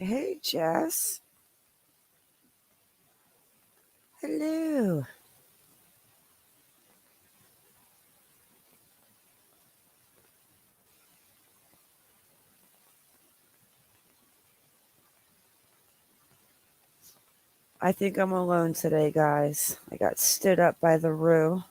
Hey, Jess. Hello. I think I'm alone today, guys. I got stood up by the Roo.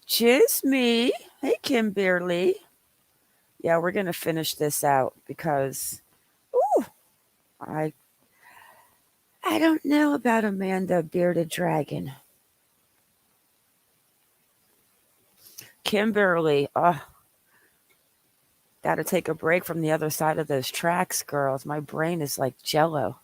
Just me. Hey, Kimberly. Yeah, we're gonna finish this out because, ooh, I I don't know about Amanda Bearded Dragon. Kimberly, gotta take a break from the other side of those tracks, girls. My brain is like jello.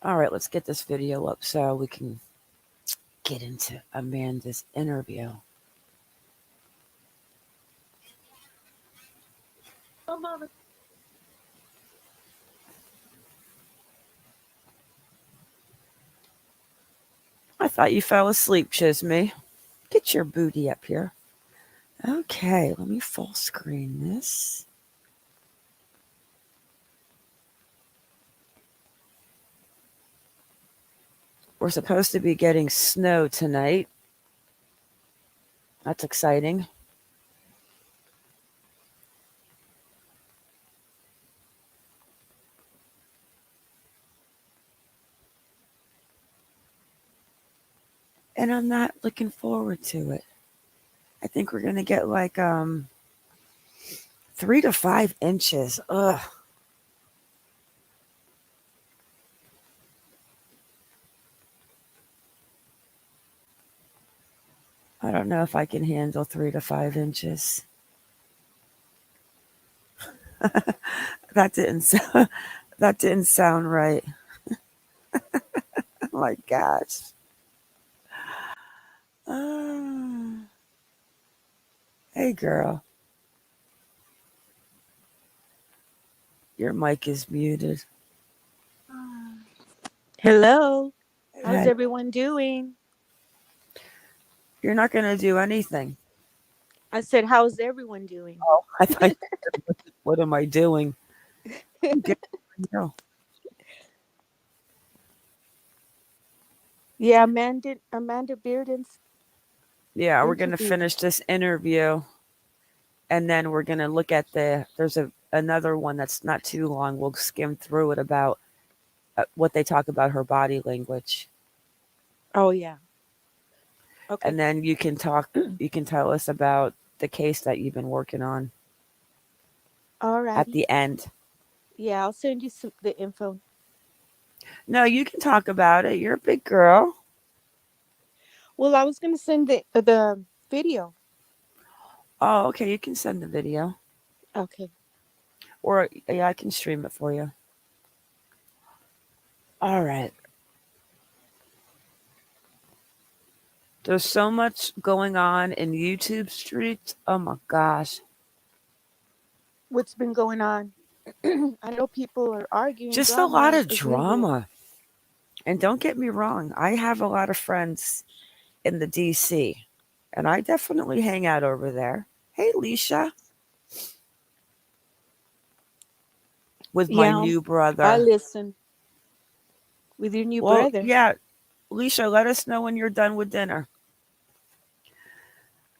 All right, let's get this video up so we can get into Amanda's interview. I thought you fell asleep, Chisme. Get your booty up here. Okay, let me full screen this. We're supposed to be getting snow tonight. That's exciting. And I'm not looking forward to it. I think we're going to get like 3 to 5 inches. Ugh. I don't know if I can handle 3 to 5 inches. That didn't sound, that didn't sound right. Oh my gosh. Ah. Hey girl, your mic is muted. Hello. How's Hey, everyone doing? you're not going to do anything. I said, how's everyone doing? Oh, I thought, you said, what am I doing? I'm good. No. Yeah, Amanda Bearden's Yeah, we're going to interview. finish this interview and then we're going to look at there's another one that's not too long. We'll skim through it about what they talk about her body language. Oh yeah. And Okay. then you can tell us about the case that you've been working on at Alrighty. the end. Yeah, I'll send you the info. No, you can talk about it. You're a big girl. Well, I was gonna send the video. Oh, okay, you can send the video. Okay. Or yeah, I can stream it for you. All right. There's so much going on in YouTube streets. Oh my gosh. What's been going on? I know people are arguing. Just a lot Drama of is everywhere. drama. And don't get me wrong, I have a lot of friends in the DC, and I definitely hang out over there. Hey, Leisha, with my Yeah, new I brother. listen with your new Well, brother. yeah, Leisha, let us know when you're done with dinner.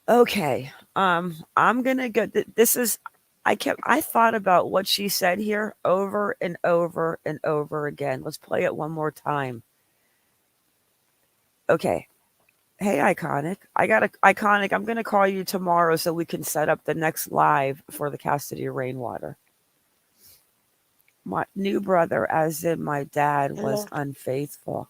Okay. I'm gonna go. This is. I thought about what she said here over and over and over again. Let's play it one more time. Okay. Hey, Iconic. I got a Iconic. I'm gonna call you tomorrow so we can set up the next live for the Custody Rainwater. My new brother, as in my dad, was Hello. unfaithful.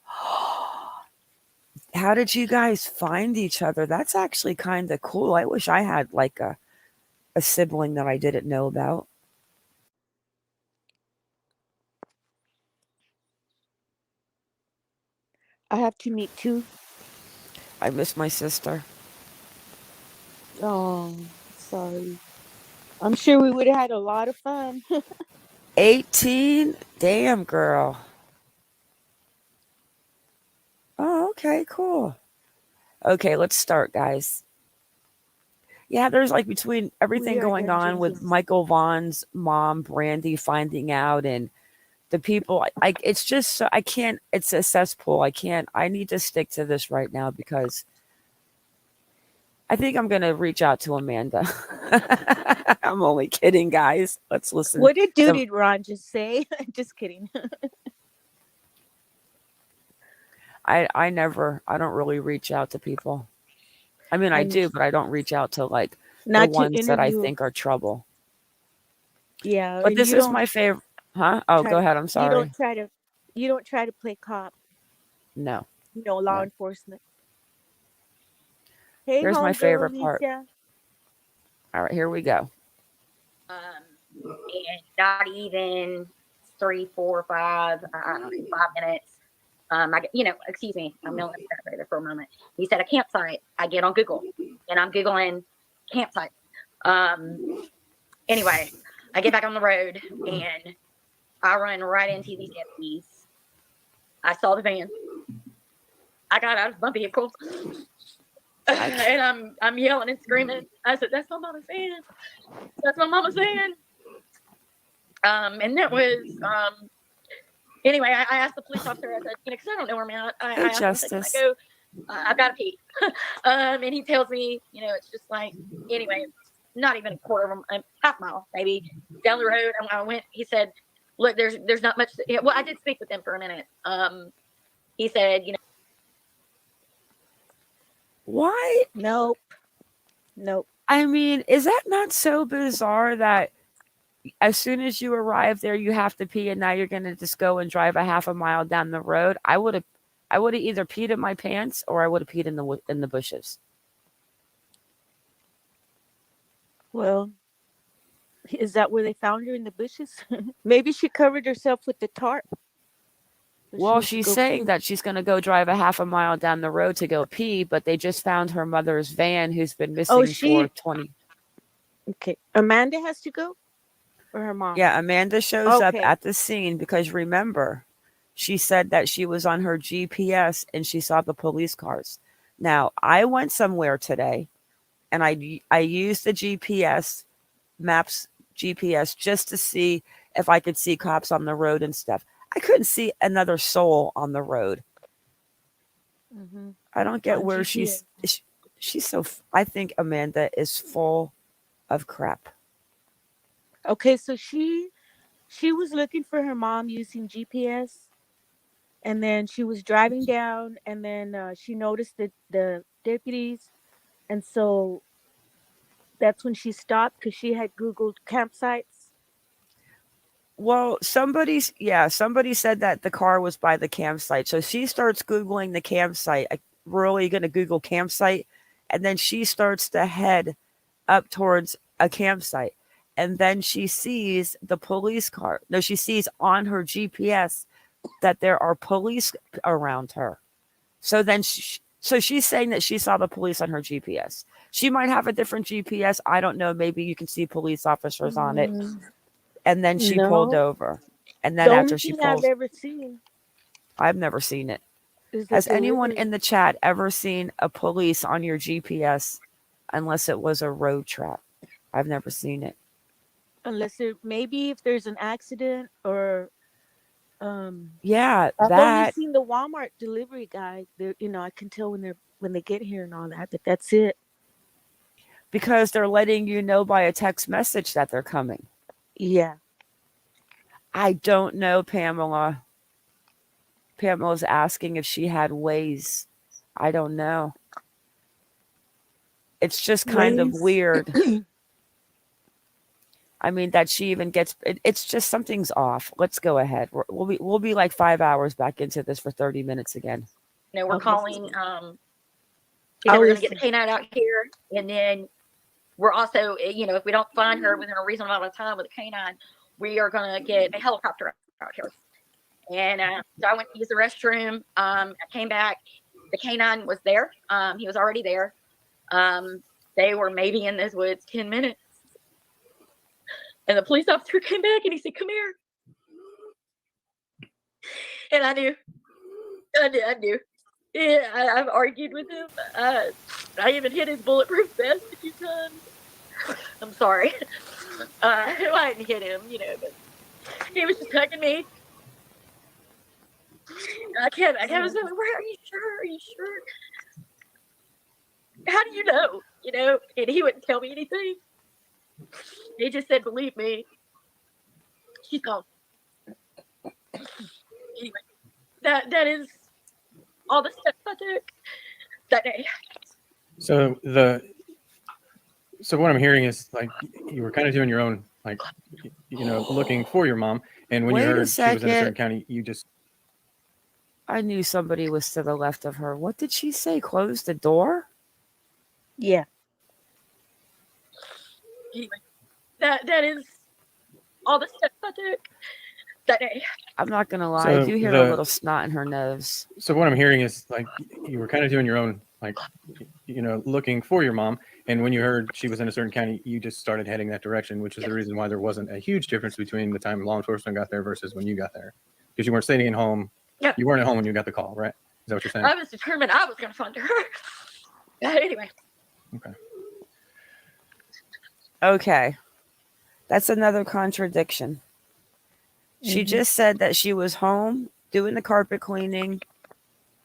How did you guys find each other? That's actually kind of cool. I wish I had like a sibling that I didn't know about. I have to meet too. I miss my sister. Oh, sorry. I'm sure we would have had a lot of fun. 18? Damn, girl. Oh, okay, cool. Okay, let's start, guys. Yeah, there's like between We everything are going on dungeons, with yes. Michael Vaughn's mom, Brandy, finding out, and the people. It's just so I can't. It's a cesspool. I can't. I need to stick to this right now because I think I'm gonna reach out to Amanda. I'm only kidding, guys. Let's listen What to. did Ron just say? Just kidding. I don't really reach out to people. I mean, I I know. do, but I don't reach out to like the Not to ones that I interview. think are trouble. Yeah, But and this is my favorite. Huh? Oh, try go to ahead. I'm you sorry. don't try to you don't try to play cop, No, law no. enforcement. Hey, Here's my homegirl favorite part. Alicia. All right, here we go. And not even 3, 4, 5, I don't know, 5 minutes. Excuse me, I'm going to stop right there for a moment. He said a campsite. I get on Google and I'm Googling campsite. Anyway, I get back on the road and I run right into these deputies. I saw the van. I got out of my vehicle and I'm yelling and screaming. I said, "That's my mama's van. That's my mama's van." And that was anyway, I asked the police officer, I said, because I don't know where I'm at. I Hey, asked him, I said, "Can I Justice. go? I've got to pee." And he tells me, it's just like, anyway, not even a quarter of a half mile, maybe down the road. And when I went, he said, "Look, there's not much." Well, I did speak with him for a minute. He said, Why? Nope. I mean, is that not so bizarre that as soon as you arrive there, you have to pee, and now you're going to just go and drive a half a mile down the road? I would have either peed in my pants or I would have peed in the bushes. Well, is that where they found her in the bushes? Maybe she covered herself with the tarp so she Well, could she's go saying pee. that she's going to go drive a half a mile down the road to go pee, but they just found her mother's van who's been Oh, missing for she 20. okay. Amanda has to go, or her mom. Yeah, Amanda shows up Okay. at the scene because remember, she said that she was on her GPS and she saw the police cars. Now, I went somewhere today and I used the GPS maps GPS just to see if I could see cops on the road and stuff. I couldn't see another soul on the road. Hmm. I don't get On where GPS. she's so I think Amanda is full of crap. Okay, so she was looking for her mom using GPS, and then she was driving down, and then she noticed the deputies, and so that's when she stopped because she had Googled campsites. Well, somebody said that the car was by the campsite. So she starts Googling the campsite. We're really going to Google campsite. And then she starts to head up towards a campsite. And then she sees the police car. No, she sees on her GPS that there are police around her. So she's saying that she saw the police on her GPS. She might have a different GPS. I don't know. Maybe you can see police officers on it. Mm, And then she pulled no, over. And the then only after she thing I've pulls, ever seen I've never seen it. is the Has anyone delivery. in the chat ever seen a police on your GPS unless it was a road trap? I've never seen it. Unless there maybe if there's an accident or um Yeah, I've only that seen the Walmart delivery guy. They I can tell when they get here and all that, but that's it. because they're letting you know by a text message that they're coming. Yeah. I don't know, Pamela. Pamela's asking if she had ways. I don't know. It's just kind of Ways. weird. I mean, that she even gets it's just something's off. Let's go ahead. We'll be like 5 hours back into this for 30 minutes again. We're Okay. calling. I'll We're going to get the listen. canine out here, and then we're also, if we don't find her within a reasonable amount of time with a canine, we are going to get a helicopter out here. And so I went to use the restroom. I came back. The canine was there. He was already there. They were maybe in those woods 10 minutes. And the police officer came back and he said, "Come here." And I knew. Yeah, I've argued with him. I even hit his bulletproof vest a few times. I'm sorry. I didn't hit him, but he was just hugging me. I was like, "Where are you sure? Are you sure? How do you know?" And he wouldn't tell me anything. He just said, "Believe me, she's gone." Anyway, that is all the steps I took that day. So what I'm hearing is like you were kind of doing your own, like, looking for your mom, and when Wait you a heard she was in a certain second. county, you just I knew somebody was to the left of her. What did she say? Close the door? Yeah. Anyway, that is all the steps I took that day. I'm not going to lie. I do hear a little snot in her nose. So what I'm hearing is like you were kind of doing your own, like, looking for your mom, and when you heard she was in a certain county, you just started heading that direction, which is the reason why there wasn't a huge difference between the time law enforcement got there versus when you got there, because you weren't staying at home. Yep. You weren't at home when you got the call, right? Is that what you're saying? I was determined I was going to find her. Anyway. Okay. That's another contradiction. She just said that she was home doing the carpet cleaning,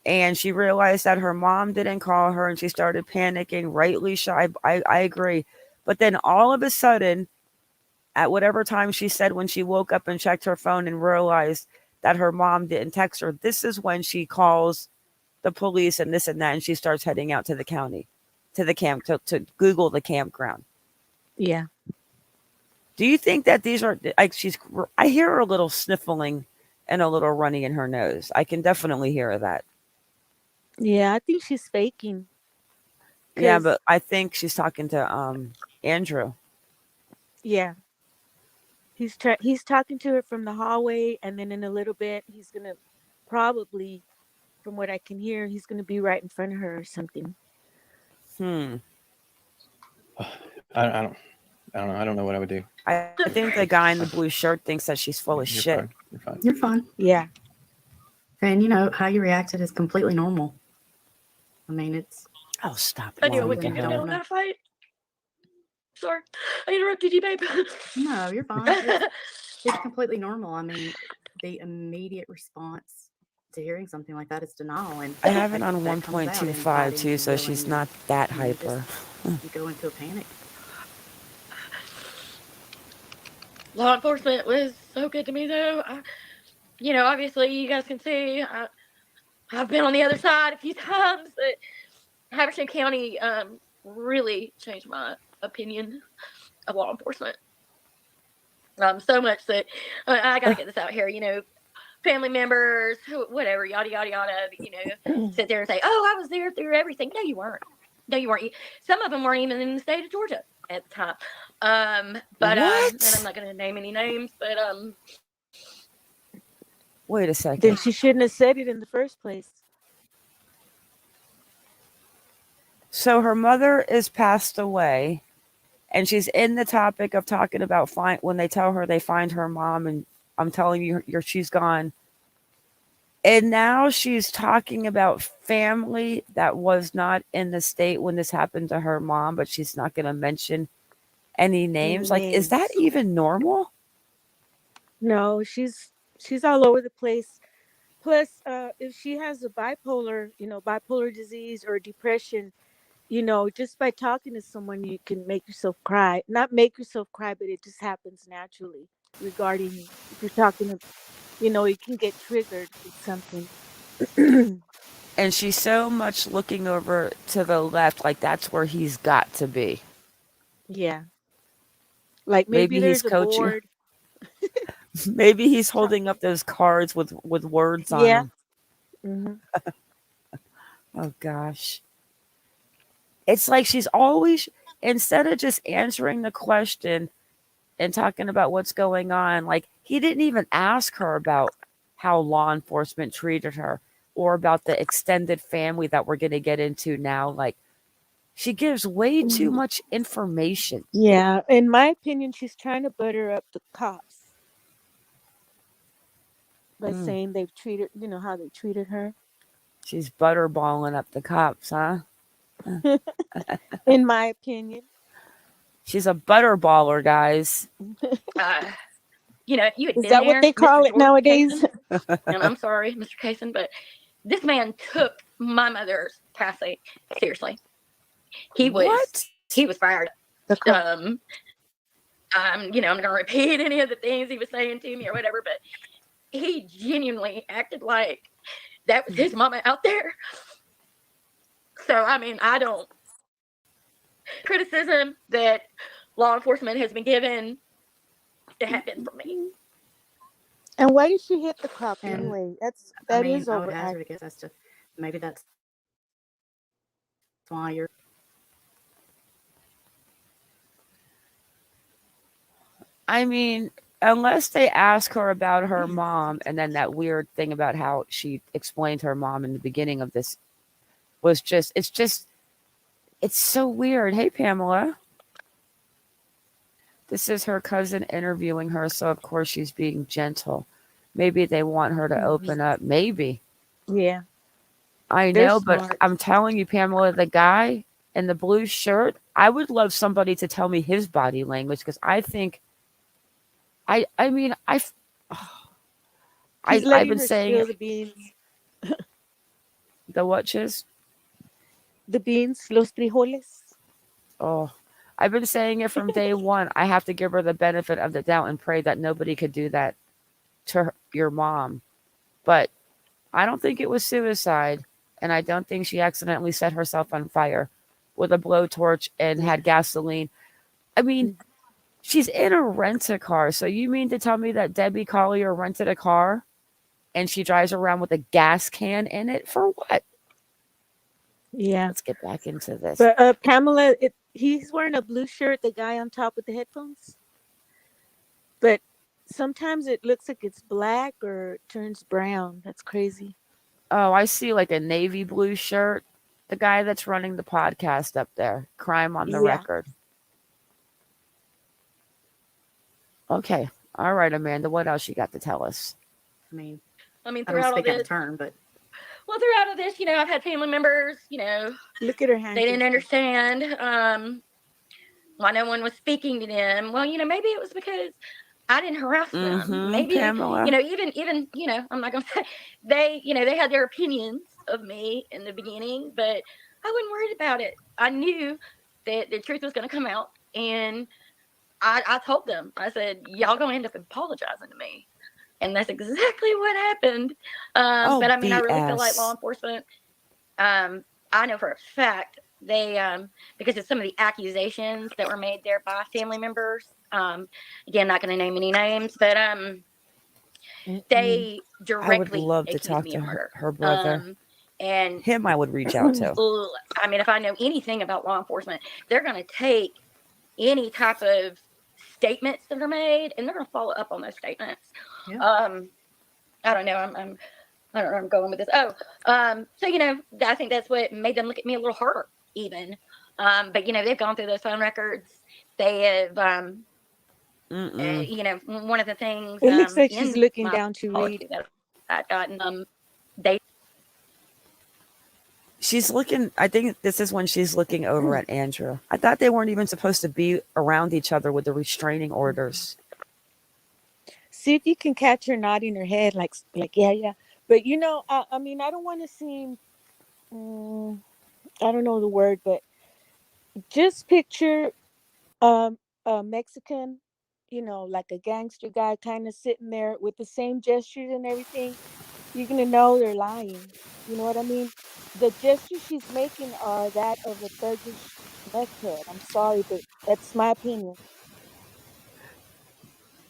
and she realized that her mom didn't call her, and she started panicking, rightly so. I agree. But then all of a sudden, at whatever time she said when she woke up and checked her phone and realized that her mom didn't text her, this is when she calls the police and this and that, and she starts heading out to the county, to the camp, to Google the campground. Yeah. Do you think that these are like I hear her a little sniffling and a little runny in her nose. I can definitely hear that. Yeah, I think she's faking. Yeah, but I think she's talking to Andrew. Yeah. He's talking to her from the hallway, and then in a little bit he's going to probably, from what I can hear, he's going to be right in front of her or something. I don't know. I don't know what I would do. I think the guy in the blue shirt thinks that she's full of shit. Fine. You're fine. You're fine. Yeah. And how you reacted is completely normal. I mean, it's... Oh, stop it. I knew it Lauren, would be you good. don't I'm know. going to fight. Sorry. I interrupted you, babe. No, you're fine. It's completely normal. I mean, the immediate response to hearing something like that is denial. And I have it on that comes out in 1.25 fighting too, and so she's yelling, not that you hyper. You go into a panic. Law enforcement was so good to me, though. Obviously, you guys can see I've been on the other side a few times. But Habersham County really changed my opinion of law enforcement. So much that I got to get this out here. Family members, whatever, yada yada yada. Sit there and say, "Oh, I was there through everything." No, you weren't. No, you weren't. Some of them weren't even in the state of Georgia at the time. But and I'm not going to name any names, but Wait a second. Then she shouldn't have said it in the first place. So her mother is passed away, and she's in the topic of talking about when they tell her they find her mom, and I'm telling you, she's gone. And now she's talking about family that was not in the state when this happened to her mom, but she's not going to mention any names. Like, is that even normal? No, she's all over the place. Plus, if she has a bipolar disease or depression, just by talking to someone, you can make yourself cry. Not make yourself cry, but it just happens naturally. Regarding if you're talking to, you can get triggered with something. And she's so much looking over to the left, like that's where he's got to be. Yeah. Like maybe Maybe he's there's a coaching. board. Maybe he's holding up those cards with words on Yeah. them. Hmm. Oh gosh. It's like she's always, instead of just answering the question and talking about what's going on, like he didn't even ask her about how law enforcement treated her or about the extended family that we're going to get into now. Like she gives way too much information. Yeah. In my opinion, she's trying to butter up the cops by Mm. saying they've treated, how they treated her. She's butterballing up the cops, huh? In my opinion. She's a butterballer, guys. You had Is been that what there, they call Mr. it George nowadays? Kaysen, and I'm sorry, Mr. Kaysen, but this man took my mother's passing seriously. He What? was fired. The cop. I'm not gonna repeat any of the things he was saying to me or whatever, but he genuinely acted like that was his mama out there. So I mean, I don't criticism that law enforcement has been given to happen for me. And why did she hit the cop And anyway? I That mean, is I would overacting. hazard a guess as to maybe that's why you're. I mean, unless they ask her about her mom, and then that weird thing about how she explained her mom in the beginning of this was it's so weird. Hey, Pamela. This is her cousin interviewing her, so of course she's being gentle. Maybe they want her to open up. Maybe. Yeah. I They're know, but smart. I'm telling you, Pamela, the guy in the blue shirt, I would love somebody to tell me his body language because I think, I mean, He's I've letting been her saying spill it. the beans. The what, Chiz? The beans, los frijoles. Oh, I've been saying it from day one. I have to give her the benefit of the doubt and pray that nobody could do that to your mom. But I don't think it was suicide, and I don't think she accidentally set herself on fire with a blowtorch and had gasoline. I mean, she's in a rent-a-car. So you mean to tell me that Debbie Collier rented a car and she drives around with a gas can in it for what? Yeah. Let's get back into this. But Pamela, he's wearing a blue shirt, the guy on top with the headphones. But sometimes it looks like it's black or it turns brown. That's crazy. Oh, I see like a navy blue shirt. The guy that's running the podcast up there. Crime on the Yeah. record. Okay. All right, Amanda. What else you got to tell us? I mean, I don't throughout all speak out of this, turn, but throughout all this, I've had family members, Look at her hand. they didn't understand why no one was speaking to them. Well, maybe it was because I didn't harass them. Maybe Pamela. even I'm not gonna say they had their opinions of me in the beginning, but I wasn't worried about it. I knew that the truth was gonna come out, and I told them. I said, y'all gonna end up apologizing to me. And that's exactly what happened. But I mean, I really feel like law enforcement, I know for a fact they, because of some of the accusations that were made there by family members, again, not going to name any names, but they directly I would love to accused talk me to of murder. her brother. And Him I would reach out to. I mean, if I know anything about law enforcement, they're going to take any type of statements that are made and they're going to follow up on those statements. yeah. I don't know. I don't know where I'm going with this. So I think that's what made them look at me a little harder, even. But they've gone through those phone records. They have, one of the things. It looks like she's in looking my down to policy read. that I've gotten. They. She's looking, I think this is when she's looking over at Andrew. I thought they weren't even supposed to be around each other with the restraining orders. See if you can catch her nodding her head like yeah. But I mean, I don't want to seem, I don't know the word, but just picture a Mexican, like a gangster guy kind of sitting there with the same gestures and everything. You're going to know they're lying. You know what I mean? The gestures she's making are that of a thuggish meth head. I'm sorry, but that's my opinion.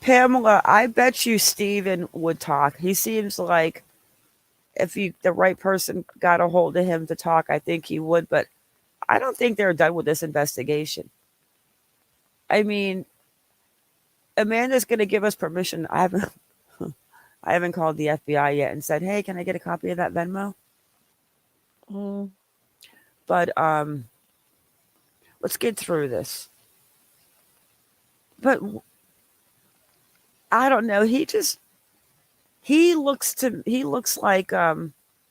Pamela, I bet you Steven would talk. He seems like if the right person got a hold of him to talk, I think he would, but I don't think they're done with this investigation. I mean, Amanda's going to give us permission. I haven't called the FBI yet and said, "Hey, can I get a copy of that Venmo?" Mm. But let's get through this. But I don't know. He looks like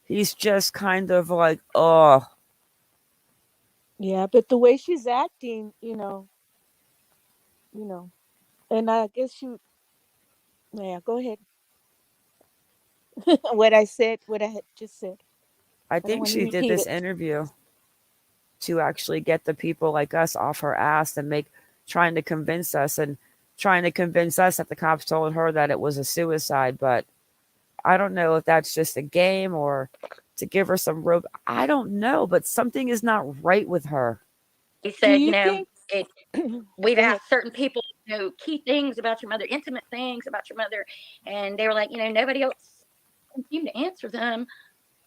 he's just kind of like, oh, Yeah, but the way she's acting, and I guess yeah, go ahead. What I had just said. I I don't think want to she did repeat this it. interview to actually get the people like us off her ass and trying to convince us that the cops told her that it was a suicide. But I don't know if that's just a game or to give her some rope. I don't know, but something is not right with her. He Do said, you think? we've Go ahead. asked certain people, key things about your mother, intimate things about your mother, and they were like, nobody else can seem to answer them.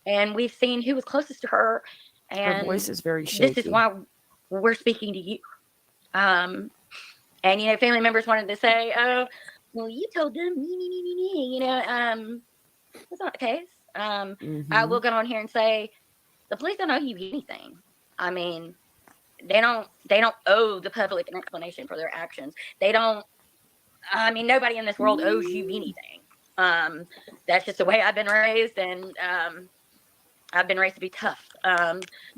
And we've seen who was closest to her, Her and voice is very this shaky. is why we're speaking to you. And family members wanted to say, "Oh, well, you told them me." That's not the case. I will go on here and say the police don't owe you anything. I mean, they don't owe the public an explanation for their actions. They don't. I mean, nobody in this world owes you anything. That's just the way I've been raised, and I've been raised to be tough.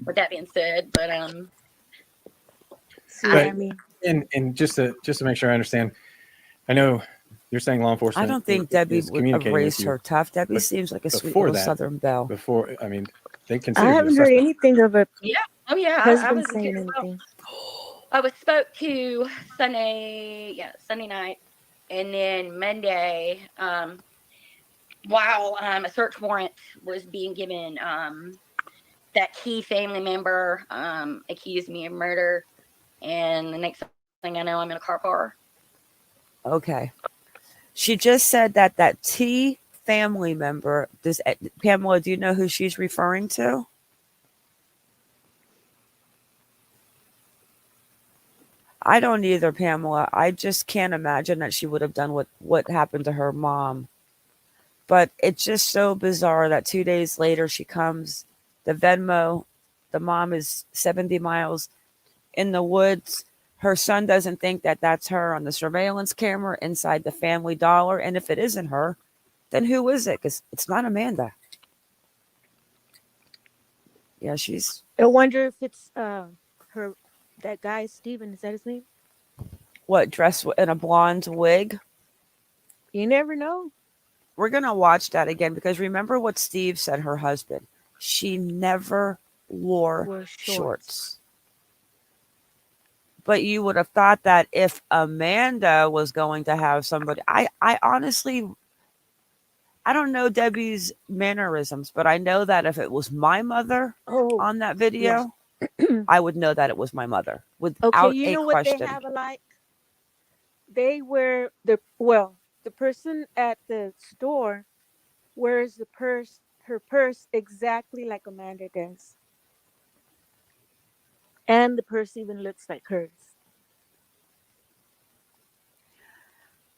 With that being said, but See what I But mean? and just to make sure I understand, I know you're saying law I enforcement don't think Debbie is would have communicating with raised you. her tough. Debbie but seems like a sweet before little that, Southern belle. they I considered you a haven't heard suspect. anything of a yeah, oh yeah, I husband was saying anything. I was spoke to Sunday night, and then Monday, while a search warrant was being given, that key family member accused me of murder, and the next thing I know, I'm in a car bar. Okay. She just said that T family member. Pamela, do you know who she's referring to? I don't either, Pamela. I just can't imagine that she would have done what happened to her mom. But it's just so bizarre that 2 days later she comes, the Venmo, the mom is 70 miles in the woods. Her son doesn't think that that's her on the surveillance camera inside the Family Dollar. And if it isn't her, then who is it? Because it's not Amanda. Yeah, she's I wonder if it's her, that guy Steven. Is that his name? dressed in a blonde wig. You never know. We're going to watch that again because remember what Steve said, her husband. She never wore Wore shorts. shorts. But you would have thought that if Amanda was going to have somebody, I honestly, I don't know Debbie's mannerisms, but I know that if it was my mother Oh, on that video, yeah. I would know that it was my mother Okay, without you a know what they question. have alike? They wear the person at the store wears her purse exactly like Amanda does. And the purse even looks like hers.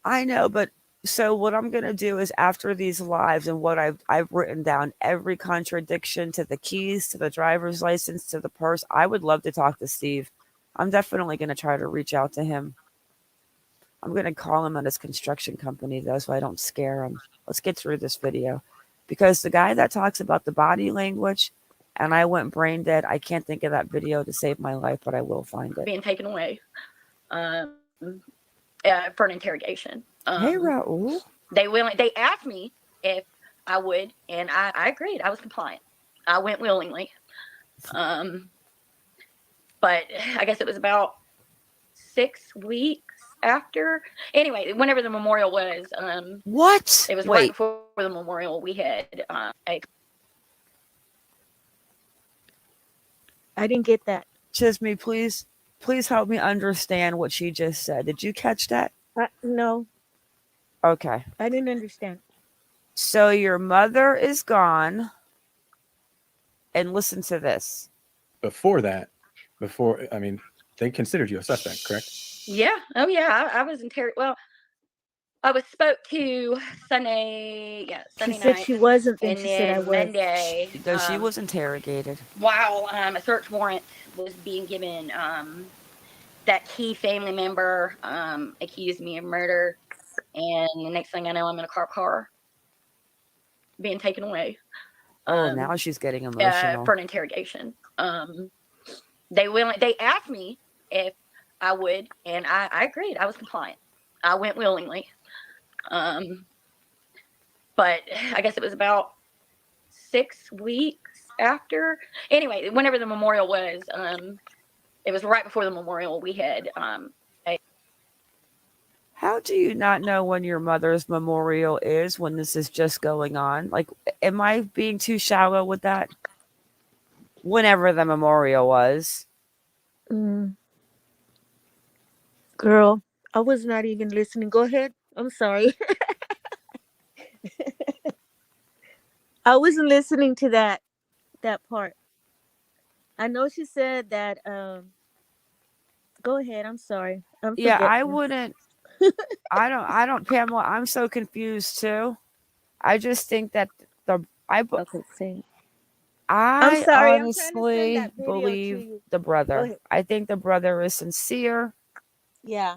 I know, but so what I'm going to do is after these lives and what I've written down every contradiction to the keys, to the driver's license, to the purse, I would love to talk to Steve. I'm definitely going to try to reach out to him. I'm going to call him at his construction company though so I don't scare him. Let's get through this video because the guy that talks about the body language and I went brain dead, I can't think of that video to save my life, but I will find it. Being taken away for an interrogation. Hey, Raul. They asked me if I would, and I agreed. I was compliant. I went willingly. But I guess it was about 6 weeks after. Anyway, whenever the memorial was, What? it was right before the memorial. We had I didn't get that. Chisme, please help me understand what she just said. Did you catch that? No. Okay. I didn't understand. So your mother is gone. And listen to this. Before that, they considered you a suspect, correct? Yeah. Oh yeah. I was interrogated. Well, I was spoke to Sunday. Yeah, She Sunday said night, she wasn't, then and she said I then was. Monday. She was interrogated. While a search warrant was being given, that key family member accused me of murder, and the next thing I know, I'm in a cop car being taken away. Oh, now she's getting emotional. For an interrogation. They asked me if I would, and I agreed. I was compliant. I went willingly. But I guess it was about 6 weeks after. Anyway, whenever the memorial was, it was right before the memorial. We had How do you not know when your mother's memorial is when this is just going on? Like, am I being too shallow with that? Whenever the memorial was. Girl, I was not even listening. Go ahead. I'm sorry. I wasn't listening to that part. I know she said that. Go ahead. I'm sorry. I'm Yeah, I forgetting. wouldn't. I don't, Pamela. I'm so confused too. I just think that Okay, say. I sorry, I'm trying to send honestly that video to believe you. the Go brother. ahead. I think the brother is sincere, Yeah.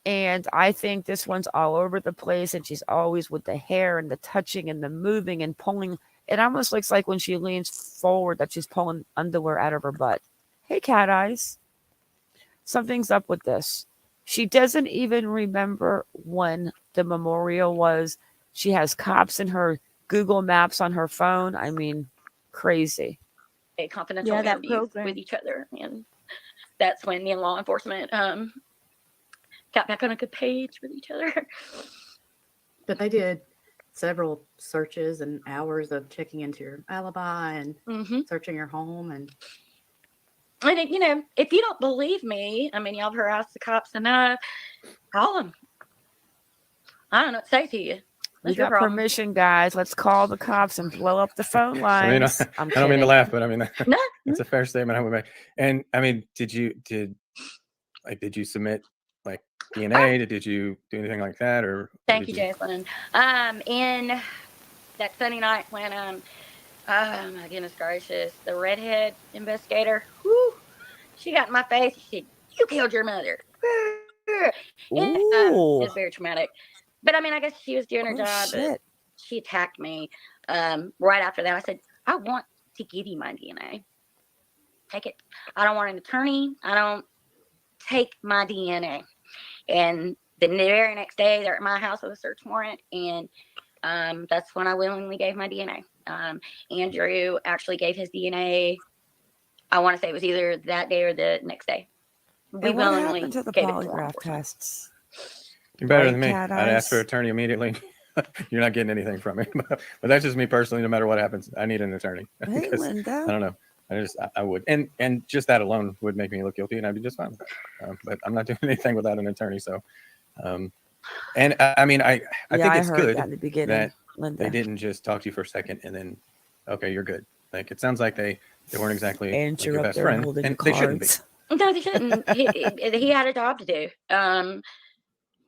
and I think this one's all over the place, and she's always with the hair and the touching and the moving and pulling. It almost looks like when she leans forward that she's pulling underwear out of her butt. Hey, cat eyes. Something's up with this. She doesn't even remember when the memorial was. She has cops in her Google Maps on her phone. I mean, crazy. a confidential interview with each other, and that's when the law enforcement got back on a good page with each other. But they did several searches and hours of checking into your alibi and searching your home. And if you don't believe me, I mean, y'all have harassed the cops enough, call them. I don't know what to say to you. We got permission, guys. Let's call the cops and blow up the phone lines. I don't mean to laugh, but I mean, it's a fair statement I would make. And I mean, did you submit like DNA? Did you do anything like that? Or thank you, Jason. In that Sunday night when oh my goodness gracious, the redhead investigator, she got in my face. She said, "You killed your mother." It's very traumatic. But I mean, I guess she was doing her job. But she attacked me. Right after that, I said, "I want to give you my DNA. Take it. I don't want an attorney. I don't take my DNA." And the very next day, they're at my house with a search warrant, and that's when I willingly gave my DNA. Andrew actually gave his DNA. I want to say it was either that day or the next day. We what happened to the polygraph tests? You're better than me. I'd ask for an attorney immediately. You're not getting anything from me. But that's just me personally. No matter what happens, I need an attorney. Hey, Linda. I don't know. I would. And just that alone would make me look guilty, and I'd be just fine with that. But I'm not doing anything without an attorney. So, and I mean, I think it's good that Linda. They didn't just talk to you for a second and then, okay, you're good. Like, it sounds like they weren't exactly like your best friend, and they shouldn't be. No, they shouldn't. He had a job to do.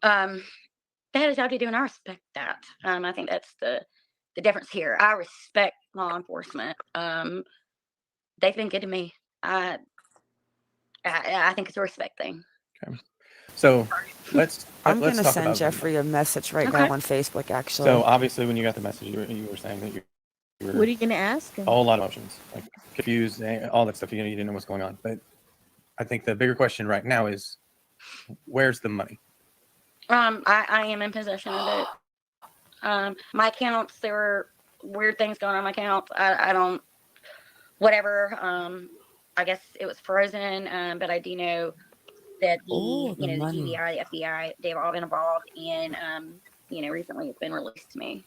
They had a job to do, and I respect that. I think that's the difference here. I respect law enforcement. They've been good to me. I think it's a respect thing. Okay. So I'm going to send Jeffrey a message right now on Facebook, actually. So obviously when you got the message, you were saying that you were... What are you going to ask him? A whole lot of emotions, like confused, all that stuff. You didn't know what's going on. But I think the bigger question right now is, where's the money? I am in possession of it. My accounts, there were weird things going on my account. I don't, whatever. I guess it was frozen, but I do know that the GBI, the FBI, they've all been involved, and recently it's been released to me.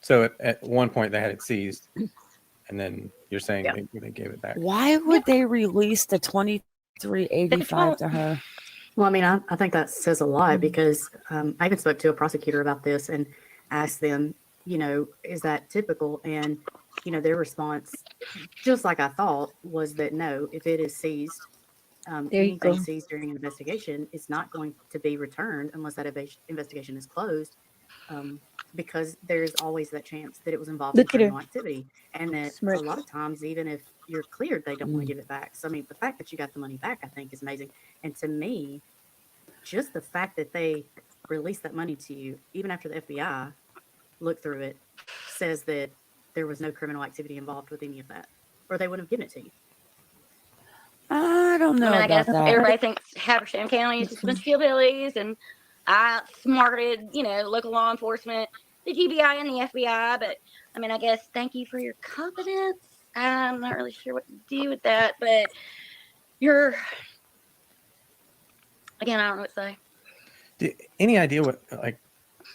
So at one point they had it seized, and then you're saying they gave it back. Why would they release the $23.85 to her? Well, I mean, I think that says a lot because I even spoke to a prosecutor about this and asked them, is that typical? And, their response, just like I thought, was that no, if it is seized, There you anything go. seized during an investigation is not going to be returned unless that investigation is closed, because there's always that chance that it was involved in Look at her criminal activity. And that a smirk. lot of times, even if you're cleared, they don't want Mm. to give it back. So, I mean, the fact that you got the money back, I think, is amazing. And to me, just the fact that they released that money to you, even after the FBI looked through it, says that there was no criminal activity involved with any of that, or they wouldn't have given it to you. I don't I know mean, I guess about that. everybody thinks Habersham County is just a bunch of hillbillies, and I outsmarted, local law enforcement, the GBI, and the FBI. But I mean, I guess thank you for your confidence. I'm not really sure what to do with that, but you're again, I don't know what to say. Any idea what like?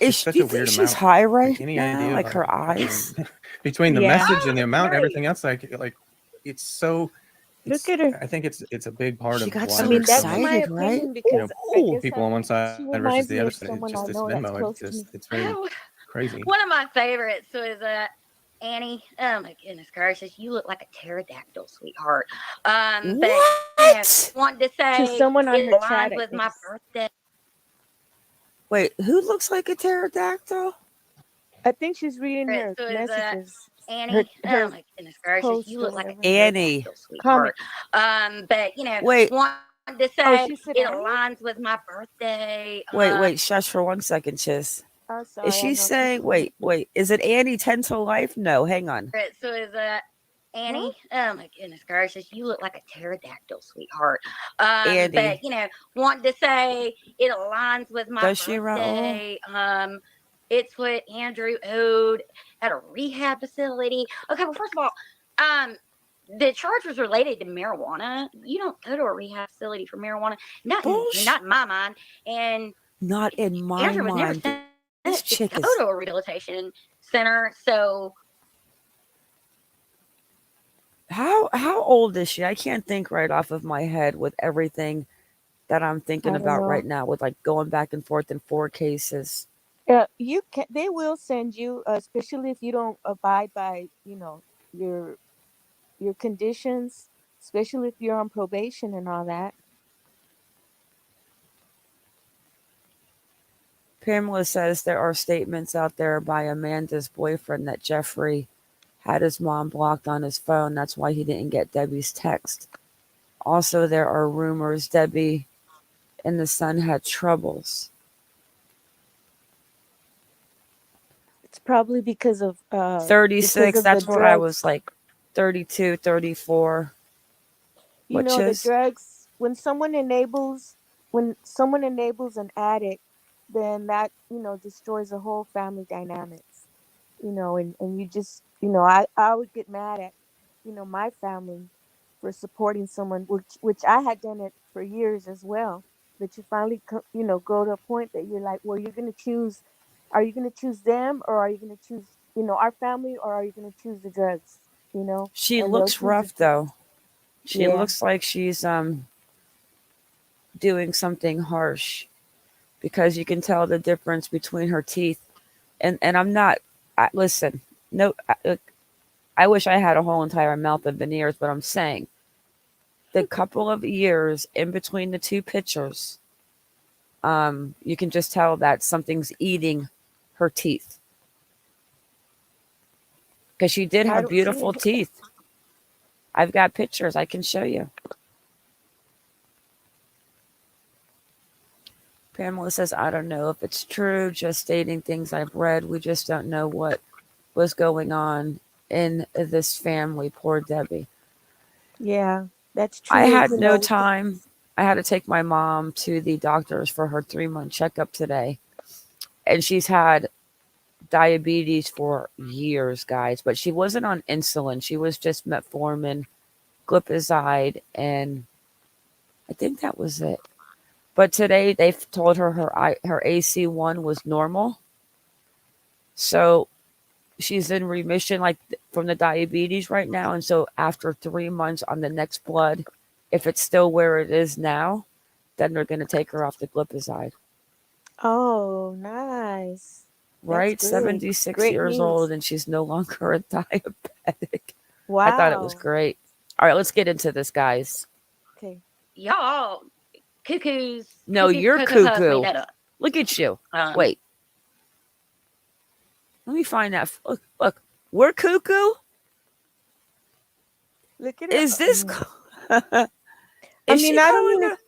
Is It's such do you a think weird she's amount. high Like right any now? idea, Like like her eyes? between the Yeah. message and the amount, Right. everything else, like it's so. Look at her. I think it's a big part She of got why I so mean, there's so that's my much, excited, right? opinion because I Ooh. guess people on one she side versus reminds the me other of side. It's someone I just this know that's Venmo. close to me. It's very crazy. One of my favorites was Annie. Oh my goodness gracious, you look like a pterodactyl, sweetheart. But What? wanted to To say someone on it her chat, aligns I with think. my birthday. Wait, who looks like a pterodactyl? I think she's reading her So is messages, her Annie. Oh her my goodness gracious, post you or look like a whatever. Annie. pterodactyl, Comment. sweetheart. But Wait, wanted to Oh, say she said it Annie? aligns with my birthday. wait, shush for 1 second, Chiz. Oh, Is sorry. I she know she's saying, reading. wait, is it Annie 10 to life? No, hang on. So is Annie. Huh? Oh my goodness gracious, you look like a pterodactyl, sweetheart. But Annie. wanted to say it aligns with my Does she, Raul? birthday. It's what Andrew owed at a rehab facility. Okay, well, first of all, the charge was related to marijuana. You don't go to a rehab facility for marijuana, not Bullshit. in my mind. And Not in my Andrew was never mind. This sentenced to chick go is. to a rehabilitation center. So How old is she? I can't think right off of my head with everything that I'm thinking I don't about know. right now with like going back and forth in 4 cases. You can. They will send you, especially if you don't abide by, your conditions, especially if you're on probation and all that. Pamela says there are statements out there by Amanda's boyfriend that Jeffrey had his mom blocked on his phone. That's why he didn't get Debbie's text. Also, there are rumors Debbie and the son had troubles. It's probably because of 36, the that's where I drugs. was like 32, 34. You Which know, the is? drugs. When someone enables an addict, then that destroys the whole family dynamics. And you just I would get mad at my family for supporting someone, which I had done it for years as well. But you finally go to a point that you're like, well, you're gonna choose. Are you gonna choose them, or are you gonna choose our family, or are you gonna choose the drugs? She And they'll looks choose the rough drugs. though. She Yeah. looks like she's doing something harsh because you can tell the difference between her teeth. And I'm not. Listen, no. I wish I had a whole entire mouth of veneers, but I'm saying the couple of years in between the two pictures, you can just tell that something's eating her teeth because she did I have don't see beautiful it. teeth. I've got pictures I can show you. Pamela says, I don't know if it's true, just stating things I've read. We just don't know what was going on in this family. Poor Debbie. Yeah, that's I true. had no time. I had to take my mom to the doctors for her 3-month checkup today. And she's had diabetes for years, guys. But she wasn't on insulin. She was just metformin, glipizide, and I think that was it. But today they've told her her AC1 was normal. So she's in remission like from the diabetes right now. And so after 3 months on the next blood, if it's still where it is now, then they're going to take her off the glipizide. Oh, nice. Right? That's good. 76 Great years news. old, and she's no longer a diabetic. Wow. I thought it was great. All right, let's get into this, guys. Okay. Y'all, cuckoos. No, cuckoos, you're Cocoa Puffs cuckoo. made that up. Look at you. Um, Wait. Let me find that. Look. We're cuckoo? Look at her. Is this... I Is mean, she I don't calling mean us...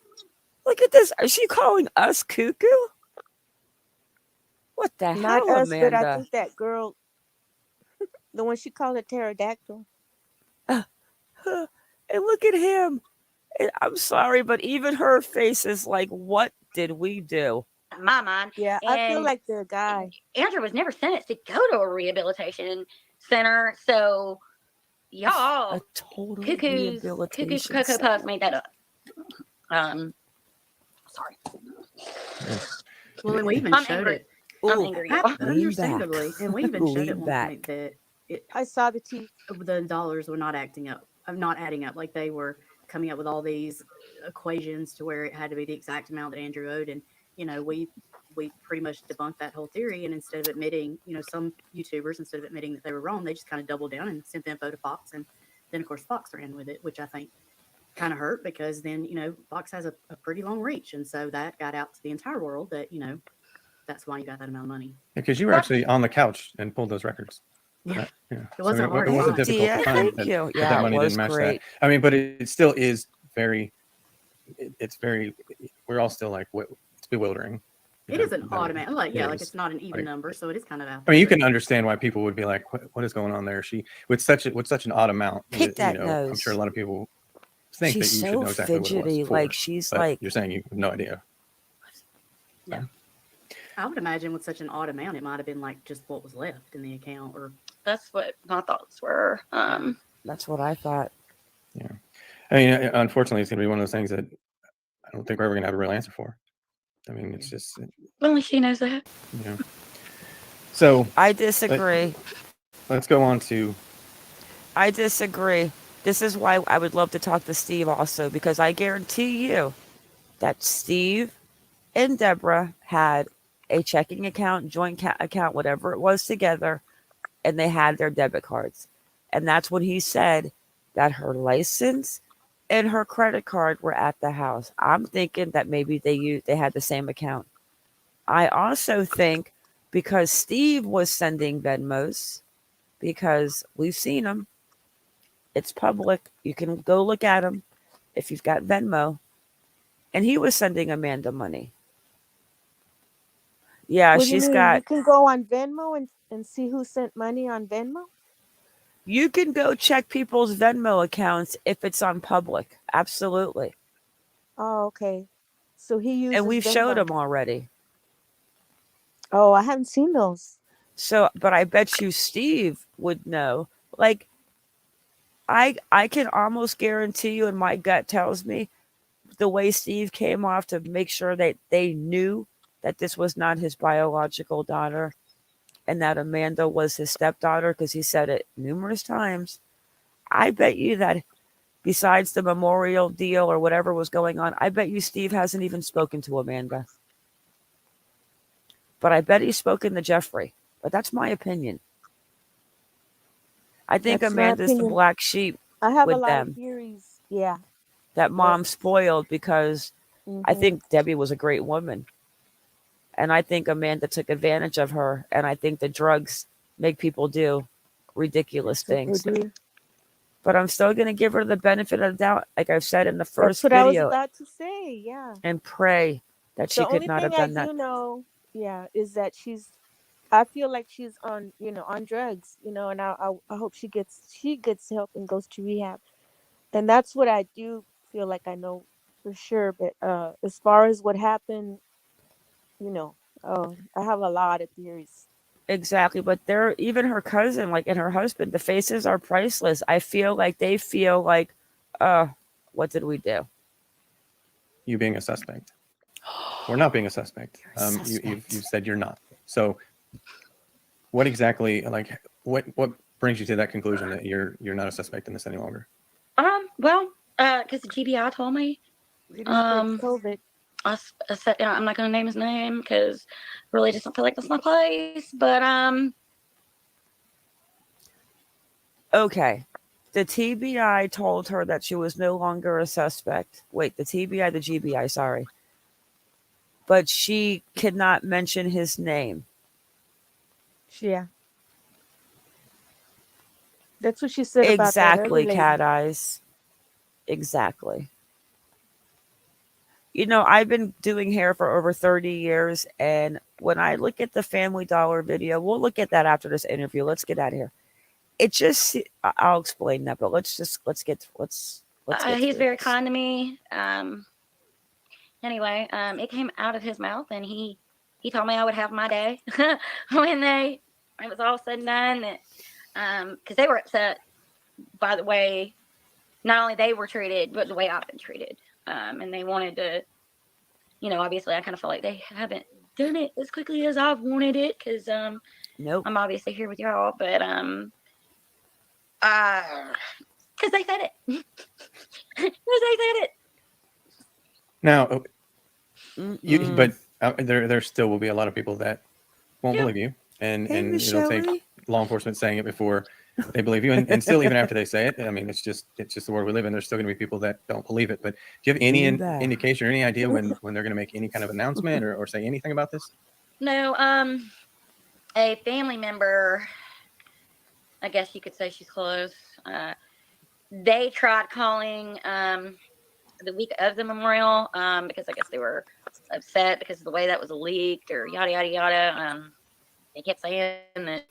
Look at this. Is she calling us cuckoo? What the not hell, us, but I Amanda? think that girl, the one she called a pterodactyl. And look at him. And I'm sorry, but even her face is like, what did we do? my mind. Yeah, I feel And like the guy. Andrew was never sentenced to go to a rehabilitation center. So, y'all, A total cuckoos, rehabilitation Cocoa center. Puffs made that up. Sorry. Well, and we even I'm showed angry. it. I'm Ooh, angry, y'all. Understandably. And we even showed Lean at one back. point that I saw the teeth. the dollars were not adding up. Like they were coming up with all these equations to where it had to be the exact amount that Andrew owed. And, we pretty much debunked that whole theory. And instead of admitting, some YouTubers, instead of admitting that they were wrong, they just kind of doubled down and sent the info to Fox. And then, of course, Fox ran with it, which I think kind of hurt because then, Fox has a pretty long reach. And so that got out to the entire world that, that's why you got that amount of money. Because you were actually on the couch and pulled those records. Yeah. Yeah. It wasn't hard It to wasn't find. difficult Yeah, to find thank that, you. that Yeah, it money was didn't match great. that. I mean, but it still is very, it's very, we're all still like, it's bewildering. It is an automatic, like is. it's not an even number, so it is kind of out I mean, you there. can understand why people would be like, what is going on there? She, with such an odd amount, Pick that I'm nose. sure a lot of people think She's that you so should know exactly what it fidgety. was for, Like she's but like, you're saying you have no idea. I would imagine with such an odd amount, it might have been like just what was left in the account, or That's what my thoughts were. that's what I thought. Yeah. I mean, unfortunately, it's going to be one of those things that I don't think we're ever going to have a real answer for. I mean, it's just, Only she knows that. So I disagree. let's go on to. I disagree. This is why I would love to talk to Steve also, because I guarantee you that Steve and Deborah had a checking account, joint account, whatever it was together, and they had their debit cards. And that's when he said that her license and her credit card were at the house. I'm thinking that maybe they had the same account. I also think because Steve was sending Venmos, because we've seen them, it's public. You can go look at them if you've got Venmo. And he was sending Amanda money. Yeah, What do you she's mean? got. You can go on Venmo and see who sent money on Venmo? You can go check people's Venmo accounts if it's on public. Absolutely. Oh, okay. So he uses And we've Venmo. showed them already. Oh, I haven't seen those. So, but I bet you Steve would know. Like, I can almost guarantee you, and my gut tells me, the way Steve came off to make sure that they knew that this was not his biological daughter and that Amanda was his stepdaughter, because he said it numerous times. I bet you that besides the memorial deal or whatever was going on, I bet you Steve hasn't even spoken to Amanda. But I bet he's spoken to Jeffrey. But that's my opinion. I think That's my Amanda's the opinion. black sheep I have a with lot them. of theories. Yeah. That mom spoiled because I Mhm. think Debbie was a great woman. And I think Amanda took advantage of her. And I think the drugs make people do ridiculous That's what things. they do. But I'm still going to give her the benefit of the doubt, like I've said in the first That's what I was video, about to say. Yeah. and pray that she The could only not thing have I done that. do know, is that I feel like she's on drugs, and I hope she gets help and goes to rehab. And that's what I do feel like I know for sure. But as far as what happened, I have a lot of theories. Exactly. But they're, even her cousin, like, and her husband, the faces are priceless. I feel like they feel like, what did we do? You being a suspect. We're not being a suspect. You've said you're not. So what exactly, like, what brings you to that conclusion that you're not a suspect in this any longer? Well, because the GBI told me. It spreads COVID. I sat down. I'm not going to name his name because really just don't feel like that's my place. But Okay. The TBI told her that she was no longer a suspect. Wait, the TBI, the GBI, sorry. But she could not mention his name. Yeah. That's what she said about that other Exactly, lady. Cat Eyes. Exactly. You know, I've been doing hair for over 30 years, and when I look at the Family Dollar video, we'll look at that after this interview. Let's get out of here. It just, I'll explain that, but let's get he's through very this. kind to me. Anyway, it came out of his mouth, and he told me I would have my day when it was all said and done. That because they were upset by the way not only they were treated, but the way I've been treated. And they wanted to, obviously I kind of feel like they haven't done it as quickly as I've wanted it because Nope. I'm obviously here with y'all, but because they said it. Because they said it. Now, but there still will be a lot of people that won't believe you, and it'll take law enforcement saying it before they believe you, and still even after they say it. I mean, it's just the world we live in. There's still going to be people that don't believe it. But do you have any indication or any idea when they're going to make any kind of announcement or say anything about this? No. A family member, I guess you could say she's close. They tried calling the week of the memorial because I guess they were upset because of the way that was leaked or yada yada yada. They kept saying that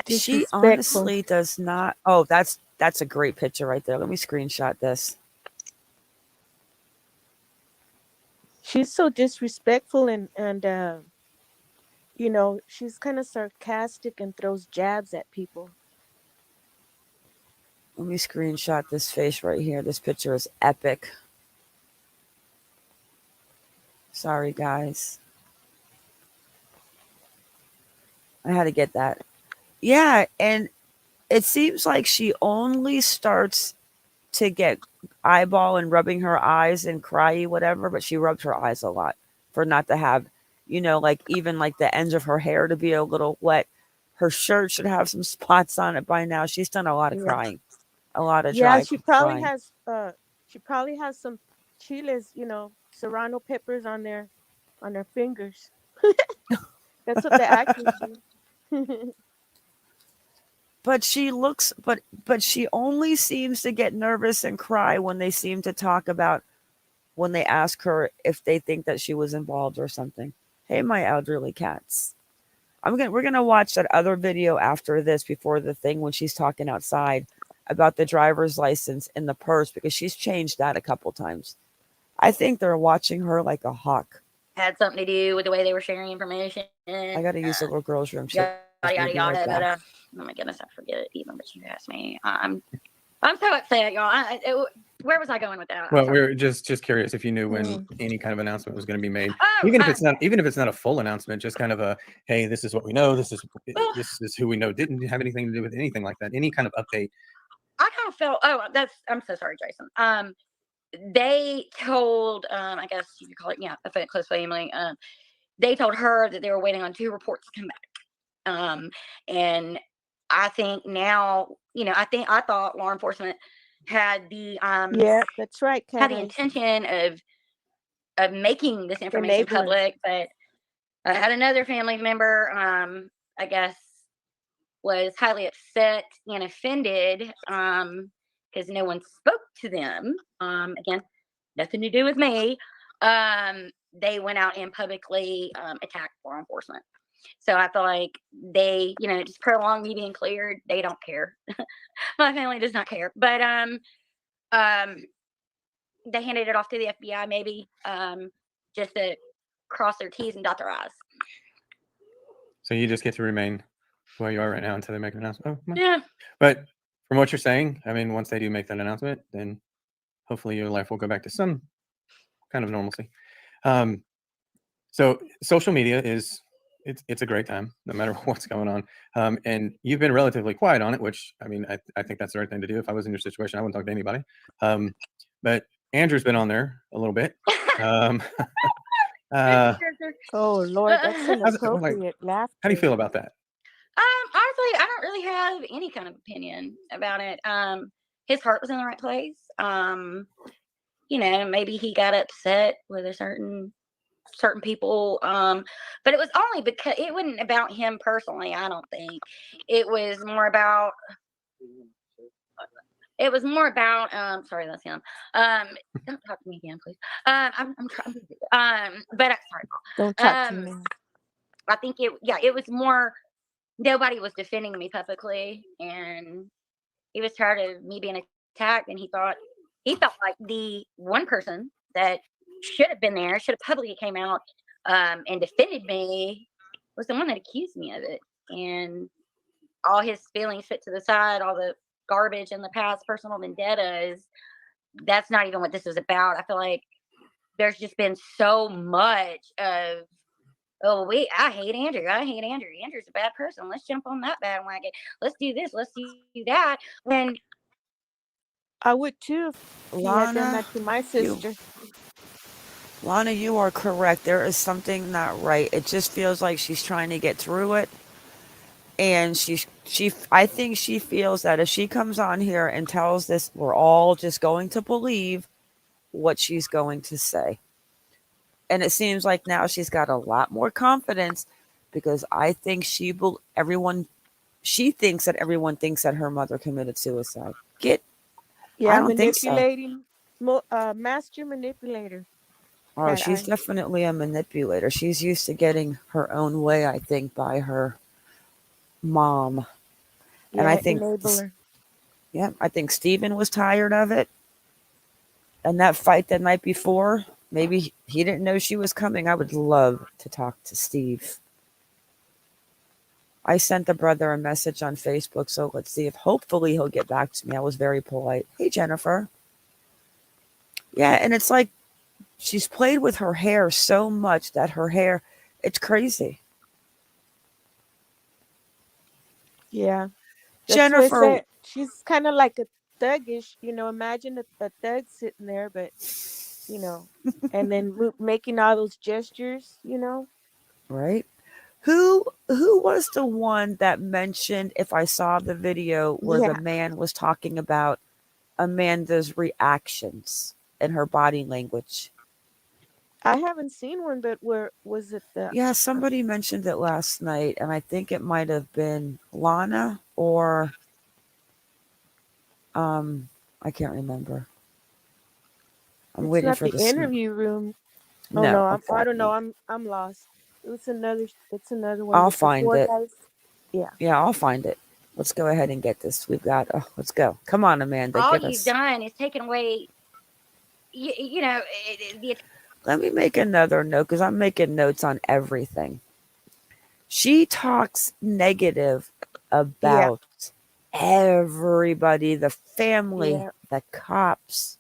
she honestly does not. Oh, that's a great picture right there. Let me screenshot this. She's so disrespectful and she's kind of sarcastic and throws jabs at people. Let me screenshot this face right here. This picture is epic. Sorry, guys. I had to get that. Yeah, and it seems like she only starts to get eyeball and rubbing her eyes and cryy whatever, but she rubbed her eyes a lot for not to have, like even like the ends of her hair to be a little wet. Her shirt should have some spots on it by now. She's done a lot of crying. A lot of dry she probably crying. has some chiles, serrano peppers on their fingers. That's what the actors do. But she looks but she only seems to get nervous and cry when they seem to talk about when they ask her if they think that she was involved or something. Hey, my elderly cats. We're gonna watch that other video after this before the thing when she's talking outside about the driver's license in the purse because she's changed that a couple times. I think they're watching her like a hawk. Had something to do with the way they were sharing information. I gotta use the little girl's room. Yada yada yada. But oh my goodness, I forget even what you asked me. I'm so upset, y'all. Where was I going with that? Well, we were just curious if you knew when any kind of announcement was going to be made, even if it's not a full announcement, just kind of a hey, this is what we know, this is who we know didn't have anything to do with anything like that. Any kind of update. I kind of felt. I'm so sorry, Jason. They told I guess you could call it a close family. They told her that they were waiting on 2 reports to come back. And I think now, I thought law enforcement had the yeah, that's right, had the intention of making this information public, but I had another family member, I guess, was highly upset and offended because no one spoke to them. Again, nothing to do with me. They went out and publicly attacked law enforcement. So I feel like they, just prolong me being cleared. They don't care. My family does not care. But they handed it off to the FBI, maybe just to cross their T's and dot their I's. So you just get to remain where you are right now until they make an announcement. Oh, yeah. But from what you're saying, I mean, once they do make that announcement, then hopefully your life will go back to some kind of normalcy. So social media it's a great time, no matter what's going on. And you've been relatively quiet on it, which I mean, I think that's the right thing to do. If I was in your situation, I wouldn't talk to anybody. But Andrew's been on there a little bit. Um, Oh Lord, that's like, inappropriate laughter. how do you feel about that? Honestly, I don't really have any kind of opinion about it. His heart was in the right place. Maybe he got upset with certain people. But it was only because it wasn't about him personally. I don't think it was more about. Sorry, that's him. Don't talk to me again, please. I'm trying. But sorry, Paul. Don't talk to me. I think it was more. Nobody was defending me publicly, and he was tired of me being attacked, and he felt like the one person that should have been there, should have publicly came out and defended me, was the one that accused me of it. And all his feelings put to the side, all the garbage in the past, personal vendettas, that's not even what this was about. I feel like there's just been so much of, I hate Andrew. Andrew's a bad person. Let's jump on that bandwagon. Let's do this. Let's do that. When I would too if he had done Lana, that to my sister. Lana, you are correct. There is something not right. It just feels like she's trying to get through it. And I think she feels that if she comes on here and tells this, we're all just going to believe what she's going to say. And it seems like now she's got a lot more confidence because I think she thinks that everyone thinks that her mother committed suicide. I don't think so. Manipulating, master manipulator. Oh, she's definitely a manipulator. She's used to getting her own way, I think, by her mom. Yeah, and I think enabler. Yeah, I think Steven was tired of it. And that fight the night before, maybe he didn't know she was coming. I would love to talk to Steve. I sent the brother a message on Facebook, so let's see if hopefully he'll get back to me. I was very polite. Hey, Jennifer. Yeah, and it's like she's played with her hair so much that her hair, it's crazy. Yeah. That's Jennifer, she's kind of like a thuggish, imagine a thug sitting there, but, and then making all those gestures, right? Who was the one that mentioned, if I saw the video, where the man was talking about Amanda's reactions and her body language? I haven't seen one, but where was it? Yeah, somebody mentioned it last night, and I think it might have been Lana or I can't remember. I'm waiting for the interview room. No, no, exactly. I don't know. I'm lost. It's another one. I'll find it. Guys. Yeah, I'll find it. Let's go ahead and get this. Let's go. Come on, Amanda. All you've done is taken away, Let me make another note because I'm making notes on everything. She talks negative about everybody, the family, the cops.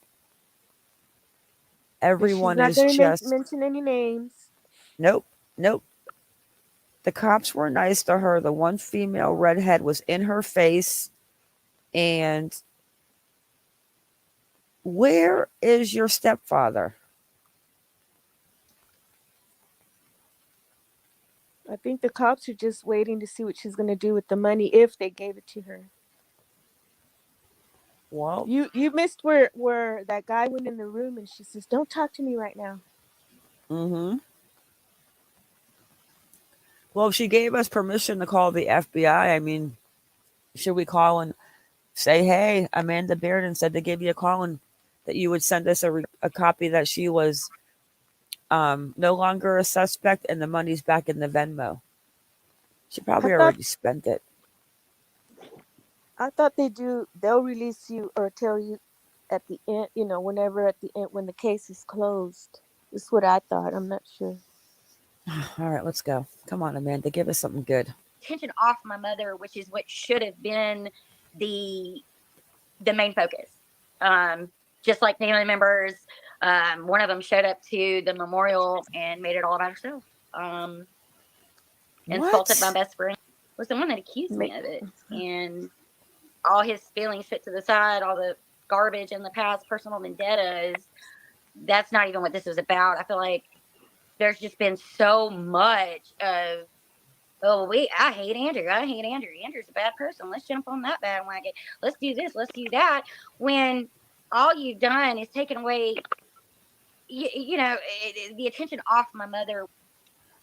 Everyone is just just mention any names. Nope. The cops were nice to her. The one female redhead was in her face. And where is your stepfather? I think the cops are just waiting to see what she's going to do with the money if they gave it to her. Well, you missed where that guy went in the room and she says, "Don't talk to me right now." Mm-hmm. Well, she gave us permission to call the FBI. I mean, should we call and say, "Hey, Amanda Bearden said to give you a call and that you would send us a copy that she was no longer a suspect and the money's back in the Venmo." She probably already spent it. I thought they'll release you or tell you at the end, whenever at the end when the case is closed. This is what I thought. I'm not sure. All right, let's go. Come on, Amanda, give us something good. Attention off my mother, which is what should have been the main focus. Just like family members, one of them showed up to the memorial and made it all about herself. Insulted my best friend. Was the one that accused me of it, and all his feelings put to the side, all the garbage in the past, personal vendettas. That's not even what this is about. I feel like there's just been so much of, I hate Andrew. I hate Andrew. Andrew's a bad person. Let's jump on that bandwagon. Let's do this. Let's do that. When all you've done is taken away, the attention off my mother.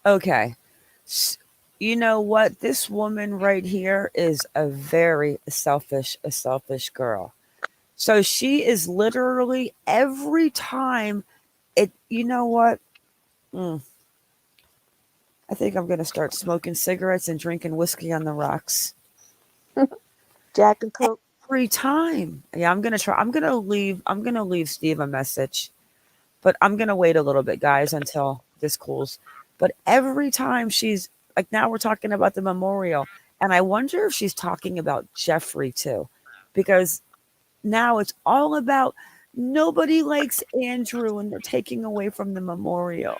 Okay. You know what? This woman right here is a very selfish girl. So she is literally every time you know what? I think I'm going to start smoking cigarettes and drinking whiskey on the rocks. Jack and Coke. Every time. Yeah, I'm going to try. I'm going to leave Steve a message. But I'm going to wait a little bit, guys, until this cools. But every time she's like, now we're talking about the memorial. And I wonder if she's talking about Jeffrey too. Because now it's all about nobody likes Andrew and they're taking away from the memorial.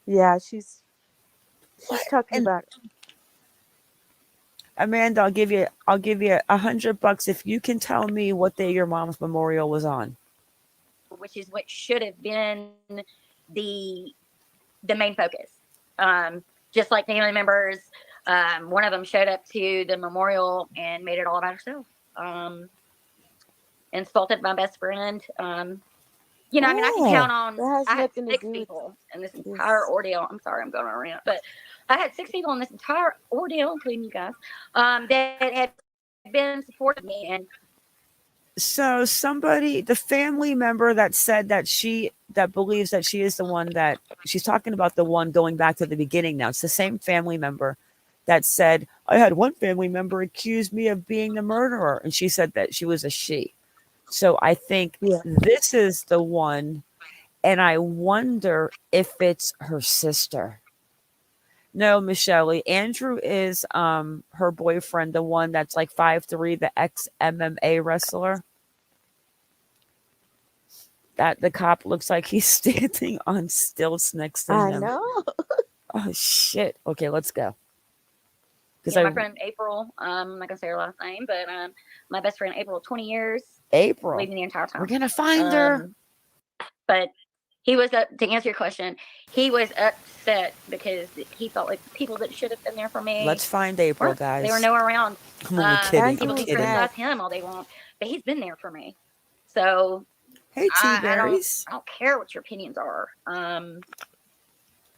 Yeah, she's talking And about it. Amanda, I'll give you $100 if you can tell me what day your mom's memorial was on. Which is what should have been the main focus. Just like family members, one of them showed up to the memorial and made it all about herself. Insulted my best friend. I can count on. I had 6 people in this entire ordeal. I'm sorry, I'm going on a rant, but I had 6 people in this entire ordeal, including you guys, that had been supporting me. And so somebody, the family member that said that believes that she is the one that she's talking about, the one going back to the beginning now. It's the same family member that said, I had one family member accuse me of being the murderer. And she said that she was a she. So I think this is the one. And I wonder if it's her sister. No, Michelle, Andrew is her boyfriend, the one that's like 5'3", the ex-MMA wrestler. That the cop looks like he's standing on stilts next to him. I know. Oh shit. Okay, let's go. Because my friend April, I'm not gonna say her last name, but my best friend April, 20 years. April. Leaving the entire time. We're gonna find her. But he was to answer your question, he was upset because he felt like the people that should have been there for me. Let's find April, guys. They were nowhere around. I'm only kidding. People can criticize him all they want, but he's been there for me. So hey, T-Berries. I don't care what your opinions are.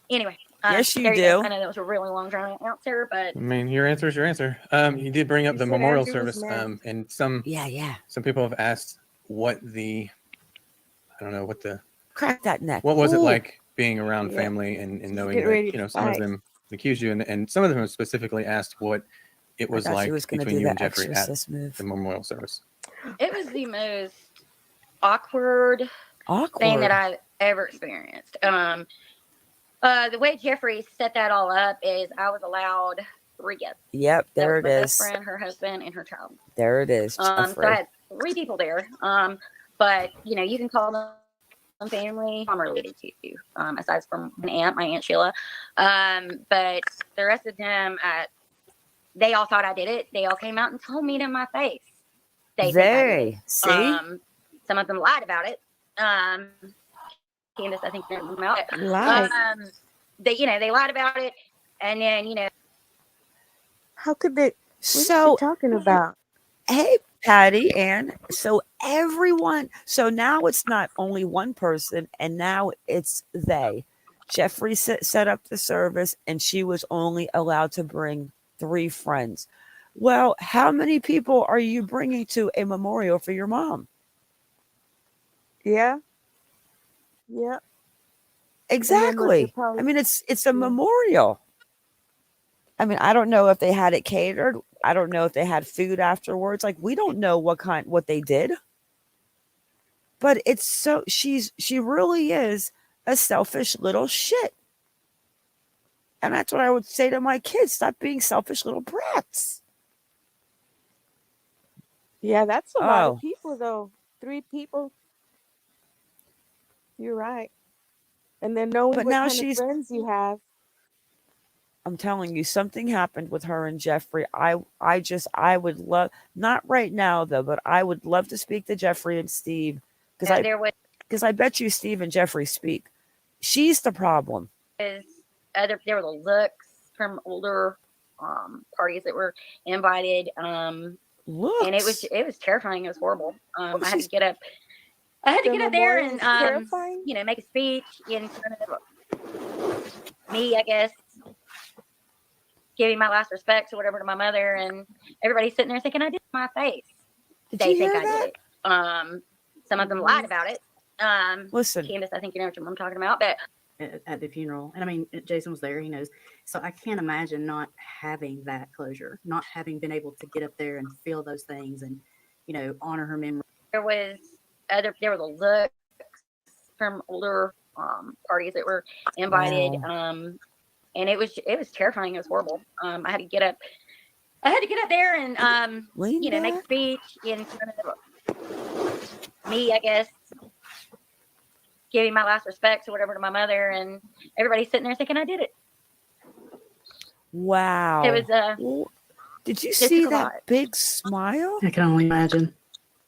Anyway. Yes, you do. I know that was a really long drawn answer, but I mean, your answer is your answer. You did bring up the memorial service, and some people have asked what the crack that neck. What was it like being around family and knowing that some of them accused you, and some of them have specifically asked what it was like between you and Jeffrey at the memorial service. It was the most awkward thing that I've ever experienced. The way Jeffrey set that all up is I was allowed 3 guests. Yep, there it is. My best friend, her husband, and her child. There it is. So I had 3 people there. But you can call them family. I'm related to, aside from my Aunt Sheila. But the rest of them, they all thought I did it. They all came out and told me to my face. They see. Some of them lied about it. Candace, I think they lied. They lied about it, and then how could they? What are you talking about? Hey, Patty Ann. So everyone. So now it's not only one person, and now it's they. Jeffrey set up the service, and she was only allowed to bring 3 friends. Well, how many people are you bringing to a memorial for your mom? Yeah. Exactly. I mean, it's a memorial. I mean, I don't know if they had it catered. I don't know if they had food afterwards. Like, we don't know what they did. But it's so she really is a selfish little shit. And that's what I would say to my kids. Stop being selfish little brats. Yeah, that's a lot of people, though. 3 people. You're right. And then knowing what kind of friends you have. I'm telling you, something happened with her and Jeffrey. I would love, not right now though, but I would love to speak to Jeffrey and Steve because There was I bet you Steve and Jeffrey speak. She's the problem. there were the looks from older parties that were invited. Looks. And it was terrifying. It was horrible. I had she's- to get up. I had to The get up there memorial and is terrifying. make a speech in front of me, I guess, giving my last respects or whatever to my mother, and everybody's sitting there thinking I did it to my face. Did They you think hear I that? did it. Some of them lied about it. Listen, Candace, I think you know what I'm talking about, but at the funeral. And I mean, Jason was there, he knows. So I can't imagine not having that closure, not having been able to get up there and feel those things and, honor her memory. there were the looks from older parties that were invited. Wow. And it was terrifying. It was horrible. I had to get up there and lean make a back. speech in front of me, I guess, giving my last respects or whatever to my mother, and everybody's sitting there thinking I did it. Wow. It was did you it see took a that lot. big smile? I can only imagine.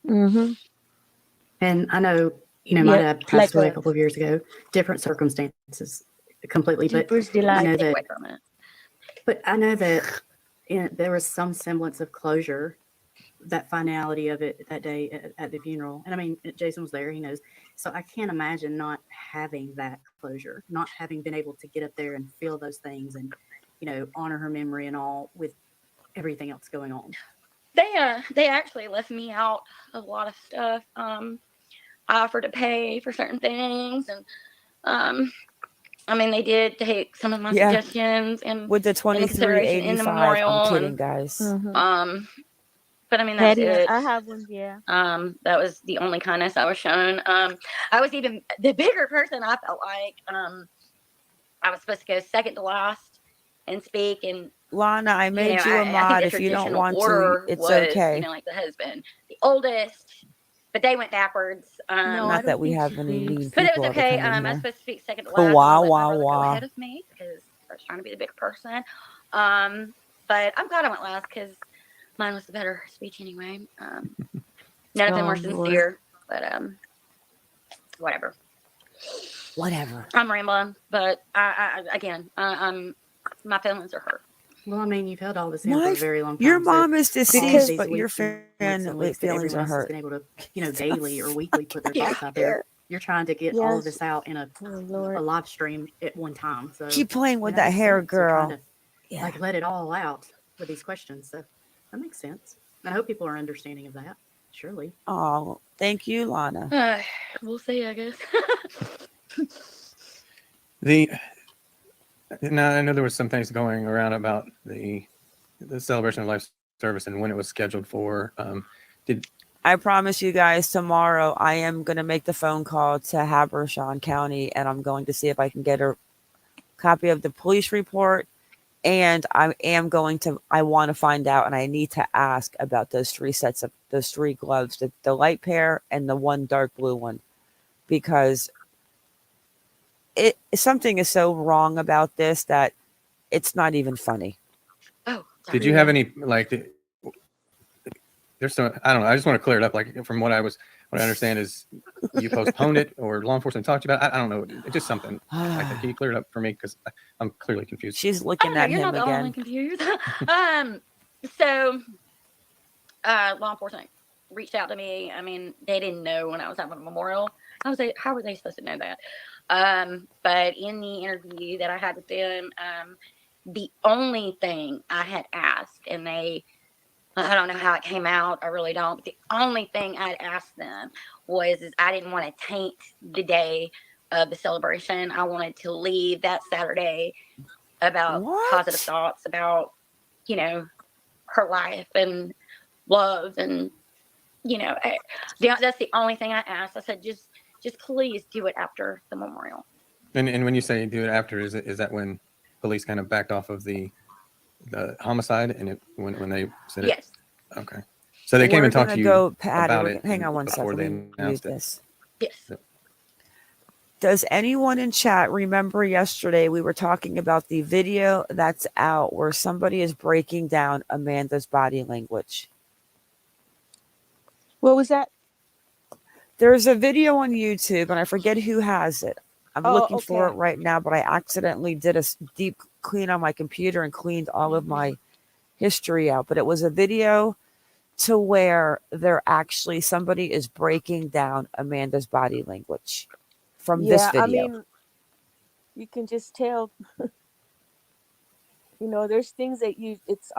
Mm-hmm. And I know, my Yep, dad like passed away a a couple of years ago, different circumstances completely, but deeper's I delight. know Take away that, from it. but I know that there was some semblance of closure, that finality of it that day at the funeral. And I mean, Jason was there, he knows. So I can't imagine not having that closure, not having been able to get up there and feel those things and, honor her memory and all with everything else going on. They actually left me out of a lot of stuff. I offered to pay for certain things, and I mean, they did take some of my Yeah. suggestions and With the consideration in the 2385. memorial. I'm kidding, And, guys. Mm-hmm. but I mean, that's Patty, it. I have one. Yeah. That was the only kindness I was shown. I was even the bigger person. I felt like I was supposed to go second to last and speak. And Lana, I made you a I think mod. the If you don't traditional want to, order it's was, okay. like the husband, the oldest, but they went backwards. No, I Not don't that we think have any she mean speaks. But it people was that okay. come in I was here. supposed to speak second to last. And Wah, I let wah, my brother go wah. ahead of me because I was trying to be the bigger person. But I'm glad I went last because mine was the better speech anyway. None of them were Oh, Lord. sincere, but whatever. Whatever. I'm rambling, but I'm my feelings are hurt. Well, I mean, you've held all this in for a very long time. Your so mom is all of deceased, these but your weeks and months and weeks that feelings everyone are else has hurt. been able to, daily or weekly put their thoughts out there. You're trying to get all of Yes. this out in a Oh, Lord. live stream at one time. So Keep playing with that makes hair, sense. You're trying girl. to Yeah. let it all out with these questions. So that makes sense. And I hope people are understanding of that. Surely. Oh, thank you, Lana. We'll see, I guess. Now I know there was some things going around about the celebration of life service and when it was scheduled for. I promise you guys tomorrow I am going to make the phone call to Habersham County and I'm going to see if I can get a copy of the police report. And I want to find out and I need to ask about those three gloves, the light pair and the one dark blue one, because something is so wrong about this that it's not even funny. Oh, sorry. Did you have any there's some, I don't know. I just want to clear it up. Like from what I understand is you postponed it or law enforcement talked to you about it. I don't know. It's just something. Can you clear it up for me? Because I'm clearly confused. She's looking at you're him not the only again. confused. So law enforcement reached out to me. I mean, they didn't know when I was having a memorial. How were they supposed to know that? But in the interview that I had with them, the only thing I had asked, and I don't know how it came out. I really don't. But the only thing I'd asked them was I didn't want to taint the day of the celebration. I wanted to leave that Saturday about positive thoughts about, her life and love. And, that's the only thing I asked. I said, just please do it after the memorial. And when you say do it after, is that when police kind of backed off of the homicide and when they said yes. it? Okay. So they came and talked to you Patty, about it hang on one before second. they Let me announced mute it. this. Yes. Does anyone in chat remember yesterday we were talking about the video that's out where somebody is breaking down Amanda's body language? What was that? There's a video on YouTube, and I forget who has it. I'm Oh, looking for it okay. right now, but I accidentally did a deep clean on my computer and cleaned all of my history out. But it was a video to where somebody is breaking down Amanda's body language from this Yeah, I video. mean, you can just tell. There's things that it's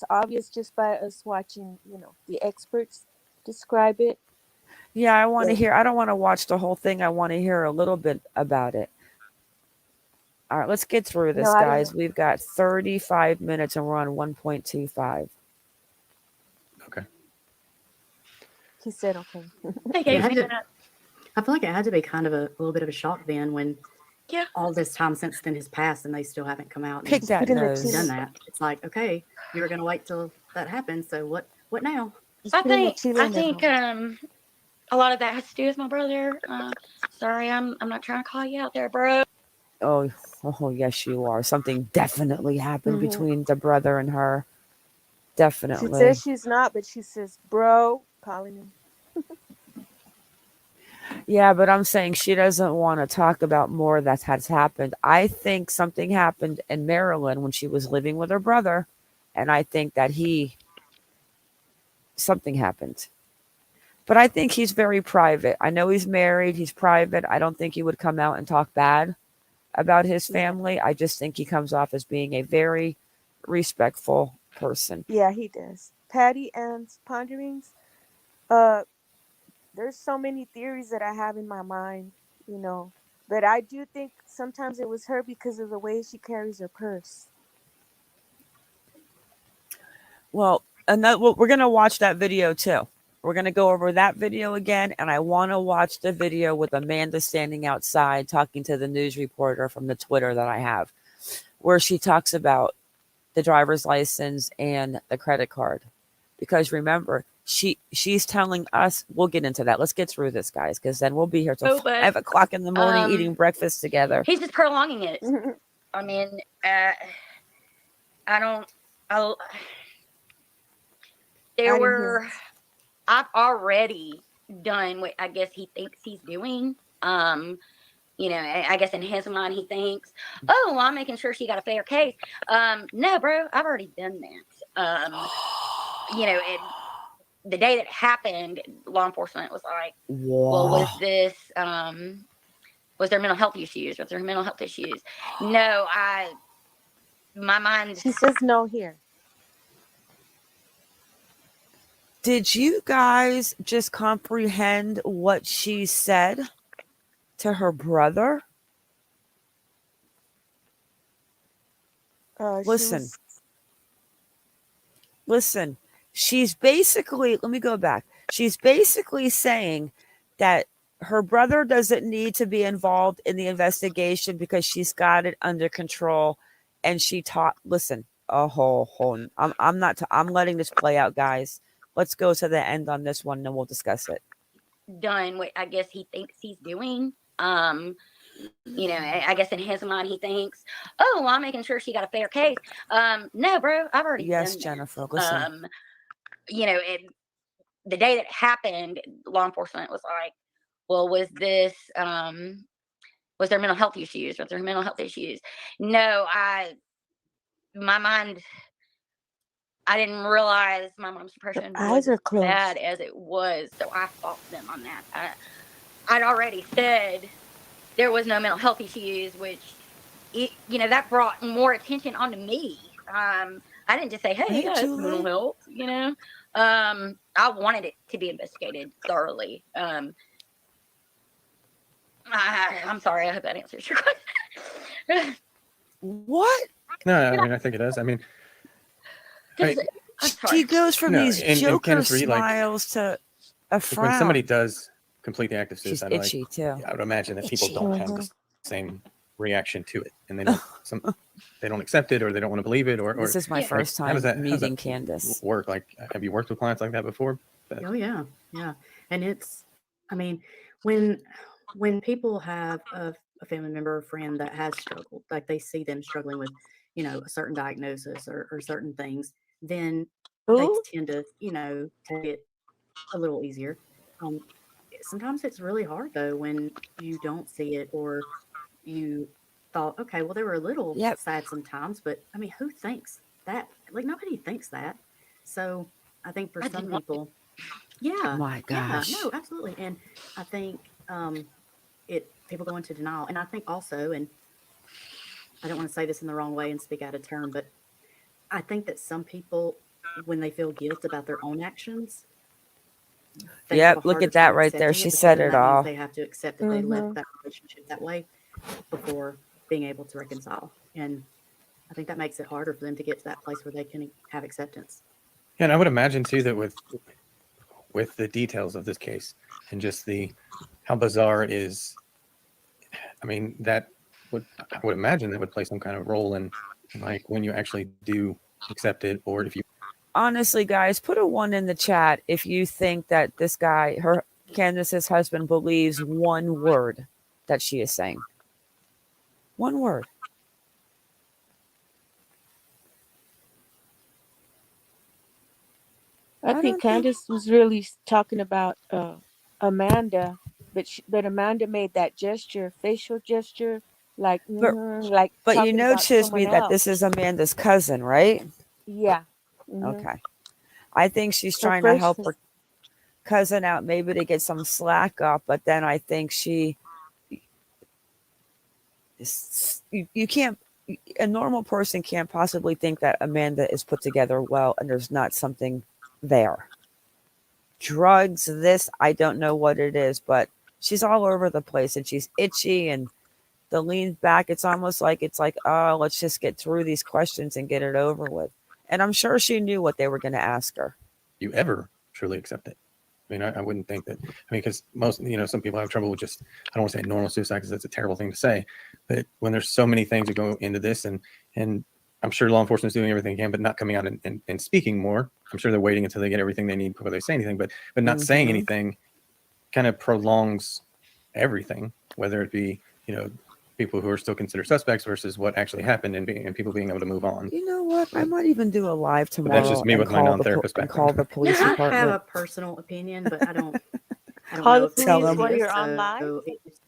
obvious just by us watching, the experts describe it. Yeah, I want to But hear. I don't want to watch the whole thing. I want to hear a little bit about it. All right, let's get through no, this, I don't guys. know. We've got 35 minutes and we're on 1.25. Okay. He said okay. They It gave had me to, that. I feel like it had to be kind of a little bit of a shock then when Yeah. all this time since then has passed and they still haven't come out Pick and that Put in the nose. done chili. that. It's like, okay, you were going to wait till that happened. So what now? Just I put in the think chili I in the think bowl. a lot of that has to do with my brother. Sorry, I'm not trying to call you out there, bro. Oh, yes, you are. Something definitely happened Mhm. between the brother and her. She Definitely. says she's not, but she says, "Bro," calling him. Yeah, but I'm saying she doesn't want to talk about more that has happened. I think something happened in Maryland when she was living with her brother, and I think that something happened. But I think he's very private. I know he's married, he's private. I don't think he would come out and talk bad about his Yeah. family. I just think he comes off as being a very respectful person. Yeah, he does. Patty and Ponderings. There's so many theories that I have in my mind, but I do think sometimes it was her because of the way she carries her purse. Well, we're going to watch that video too. We're going to go over that video again, and I want to watch the video with Amanda standing outside talking to the news reporter from the Twitter that I have, where she talks about the driver's license and the credit card. Because remember, she's telling us, we'll get into that. Let's get through this, guys, because then we'll be here till Oh, but 5 o'clock in the morning eating breakfast together. he's just prolonging it. I mean, I don't. I'll, there I didn't hear were. it. I've already done what I guess he thinks he's doing. I guess in his mind he thinks, oh, well, I'm making sure she got a fair case. No, bro, I've already done that. And the day that happened, law enforcement was like, well, was this, was there mental health issues? Was there mental health issues? No, my mind. She says no here. Did you guys just comprehend what she said to her brother? Listen. She's basically, let me go back. She's basically saying that her brother doesn't need to be involved in the investigation because she's got it under control. And she taught, listen, I'm letting this play out, guys. Let's go to the end on this one and then we'll discuss it. Done what I guess he thinks he's doing. I guess in his mind he thinks, oh, well, I'm making sure she got a fair case. No, bro, I've already done that. Jennifer, listen. And the day that happened, law enforcement was like, well, was this, was there mental health issues? Was there mental health issues? No, my mind, I didn't realize my mom's depression was as bad as it was. So I fought them on that. I'd already said there was no mental health issues, which, that brought more attention onto me. I didn't just say, hey, yeah, it's mental health, I wanted it to be investigated thoroughly. I'm sorry. I hope that answers your question. What? No, I think it does. She goes from these Joker smiles to a frown. When somebody does complete the act of suicide, she's itchy too. I would imagine that people don't have the same reaction to it, and they don't accept it, or they don't want to believe it, or this is my first time meeting Candace. Work have you worked with clients like that before? Oh yeah, and it's, when when people have a family member or friend that has struggled, like they see them struggling with, a certain diagnosis or certain things, then they Who? tend to, take it a little easier. Um, Sometimes it's really hard though when you don't see it, or you thought, okay, well, they were a little Yep. sad sometimes, but I mean, who thinks that? Like, nobody thinks that. So I think for I did some not. people, yeah, My yeah, gosh. no, absolutely. And I think people go into denial. And I think also, and I don't want to say this in the wrong way and speak out of turn, but I think that some people, when they feel guilt about their own actions, they have a Yep. Look harder at that time right there. accepting She it, because said then it that means all. they have to accept that they left Mm-hmm. that relationship that way before being able to reconcile. And I think that makes it harder for them to get to that place where they can have acceptance. Yeah, and I would imagine too that with the details of this case and just how bizarre it is, I mean, I would imagine that would play some kind of role in like when you actually do accept it, or if you Honestly, guys, put a 1 in the chat if you think that this guy, Candace's husband, believes one word that she is saying. One word. I I think don't think. Candace was really talking about Amanda, but Amanda made that gesture, facial gesture, like But like you talking know, about someone Chisme, that else. this is Amanda's cousin, right? Yeah. Okay. I think she's Her trying to first. help her cousin out, maybe to get some slack up. But then I think you can't. A normal person can't possibly think that Amanda is put together well, and there's not something there. Drugs, this, I don't know what it is, but she's all over the place and she's itchy and the lean back. It's like, oh, let's just get through these questions and get it over with. And I'm sure she knew what they were going to ask her. ever truly accept it. I mean, I wouldn't think that. I mean, because most, some people have trouble with just, I don't want to say normal suicide because that's a terrible thing to say, but when there's so many things that go into this, and I'm sure law enforcement is doing everything they can, but not coming out and speaking more. I'm sure they're waiting until they get everything they need before they say anything, but not saying Mhm. anything kind of prolongs everything, whether it be, people who are still considered suspects versus what actually happened, and people being able to move on. You know what? I But might even do a live but that's just tomorrow me and with my non-therapist call background. the police I have a department. personal opinion, but I don't Call know the if it's Tell police them. while you're serious. on live. So it's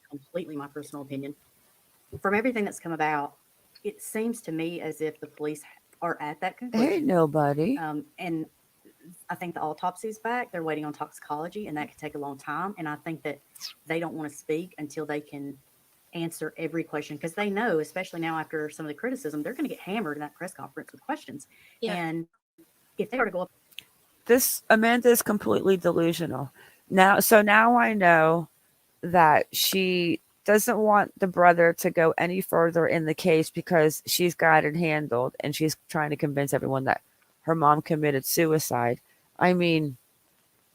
completely my personal opinion. From everything that's come about, it seems to me as if the police are at that Hey, conclusion. nobody. And I think the autopsy's back. They're waiting on toxicology, and that could take a long time. And I think that they don't want to speak until they can answer every question, because they know, especially now after some of the criticism, they're going to get hammered in that press conference with questions. Yeah. And if they were to go up, This Amanda is completely delusional. Now I know that she doesn't want the brother to go any further in the case because she's got it handled and she's trying to convince everyone that her mom committed suicide. I mean,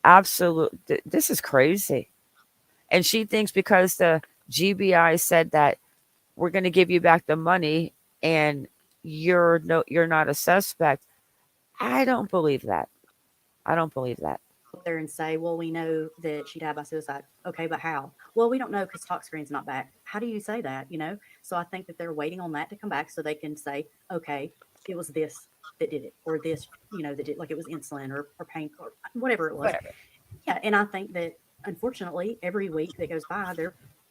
this is crazy. And she thinks because the GBI said that we're going to give you back the money and you're not a suspect. I don't believe that. I don't believe that. there and say, well, we know that she died by suicide. Okay, but how? Well, we don't know because tox screen's not back. How do you say that? So I think that they're waiting on that to come back so they can say, okay, it was this that did it, or this, that did, like it was insulin or pain or whatever it was. Whatever. Yeah, and I think that unfortunately every week that goes by,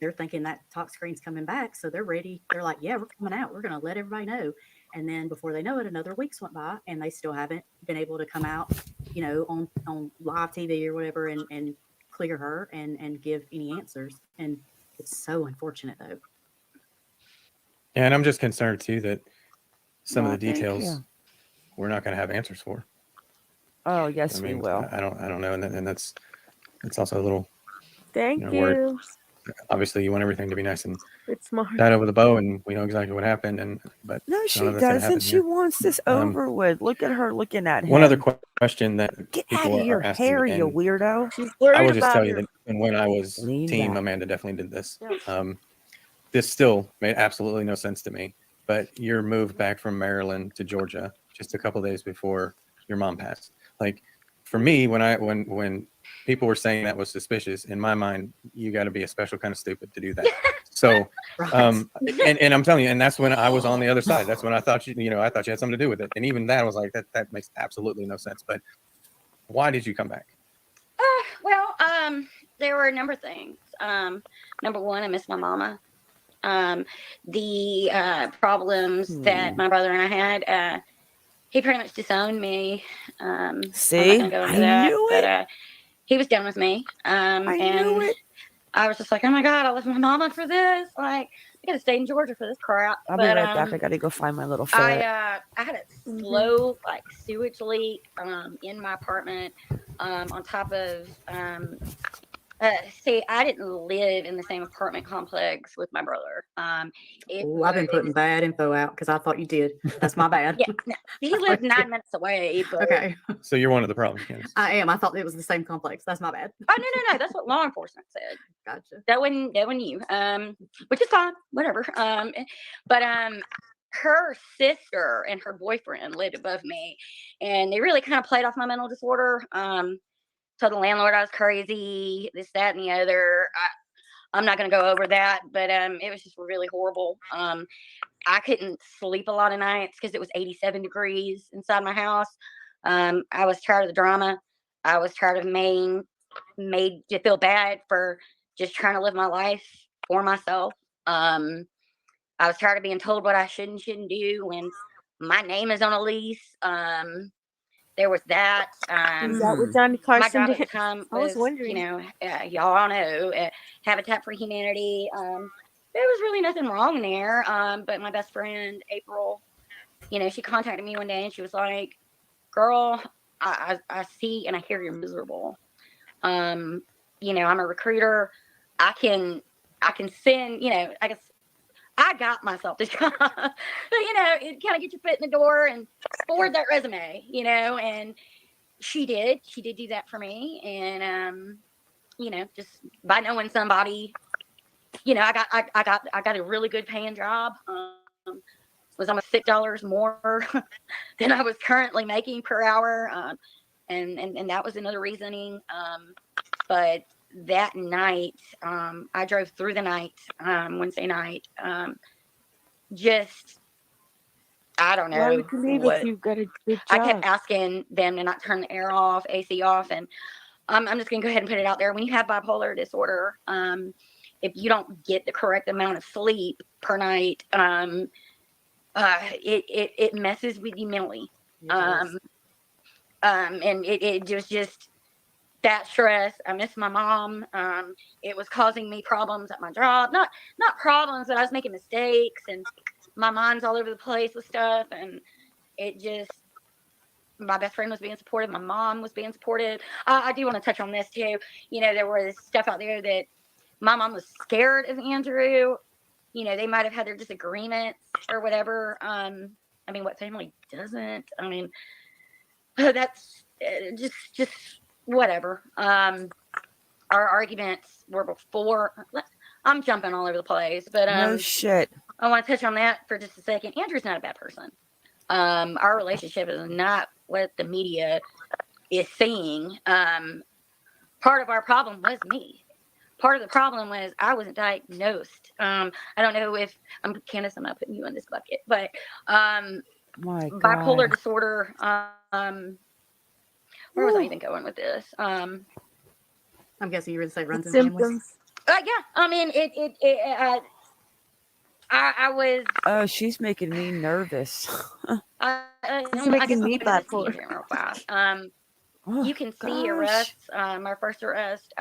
they're thinking that tox screen's coming back, so they're ready. They're like, yeah, we're coming out. We're going to let everybody know. And then before they know it, another week's went by, and they still haven't been able to come out, on live TV or whatever, and clear her and give any answers. And it's so unfortunate, though. And I'm just concerned too that some of Well, the thank details you. we're not going to have answers for. Oh, I yes, we mean, will. I don't know, and that's also a little, Thank word. you. Obviously, you want everything to be nice and It's smart. tied over the bow, and we know exactly what happened, but No, none she of that's going to happen doesn't. She here. wants this over with. Look at her looking at One other him. question that Get out people of your are asking, hair, you and weirdo. She's I worried will just about tell you her. that, and when I was Lean team, back. Amanda definitely did this. Yeah. This still made absolutely no sense to me. But your move back from Maryland to Georgia just a couple days before your mom passed, like for me, when people were saying that was suspicious. In my mind, you got to be a special kind of stupid to do that. So, Right. and I'm telling you, and that's when I was on the other side. That's when I thought I thought you had something to do with it. And even that was like, that makes absolutely no sense. But why did you come back? Well, there were a number of things. Number one, I miss my mama. The problems that my brother and I had, he pretty much disowned me. I'm not See, gonna go into I that, knew it. but he was done with me. I knew And it. I was just like, oh my God, I left my mama for this. Like, I gotta stay in Georgia for this crap. I'll be right back. I gotta go find my little ferret. I had a slow like sewage leak in my apartment on top of see, I didn't live in the same apartment complex with my brother. I've been putting bad info out because I thought you did. That's my bad. Yeah, no, he lived 9 minutes away. But Okay. So you're one of the problems, Candace. I am. I thought it was the same complex. That's my bad. oh no, that's what law enforcement said. Gotcha. That wasn't you. Which is fine, whatever. But her sister and her boyfriend lived above me, and they really kind of played off my mental disorder. Told the landlord I was crazy, this, that, and the other. I'm not going to go over that, but it was just really horrible. I couldn't sleep a lot of nights because it was 87 degrees inside my house. I was tired of the drama. I was tired of being made to feel bad for just trying to live my life for myself. I was tired of being told what I should and shouldn't do when my name is on a lease. There was that. Is that what Johnny My Carson job at the did? time I was wondering. y'all all know Habitat for Humanity. There was really nothing wrong there. But my best friend, April, she contacted me one day and she was like, girl, I see and I hear you're miserable. I'm a recruiter. I can send, I guess I got myself this job, but it kind of get your foot in the door and forward that resume, and she did do that for me. And, just by knowing somebody, I got a really good paying job. Was almost $6 more than I was currently making per hour. And that was another reasoning. But that night, I drove through the night, Wednesday night. I don't know. Why would you leave if you got a good job? I kept asking them to not turn the air off, AC off, and I'm just gonna go ahead and put it out there. When you have bipolar disorder, if you don't get the correct amount of sleep per night, it messes with you mentally. And it just that stress. I miss my mom. It was causing me problems at my job. Not problems, but I was making mistakes and my mind's all over the place with stuff. And my best friend was being supported. My mom was being supported. I do want to touch on this too. There was stuff out there that my mom was scared of Andrew. They might have had their disagreements or whatever. What family doesn't? That's just whatever. Our arguments were before. I'm jumping all over the place, but no shit. I want to touch on that for just a second. Andrew's not a bad person. Our relationship is not what the media is seeing. Part of our problem was me. Part of the problem was I wasn't diagnosed. I don't know if Candace, I'm not putting you in this bucket, but bipolar disorder. Where was I even going with this? I'm guessing you were going to say runs in families. Yeah. I was. Oh, she's making me nervous. She's making me bipolar. Real fast. You can see arrests. My first arrest.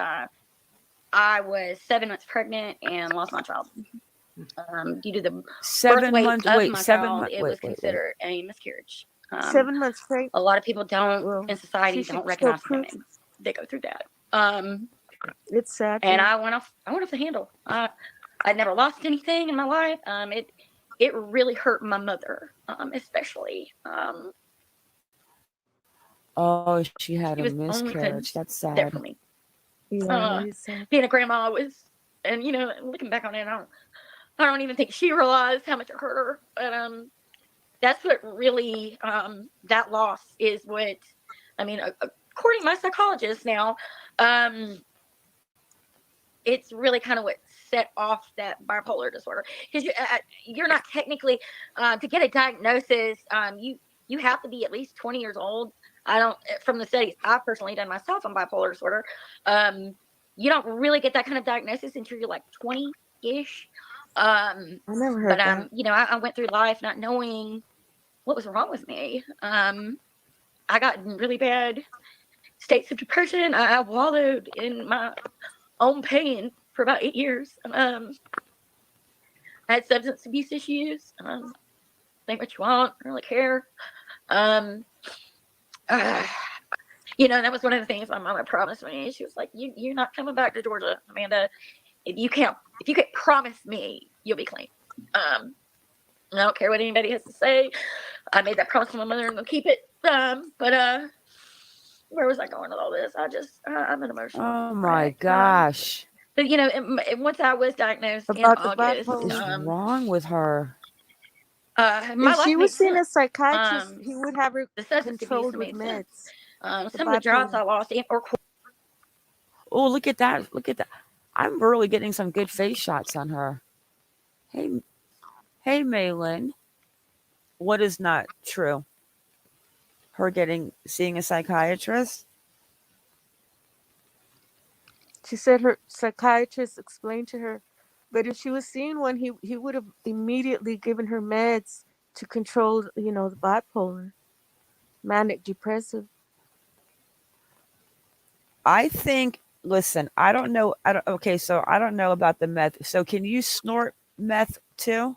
I was 7 months pregnant and lost my child. Due to the 7 months. Wait, 7 months. It was considered a miscarriage. 7 months pregnant. A lot of people in society don't recognize women. They go through that. It's sad. And I went off the handle. I'd never lost anything in my life. It really hurt my mother, especially. Oh, she had She a was the only miscarriage. thing That's sad. there for me. Yeah, it's sad. Being a grandma was, and looking back on it, I don't even think she realized how much it hurt her. But that's what really that loss is what. According to my psychologist now, it's really kind of what set off that bipolar disorder, because you're not technically to get a diagnosis. You have to be at least 20 years old. I don't, from the studies I've personally done myself on bipolar disorder, you don't really get that kind of diagnosis until you're like 20-ish. I never heard that. You know, I went through life not knowing what was wrong with me. I got in really bad states of depression. I wallowed in my own pain for about 8 years. I had substance abuse issues. Think what you want, I don't really care. You know, that was one of the things my mama promised me. She was like, "You're not coming back to Georgia, Amanda. If you can't promise me, you'll be clean." I don't care what anybody has to say. I made that promise to my mother and I'm gonna keep it. But where was I going with all this? I'm an emotional. Oh my wreck. gosh. But you know, once I was diagnosed in About the August, What is wrong with her? my If life she made was seeing a sense. psychiatrist, he would have her The substance abuse controlled with made sense. meds. Some of the jobs I lost, or Oh, look at that. Look at that. I'm really getting some good face shots on her. Hey, Malin. What is not true? Her seeing a psychiatrist? She said her psychiatrist explained to her, but if she was seeing one, he would have immediately given her meds to control, you know, the bipolar, manic depressive. I think, listen, I don't know. Okay, so I don't know about the meth. So can you snort meth too?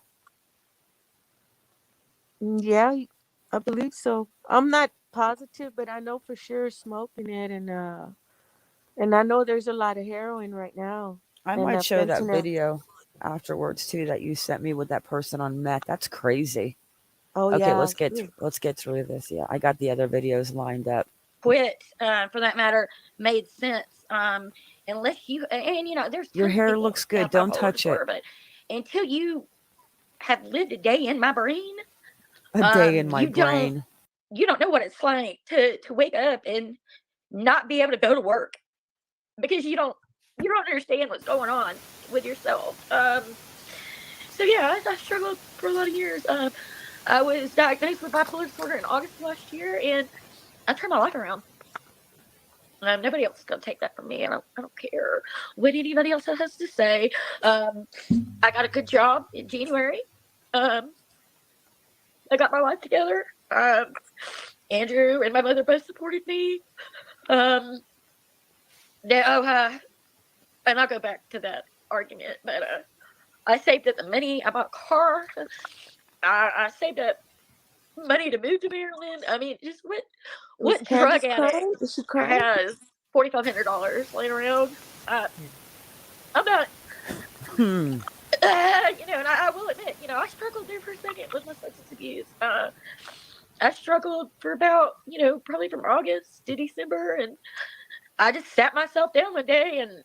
Yeah, I believe so. I'm not positive, but I know for sure smoking it, and I know there's a lot of heroin right now I and might show that fentanyl. video afterwards too that you sent me with that person on meth. That's crazy. Oh Okay, yeah, let's get through this. Yeah, I got the other videos lined up. quit, for that matter, made sense. Unless you, and you know, there's Your tons of hair people looks that have good. Don't bipolar touch it. disorder, but until you have lived a day in my brain, A day in my you brain. don't know what it's like to wake up and not be able to go to work because you don't understand what's going on with yourself. So yeah, I struggled for a lot of years. I was diagnosed with bipolar disorder in August of last year, and I turned my life around. Nobody else is gonna take that from me. I don't care what anybody else has to say. I got a good job in January. I got my life together. Andrew and my mother both supported me. Now, and I'll go back to that argument, but I saved up the money. I bought a car. I saved up money to move to Maryland. I mean, just Is what drug Candace addict crying? Is she crying? has $4,500 laying around? I'm not. Hmm. You know, and I will admit, you know, I struggled there for a second with my substance abuse. I struggled for about, you know, probably from August to December, and I just sat myself down one day and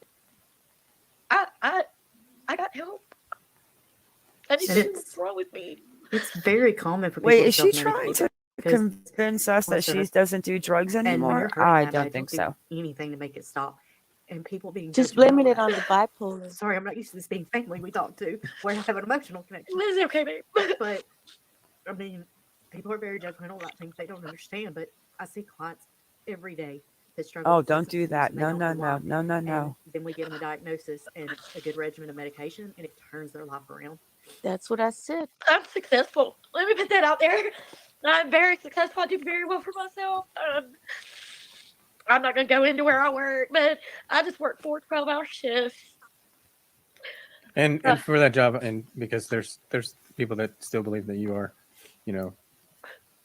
I got help. I just And knew what's wrong with me. it's very common for people Wait, to is she self-medicate trying to because convince us that bless her. she doesn't do drugs And when anymore? you're hurting I that don't bad, think do so. anything to make it stop. And people being Just blaming judgmental. it on the bipolar. Sorry, I'm not used to this being family we talk to where I have an emotional connection. It's okay, babe. But I mean, people are very judgmental about things they don't understand. But I see clients every day that struggle. Oh, with don't substance do abuse that. and they No, don't no, know no, why. no, no, And no. then we give them a diagnosis and a good regimen of medication, and it turns their life around. That's what I said. I'm successful. Let me put that out there. I'm very successful. I do very well for myself. I'm not going to go into where I work, but I just work 4 12-hour shifts. And for that job, and because there's people that still believe that you are, you know,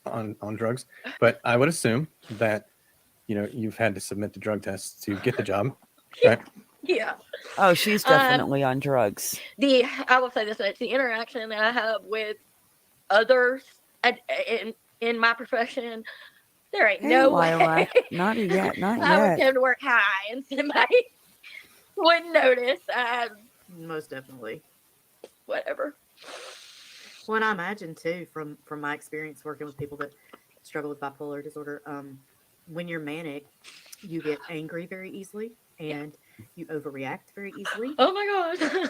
on drugs, but I would assume that, you know, you've had to submit the drug tests to get the job, right? Yeah. Oh, she's definitely on drugs. I will say this much: the interaction that I have with others in my profession, there ain't Hey, no Lilac. way Not yet. Not I would yet. come to work high and somebody wouldn't notice. Most definitely. Whatever. Well, and I imagine too, from my experience working with people that struggle with bipolar disorder, when you're manic, you get angry very easily. and you overreact very easily. Oh my gosh.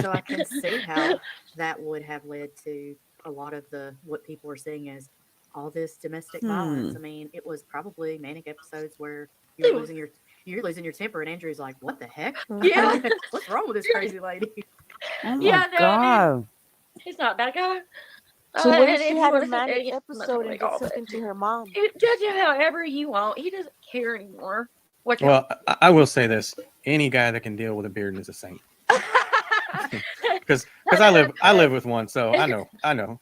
So I can see how that would have led to a lot of what people are seeing as all this domestic violence. I mean, it was probably manic episodes where you're It was- losing your temper, and Andrew's like, "What the heck? Yeah. What's wrong with this crazy lady?" Oh my Yeah, no, I mean, God. he's not a bad guy. So what And if she you had a wanna say manic he's not episode really and did all, but something to her mom? you judge him however you want. He doesn't care anymore. What you Well, I will say this: any guy that can deal with a Bearden is a saint. Because I live with one, so I know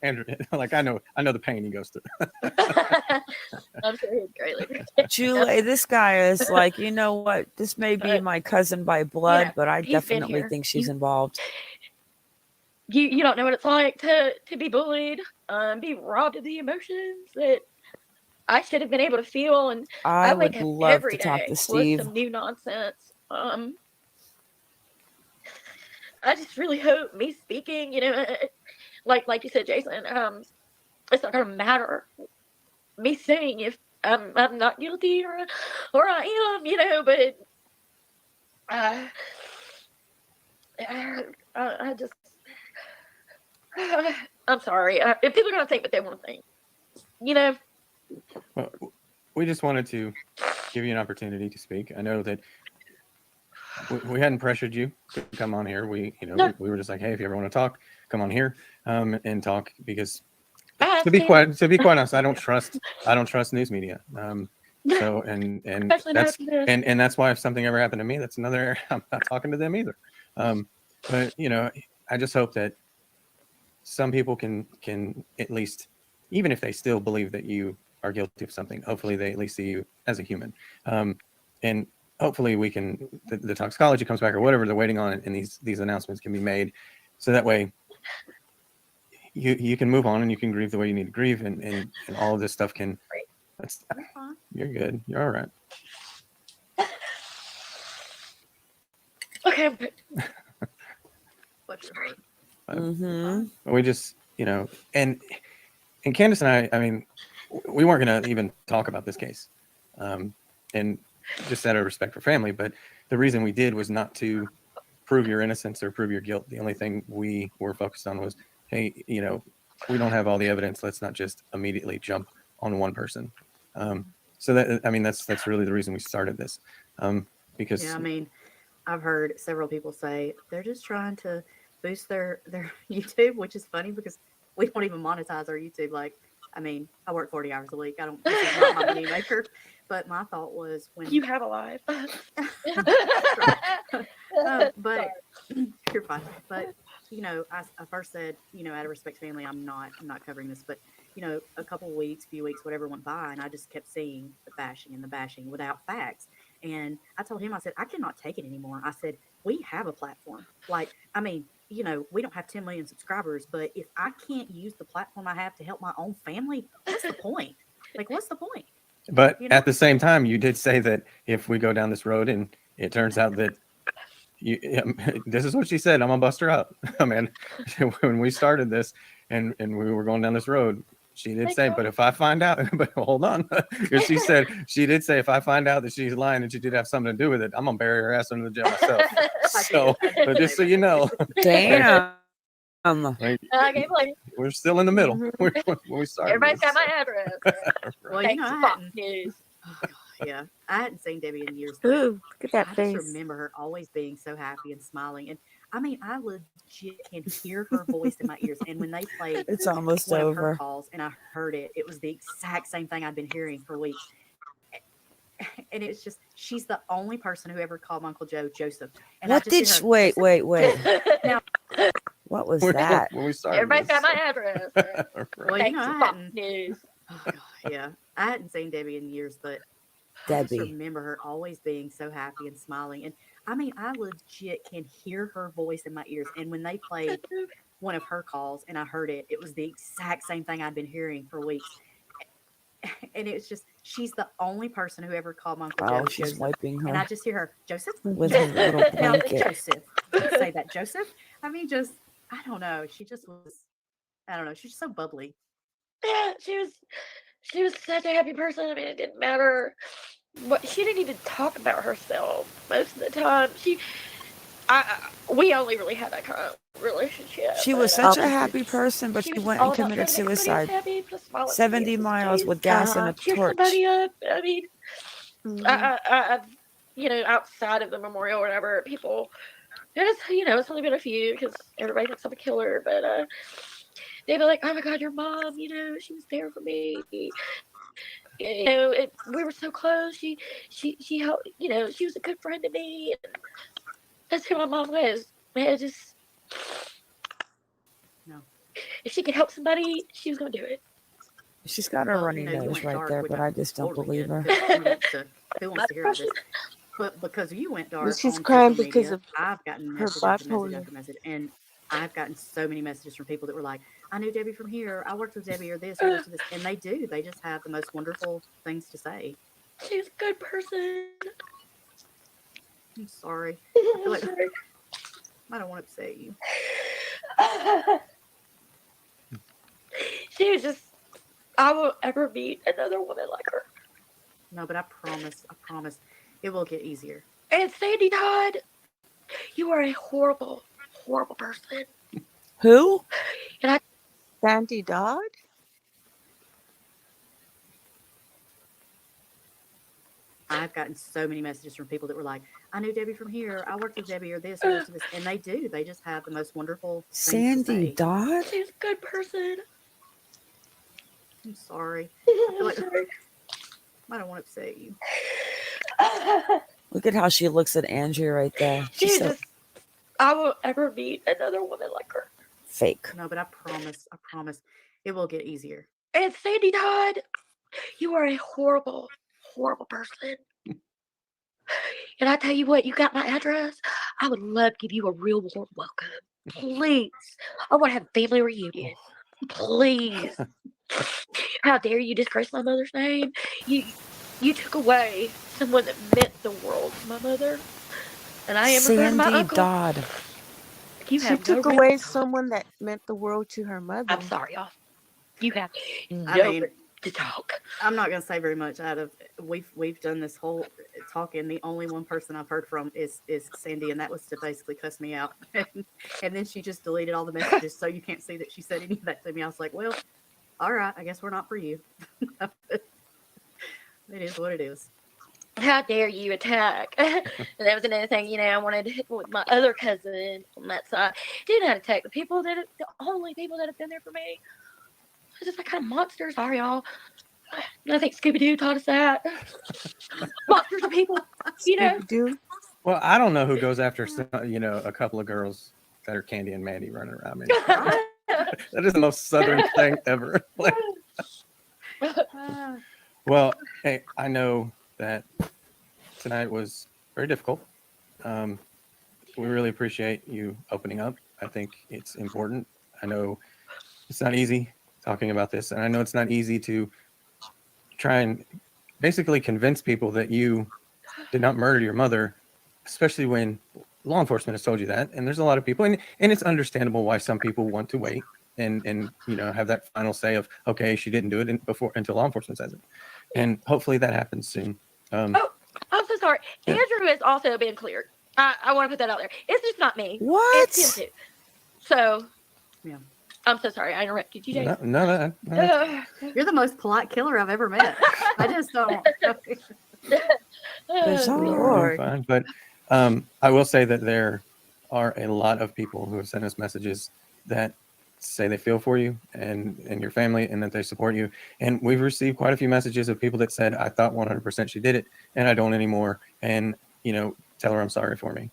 Andrew. Like I know the pain he goes through. I'm sure he'd greatly appreciate it. Julie, this guy is like, you know what? This may be my cousin by blood, know, but I he's been definitely here. think she's involved. You don't know what it's like to be bullied, be robbed of the emotions that I should have been able to feel, and I wake would up love every to talk day to with Steve. some new nonsense. I just really hope me speaking, like you said, Jason, it's not gonna matter me saying if I'm not guilty or I am, but I just I'm sorry. If people are gonna think what they want to think, Well, we just wanted to give you an opportunity to speak. I know that we hadn't pressured you to come on here. We we were just like, hey, if you ever want to talk, come on here and talk, because to be quite honest, I don't trust news media. So and Especially that's not this. and that's why if something ever happened to me, that's another I'm not talking to them either. But I just hope that some people can at least, even if they still believe that you are guilty of something, hopefully they at least see you as a human. And hopefully we can, the toxicology comes back or whatever they're waiting on, and these announcements can be made, so that way you can move on and you can grieve the way you need to grieve, and all of this stuff can. You're good. You're all right. Okay, I'm good. What's your heart? Mm-hmm. We just, and Candace and I mean, we weren't going to even talk about this case, and just out of respect for family. But the reason we did was not to prove your innocence or prove your guilt. The only thing we were focused on was, hey, we don't have all the evidence. Let's not just immediately jump on one person. So that, I mean, that's really the reason we started this, because Yeah, I mean, I've heard several people say they're just trying to boost their YouTube, which is funny because we don't even monetize our YouTube. Like, I mean, I work 40 hours a week. This is not my money maker. But my thought was when You have a life. but you're fine. But I first said, out of respect to family, I'm not covering this. But a few weeks, whatever went by, and I just kept seeing the bashing without facts. And I told him, I said, I cannot take it anymore. I said, we have a platform. Like, I mean, we don't have 10 million subscribers, but if I can't use the platform I have to help my own family, what's the point? Like, what's the point? But at the same time, you did say that if we go down this road and it turns out that this is what she said, I'm gonna bust her up. I mean, when we started this and we were going down this road, she did say, but if I find out, but hold on, she did say, if I find out that she's lying and she did have something to do with it, I'm gonna bury her ass under the jail myself. So, but just so you know, Damn. I can't blame you. we're still in the middle when we started. Everybody's got my address. Well, Thanks to Fox I News. hadn't seen Debbie in years. Ooh, look at that I face. just remember her always being so happy and smiling. And I mean, I legit can hear her voice in my ears. And when they played It's almost one of her over. calls and I heard it, it was the exact same thing I'd been hearing for weeks. And it's just, she's the only person who ever called my Uncle Joe Joseph. And What did she, wait. Now, What was that? When we started, Everybody's got my address. well, Thanks to Fox hadn't. News. Oh, God, yeah, I hadn't seen Debbie in years, but I Debbie. just remember her always being so happy and smiling. And I mean, I legit can hear her voice in my ears. And when they played one of her calls and I heard it, it was the exact same thing I'd been hearing for weeks. And it's just, she's the only person who ever called my Uncle Joe Oh, she's Joseph. wiping And I her just hear her, Joseph? with her little Now, blanket. Joseph. Don't say that, Joseph. I mean, just, I don't know. She just was, I don't know. She's just so bubbly. Yeah, she was such a happy person. I mean, it didn't matter But she didn't even talk about herself most of the time. We only really had that kind of relationship. She was But such a Okay. happy person, but she she was just went all and about committed trying to make somebody else suicide. happy, put a smile on 70 somebody else's miles face, with gas and a cheer torch. somebody up. I mean, Mhm. I've, outside of the memorial or whatever, people, it's only been a few because everybody thinks I'm a killer, but they'd be like, oh my God, your mom, she was there for me. We were so close. She helped, she was a good friend to me. And that's who my mom was. Man, just, No. if she could help somebody, she was going to do it. She's got a Well, runny you nose went right dark, there, which but I I just don't totally believe get, her. because who wants My to hear all depression. this? But because you went But dark she's on crying social because media, of I've gotten her message after message bipolar. after message, and I've gotten so many messages from people that were like, "I knew Debbie from here. I worked with Debbie, or this, or this, or this," and they do. They just have the most wonderful things to say. She was a good person. I'm sorry. I feel like I don't want to upset you. She was just, I won't ever meet another woman like her. No, but I promise, it will get easier. And Sandy Todd, you are a horrible, horrible person. Who? And I, Sandy Dodd? I've gotten so many messages from people that were like, "I knew Debbie from here. I worked with Debbie, or this, or this, or this," and they do. They just have the most wonderful things to Sandy say. Dodd? she was a good person. I'm sorry. I feel like I don't want to upset you. Look at how she looks at Angie right there. She She's was so just, I won't ever meet another woman like her. fake. No, but I promise, it will get easier. And Sandy Todd, you are a horrible, horrible person. And I tell you what, you got my address. I would love to give you a real warm welcome. Please. I want to have a family reunion. Please. How dare you disgrace my mother's name? You took away someone that meant the world to my mother. And I am referring to my Sandy uncle. Dodd. You She have took no away right. someone that meant the world to her mother. I'm sorry, y'all. You have I no mean, right to talk. I'm not gonna say very much out of we've done this whole talking. The only one person I've heard from is Sandy, and that was to basically cuss me out. And then she just deleted all the messages, so you can't see that she said any of that to me. I was like, well, all right, I guess we're not for you. It is what it is. How dare you attack? And that was another thing, I wanted to hit with my other cousin on that side. Didn't have to attack the only people that have been there for me. It's just like kind of monsters are, y'all. I think Scooby Doo taught us that. Monsters are people, Scooby-Doo? Well, I don't know who goes after a couple of girls that are Candy and Mandy running around. I mean, that is the most Southern thing ever. Like, well, hey, I know that tonight was very difficult. We really appreciate you opening up. I think it's important. I know it's not easy talking about this, and I know it's not easy to try and basically convince people that you did not murder your mother, especially when law enforcement has told you that. And there's a lot of people, and it's understandable why some people want to wait and have that final say of, okay, she didn't do it until law enforcement says it. And hopefully that happens soon. I'm so sorry. Yeah. Andrew has also been cleared. I want to put that out there. It's just not me. What? It's him too. So, Yeah. I'm so sorry. I interrupted you, Jake. No. You're the most polite killer I've ever met. I just don't. Bizarre. Lord. Fine. But I will say that there are a lot of people who have sent us messages that say they feel for you and your family and that they support you. And we've received quite a few messages of people that said, I thought 100% she did it and I don't anymore. And, tell her I'm sorry for me.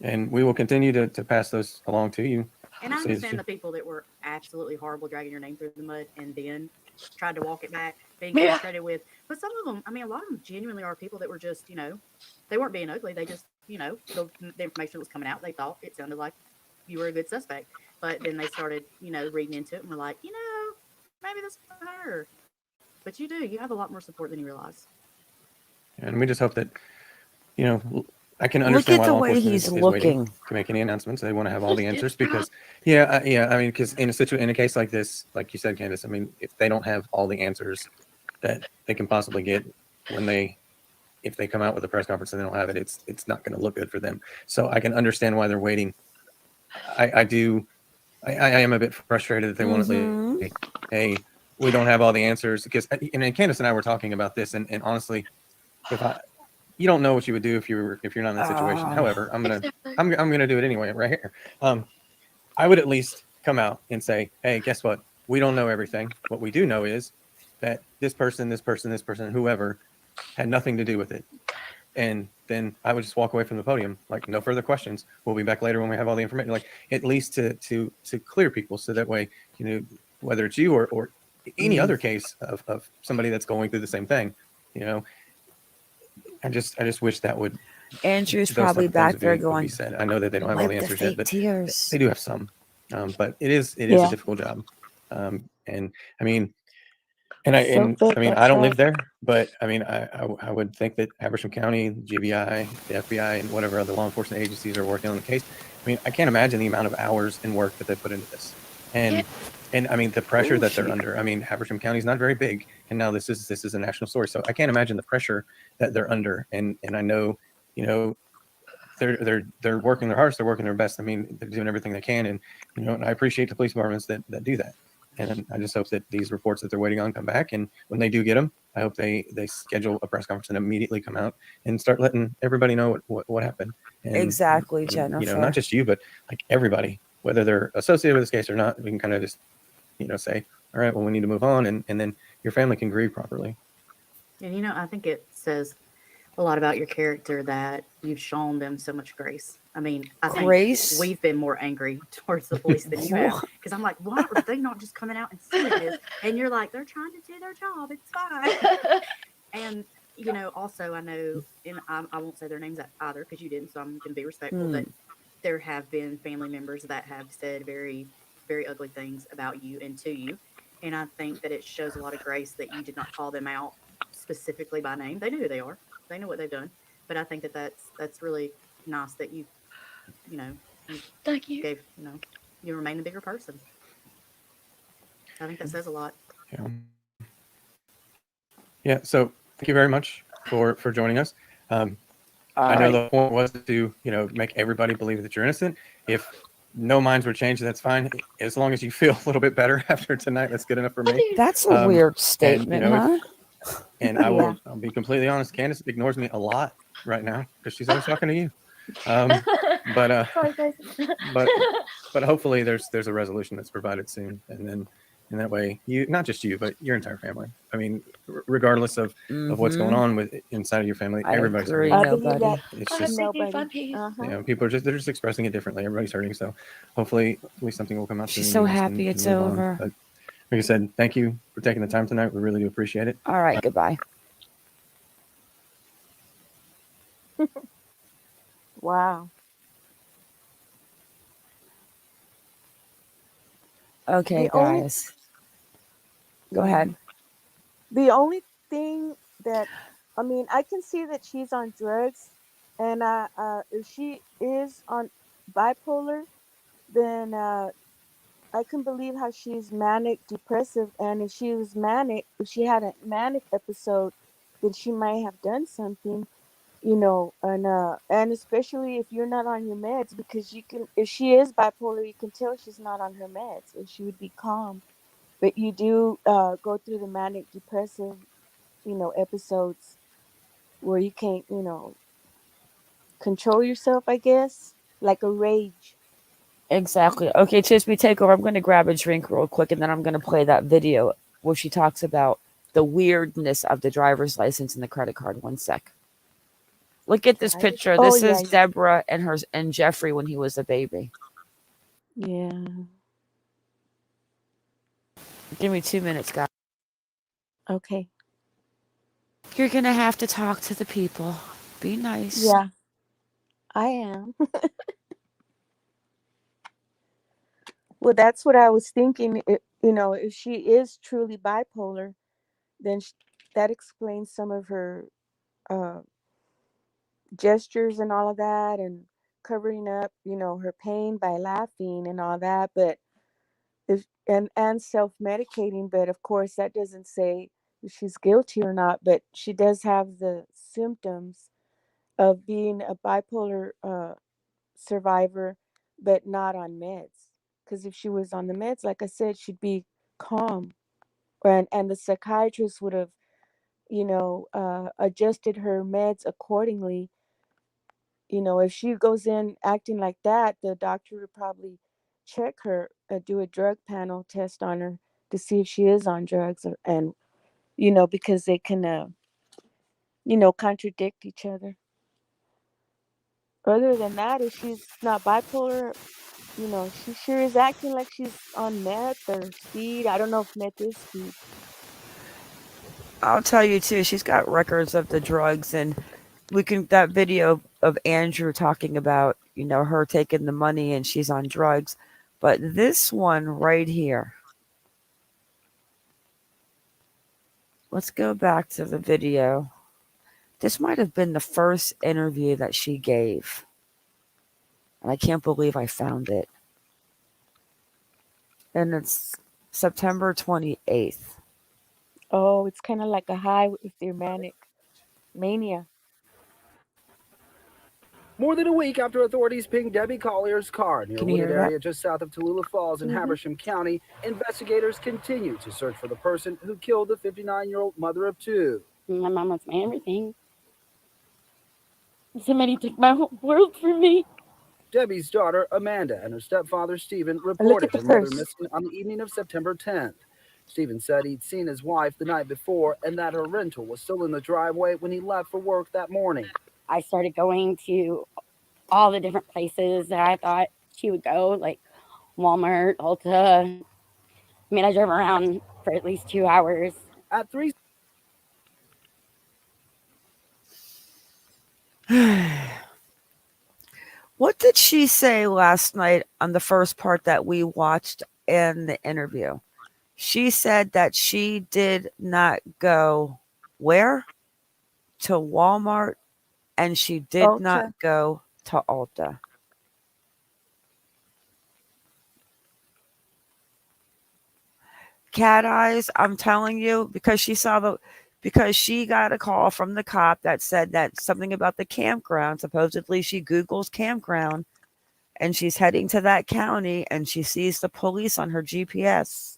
And we will continue to pass those along to you. And I understand the people that were absolutely horrible, dragging your name through the mud, and then tried to walk it back, being frustrated with. But some of them, a lot of them genuinely are people that were just, they weren't being ugly. They just, the information that was coming out, they thought it sounded like you were a good suspect. But then they started, reading into it and were like, maybe this is her. But you have a lot more support than you realize. And we just hope that, I can Look understand at why the law way enforcement he's is waiting looking. to make any announcements. They want to have all the answers because, because in a case like this, like you said, Candace, if they don't have all the answers that they can possibly get when they if they come out with a press conference and they don't have it, it's not going to look good for them. So I can understand why they're waiting. I am a bit frustrated that they want to say, hey, we don't have all the answers, because and Candace and I were talking about this, and honestly, you don't know what you would do if you're not in that situation. However, I'm gonna do it anyway right here. I would at least come out and say, hey, guess what? We don't know everything. What we do know is that this person, whoever, had nothing to do with it. And then I would just walk away from the podium, like, no further questions. We'll be back later when we have all the information. Like, at least to clear people, so that way, whether it's you or any other case of somebody that's going through the same thing, I just wish that would. Andrew's probably back there going, said. I know that they don't have all the answers yet, but tears. they do have some. But it is a difficult job. And I mean, I don't live there, but I mean, I would think that Habersham County, GBI, the FBI, and whatever other law enforcement agencies are working on the case. I mean, I can't imagine the amount of hours and work that they put into this, and I mean the pressure that they're under. I mean, Habersham County is not very big, and now this is a national story, so I can't imagine the pressure that they're under. And I know, they're working their hardest, they're working their best. I mean, they're doing everything they can, and and I appreciate the police departments that do that. And I just hope that these reports that they're waiting on come back. And when they do get them, I hope they schedule a press conference and immediately come out and start letting everybody know what happened. And, exactly, Jennifer. Not just you, but like everybody, whether they're associated with this case or not, we can kind of just, say, all right, well, we need to move on. And then your family can grieve properly. And, I think it says a lot about your character that you've shown them so much grace. I mean, I think we've been more angry towards the police than you have, because I'm like, why are they not just coming out and saying this? And you're like, they're trying to do their job. It's fine. And, also I know, and I won't say their names either because you didn't, so I'm going to be respectful, but there have been family members that have said very, very ugly things about you and to you. And I think that it shows a lot of grace that you did not call them out specifically by name. They know who they are. They know what they've done. But I think that that's really nice that you thank you. Gave, you remain a bigger person. I think that says a lot. Yeah. So thank you very much for joining us. I know the point was to, make everybody believe that you're innocent. If no minds were changed, that's fine. As long as you feel a little bit better after tonight, that's good enough for me. That's a weird statement, huh? And I'll be completely honest. Candace ignores me a lot right now because she's always talking to you. But hopefully there's a resolution that's provided soon, and that way not just you, but your entire family. I mean, regardless of what's going on with inside of your family, everybody's hurting. It's just people they're just expressing it differently. Everybody's hurting, so hopefully at least something will come out soon. She's so happy it's over. But like I said, thank you for taking the time tonight. We really do appreciate it. All right, goodbye. Wow. Okay, guys. Go ahead. The only thing that, I can see that she's on drugs, and if she is on bipolar, then I can believe how she's manic depressive, and if she had a manic episode, then she might have done something. And especially if you're not on your meds, because if she is bipolar, you can tell she's not on her meds, and she would be calm. But you do go through the manic depressive, episodes where you can't, control yourself, I guess, like a rage. Exactly. Okay, Chisby, take over. I'm going to grab a drink real quick, and then I'm going to play that video where she talks about the weirdness of the driver's license and the credit card. One sec. Look at this picture. This is Deborah and Jeffrey when he was a baby. Yeah. Give me 2 minutes, guys. Okay. You're going to have to talk to the people. Be nice. Yeah, I am. Well, that's what I was thinking. If she is truly bipolar, then that explains some of her gestures and all of that, and covering up, her pain by laughing and all that. But and self-medicating, but of course that doesn't say if she's guilty or not. But she does have the symptoms of being a bipolar survivor, but not on meds. Because if she was on the meds, like I said, she'd be calm, and the psychiatrist would have, adjusted her meds accordingly. If she goes in acting like that, the doctor would probably check her, do a drug panel test on her to see if she is on drugs, and because they can, contradict each other. Other than that, if she's not bipolar, she sure is acting like she's on meth or speed. I don't know if meth is speed. I'll tell you too, she's got records of the drugs, and that video of Andrew talking about, her taking the money and she's on drugs. But this one right here, let's go back to the video. This might have been the first interview that she gave. And I can't believe I found it. And it's September 28th. Oh, it's kind of like a high with your mania. More than a week after authorities pinged Debbie Collier's car near a Can you wooded hear that? area just south of Tallulah Falls in Habersham County, investigators continue to search for the person who killed the 59-year-old mother of two. My mom was my everything. Somebody took my whole world from me. Debbie's daughter, Amanda, and her stepfather, Stephen, Look reported at the her mother purse. missing on the evening of September 10th. Stephen said he'd seen his wife the night before and that her rental was still in the driveway when he left for work that morning. I started going to all the different places that I thought she would go, like Walmart, Ulta. I mean, I drove around for at least 2 hours. At 3 What did she say last night on the first part that we watched in the interview? She said that she did not go where? To Walmart, and she did Ulta. not go to Ulta. Cat eyes, I'm telling you, because she got a call from the cop that said that something about the campground. Supposedly she Googles campground and she's heading to that county and she sees the police on her GPS.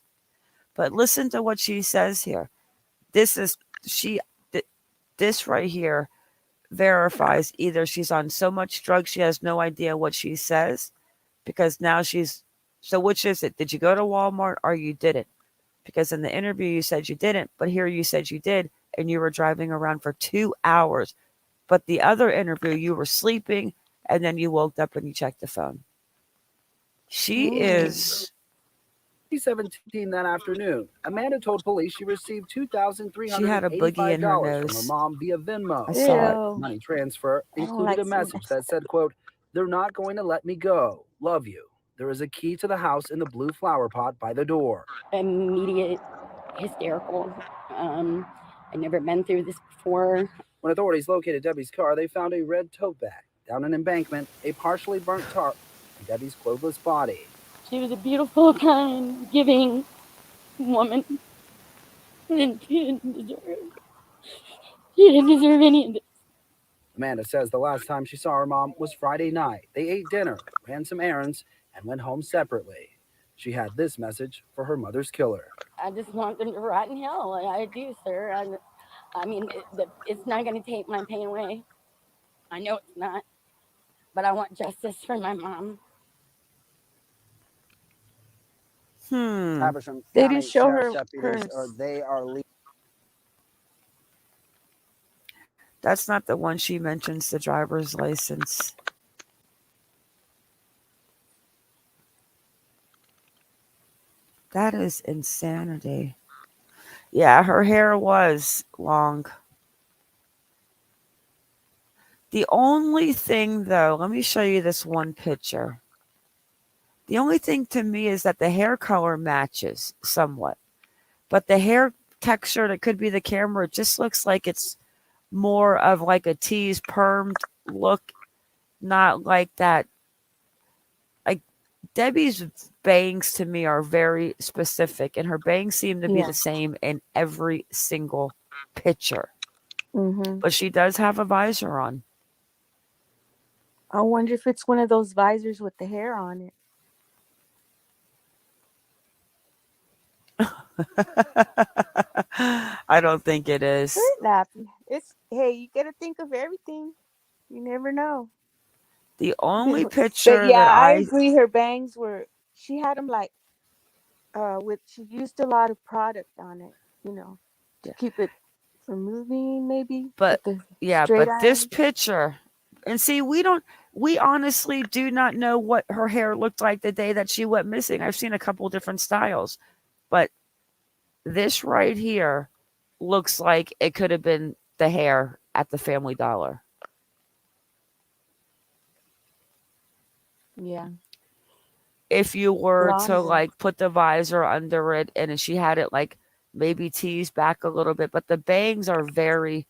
But listen to what she says here. This right here verifies either she's on so much drugs she has no idea what she says, because now so which is it? Did you go to Walmart or you didn't? Because in the interview you said you didn't, but here you said you did, and you were driving around for 2 hours. But the other interview, you were sleeping, and then you woke up and you checked the phone. She is... 3:17 that afternoon, Amanda told police she received She had a boogie in her $2,385 from her nose. mom via Venmo. I saw it. Ew. Money transfer I don't included a like message that said, quote, "They're not going to let me go. Love you. There is a key to the house in the blue flower pot by the door." Immediate hysterical. I'd never been through this before. When authorities located Debbie's car, they found a red tote bag, down an embankment, a partially burnt tarp, and Debbie's clothless body. She was a beautiful, kind, giving woman. And she didn't deserve any of it. Amanda says the last time she saw her mom was Friday night. They ate dinner, ran some errands, and went home separately. She had this message for her mother's killer. I just want them to rot in hell. I do, sir. I mean, it's not going to take my pain away. I know it's not. But I want justice for my mom. Habersham They County didn't show Sheriff's her deputies purse. That's not the one she mentions, the driver's license. That is insanity. Yeah, her hair was long. The only thing, though, let me show you this one picture. The only thing to me is that the hair color matches somewhat. But the hair texture, that could be the camera, it just looks like it's more of like a tease permed look, not like that. Like Debbie's bangs to me are very specific, and her bangs seem to be Yeah. the same in every single picture. Mm-hmm. but she does have a visor on. I wonder if it's one of those visors with the hair on it. I don't think it is. We're laughing. It's hey, you gotta think of everything. You never know. The only But picture that yeah, I I agree. Her bangs were. She had them like with. She used a lot of product on it. You know, to keep it from moving. Maybe but with the yeah, straight but this iron. picture, and see, we honestly do not know what her hair looked like the day that she went missing. I've seen a couple different styles, but this right here looks like it could have been the hair at the Family Dollar. Yeah, If you were to blonde one. like put the visor under it and she had it like maybe teased back a little bit, but the bangs are very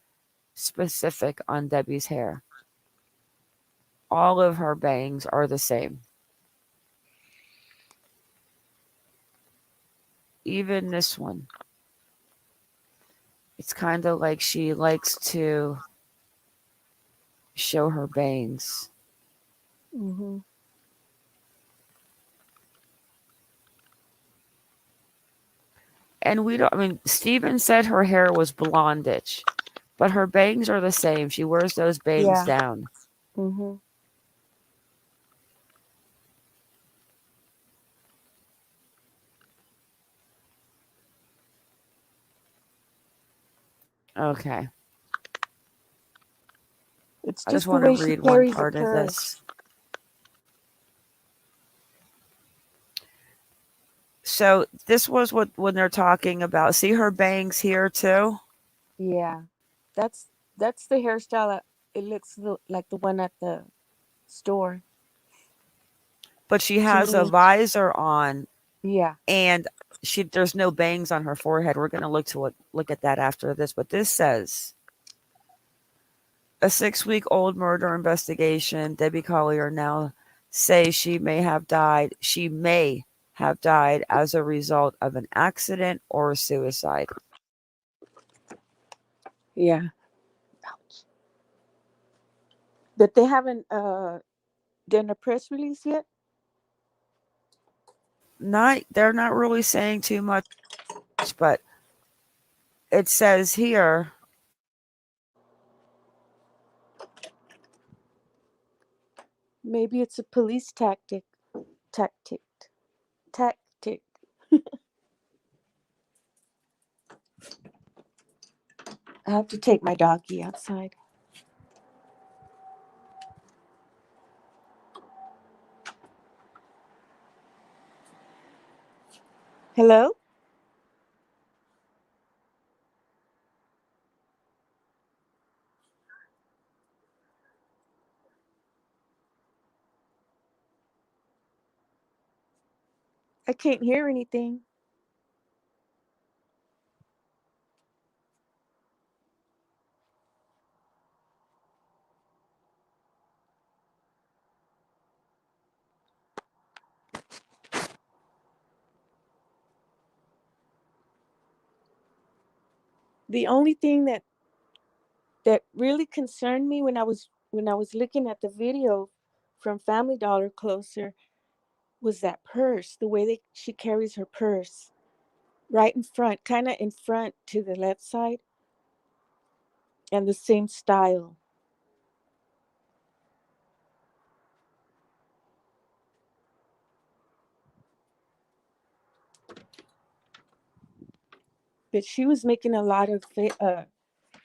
specific on Debbie's hair. All of her bangs are the same. Even this one. It's kind of like she likes to show her bangs. Mm-hmm. And we don't, I mean, Steven said her hair was blondish, but her bangs are the same. She wears those bangs Yeah. down. Mm-hmm. Okay. It's I just just the want to way she read one carries a part of purse. this. So this was what when they're talking about. See her bangs here too, Yeah, that's that's the hairstyle. It looks like the one at the store but she to has a me. visor on, Yeah. and there's no bangs on her forehead. We're going to look at that after this. But this says a 6-week-old murder investigation. Debbie Collier now says she may have died. She may have died as a result of an accident or a suicide. Yeah. But they haven't done a press release yet. They're not really saying too much, but it says here. Maybe it's a police tactic. Tactic. I have to take my doggy outside. Hello? I can't hear anything. The only thing that really concerned me when I was looking at the video from Family Dollar closer was that purse, the way she carries her purse right in front, kind of in front to the left side, and the same style. But she was making a lot of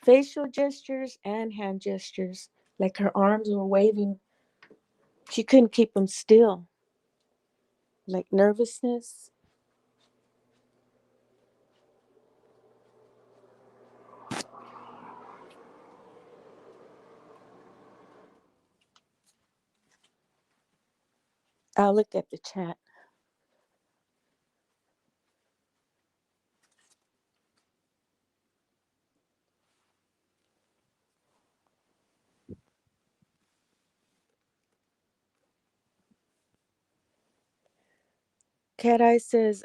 facial gestures and hand gestures, like her arms were waving. She couldn't keep them still, like nervousness. I'll look at the chat. Cat Eye says,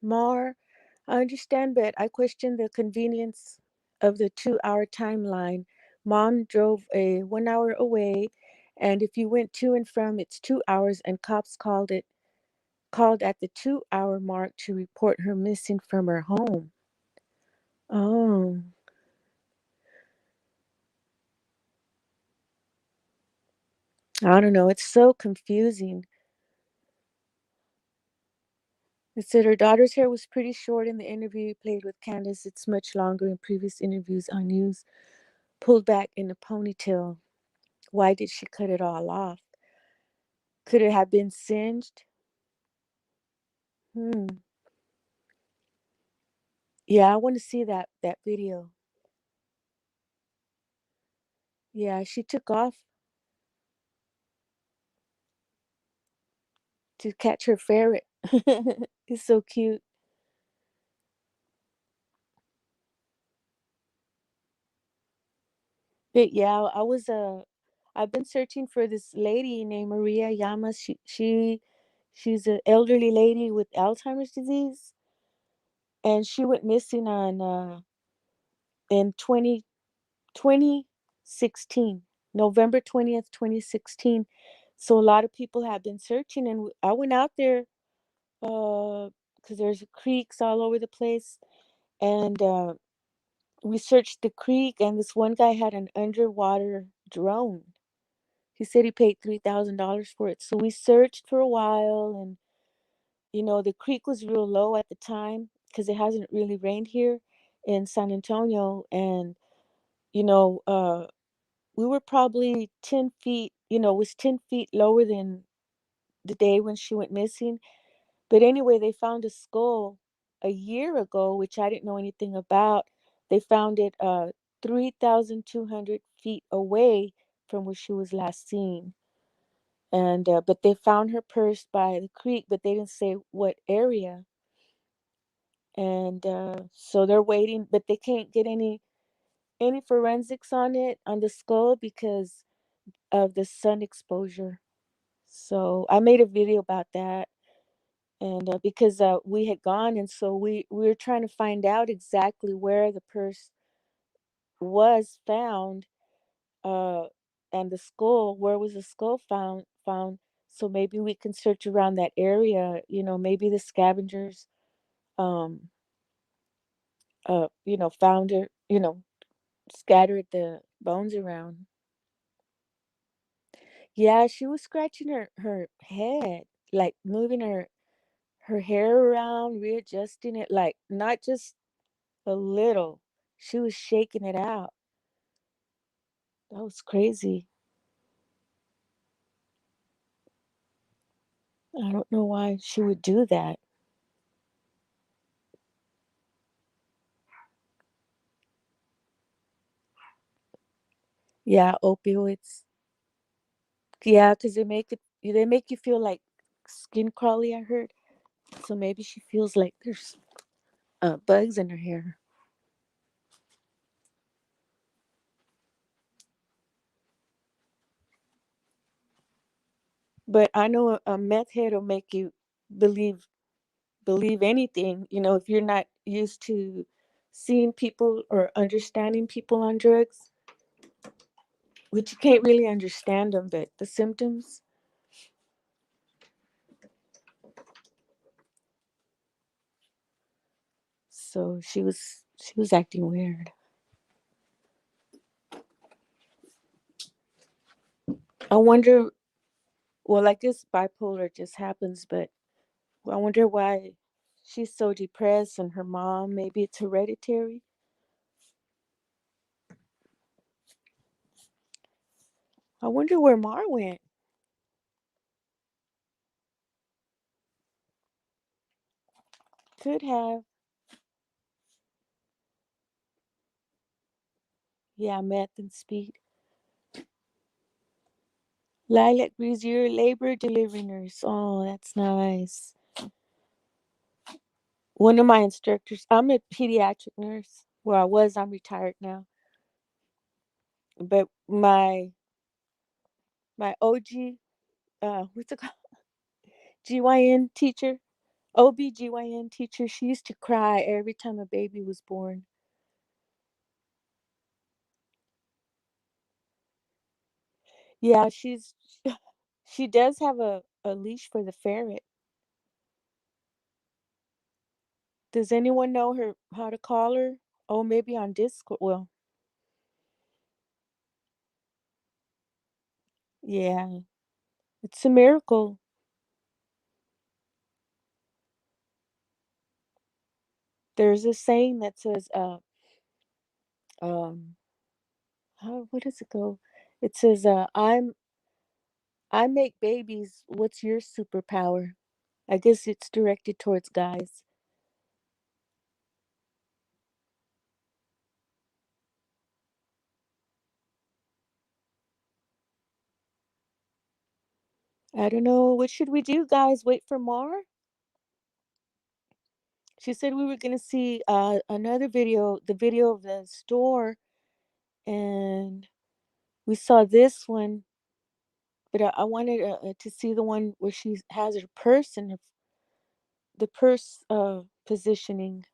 Mar, I understand, but I question the convenience of the 2 hour timeline. Mom drove a 1 hour away, and if you went to and from, it's 2 hours, and cops called at the 2 hour mark to report her missing from her home. Oh, I don't know. It's so confusing. It said her daughter's hair was pretty short in the interview you played with Candace. It's much longer in previous interviews on news. Pulled back in a ponytail. Why did she cut it all off? Could it have been singed? Hmm. Yeah, I want to see that video. Yeah, she took off to catch her ferret. It's so cute. But yeah, I've been searching for this lady named Maria Llamas. She's an elderly lady with Alzheimer's disease, and she went missing on in 2016, November 20th, 2016. So a lot of people have been searching, and I went out there because there's creeks all over the place, and we searched the creek, and this one guy had an underwater drone. He said he paid $3,000 for it. So we searched for a while, and the creek was real low at the time because it hasn't really rained here in San Antonio, and you know, we were probably 10 feet. Was 10 feet lower than the day when she went missing. But anyway, they found a skull a year ago, which I didn't know anything about. They found it 3,200 feet away from where she was last seen. And but they found her purse by the creek, but they didn't say what area. And so they're waiting, but they can't get any forensics on it, on the skull, because of the sun exposure. So I made a video about that, and because we had gone, and so we were trying to find out exactly where the purse was found, uh, and the skull. Where was the skull found? So maybe we can search around that area. Maybe the scavengers, um, found her. Scattered the bones around. Yeah, she was scratching her head, like moving her hair around, readjusting it, like not just a little. She was shaking it out. That was crazy. I don't know why she would do that. Yeah, opioids. Yeah, because they make you feel like skin crawly, I heard. So maybe she feels like there's bugs in her hair. But I know a meth head will make you believe believe anything, if you're not used to seeing people or understanding people on drugs, which you can't really understand them, but the symptoms. So she was acting weird. I wonder, well, I guess bipolar just happens, but I wonder why she's so depressed, and her mom, maybe it's hereditary. I wonder where Mar went. Could have. Yeah, meth and speed. Lilac Greasier, labor delivery nurse. Oh, that's nice. One of my instructors, I'm a pediatric nurse. Well, I was, I'm retired now. But my OG, what's it called? GYN teacher, OBGYN teacher, she used to cry every time a baby was born. Yeah, she does have a leash for the ferret. Does anyone know her how to call her? Oh, maybe on Discord. Well, yeah, it's a miracle. There's a saying that says, um, how what does it go? It says, I make babies. What's your superpower? I guess it's directed towards guys. I don't know. What should we do, guys? Wait for more? She said we were gonna see another video, the video of the store, and we saw this one, but I wanted to see the one where she has her purse and the purse positioning.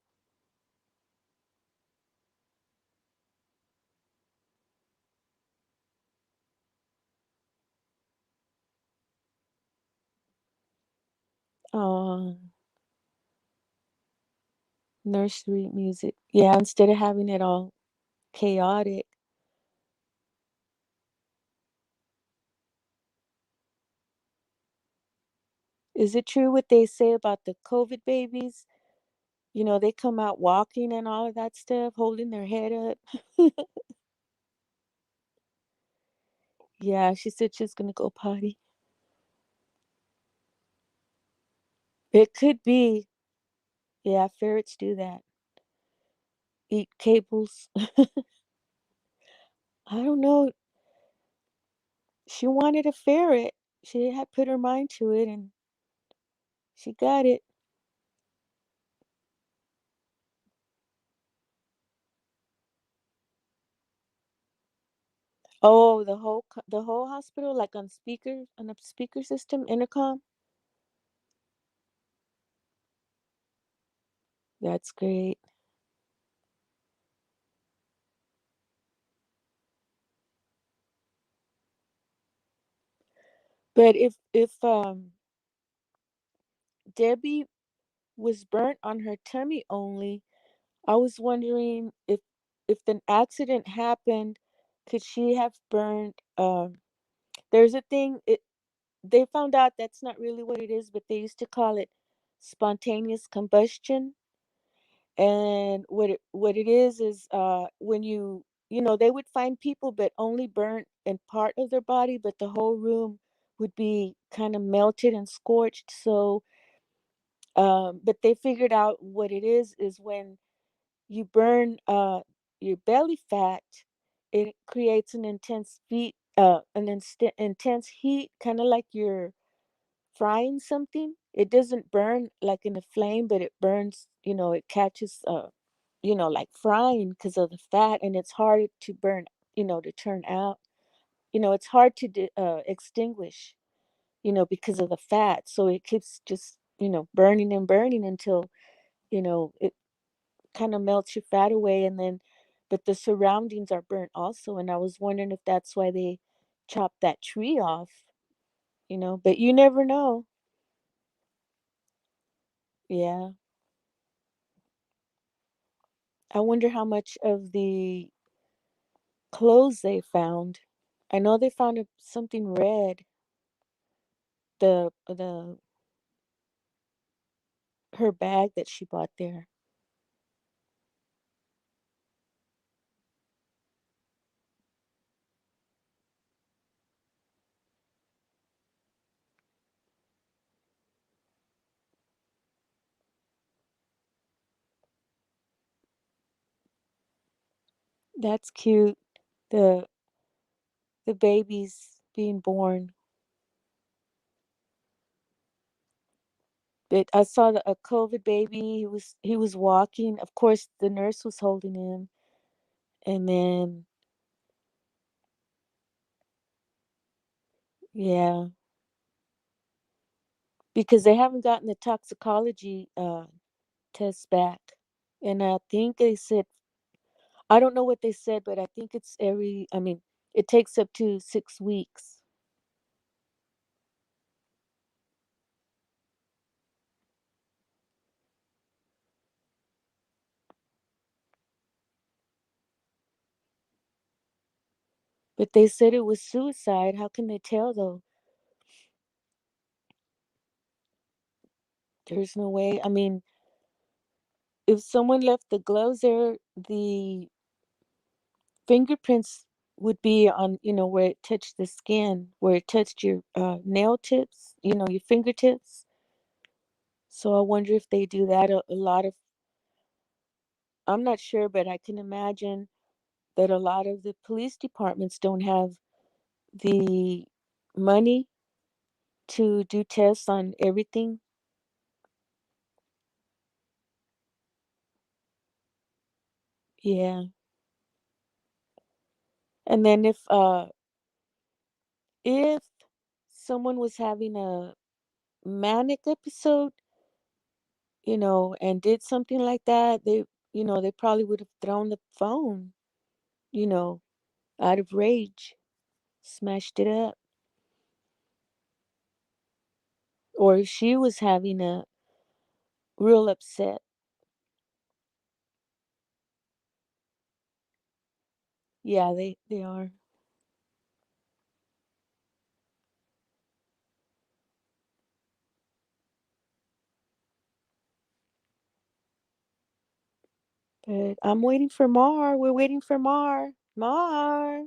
Uh, Nursery music. Yeah, instead of having it all chaotic. Is it true what they say about the COVID babies? You know, they come out walking and all of that stuff, holding their head up. Yeah, she said she's gonna go potty. It could be. Yeah, ferrets do that. Eat cables. I don't know. She wanted a ferret. She had put her mind to it and she got it. Oh, the whole hospital, like on a speaker system, intercom. That's great. But if Debbie was burnt on her tummy only, I was wondering if the accident happened, could she have burned? There's a thing. They found out that's not really what it is, but they used to call it spontaneous combustion. And what it is when you know they would find people but only burnt in part of their body, but the whole room would be kind of melted and scorched. So but they figured out what it is when you burn your belly fat, it creates an intense heat, kind of like you're frying something. It doesn't burn like in a flame, but it burns, it catches like frying because of the fat, and it's hard to burn, to turn out. It's hard to extinguish, because of the fat. So it keeps just, burning and burning until, it kind of melts your fat away, and then but the surroundings are burnt also. And I was wondering if that's why they chopped that tree off, but you never know. Yeah. I wonder how much of the clothes they found. I know they found something red. The her bag that she bought there. That's cute. The the baby's being born. But I saw a COVID baby. He was walking. Of course, the nurse was holding him, and then yeah, because they haven't gotten the toxicology test back, and I think they said, I don't know what they said, but I think it's every. I mean, It takes up to 6 weeks. But they said it was suicide. How can they tell though? There's no way. I mean, if someone left the gloves there, the fingerprints would be on, where it touched the skin, where it touched your nail tips, your fingertips. So I wonder if they do that. A lot of, I'm not sure, but I can imagine that a lot of the police departments don't have the money to do tests on everything. Yeah. And then if someone was having a manic episode, and did something like that, they probably would have thrown the phone, you know, out of rage, smashed it up. Or if she was having a real upset. Yeah, they are. But I'm waiting for Mar. We're waiting for Mar. Mar.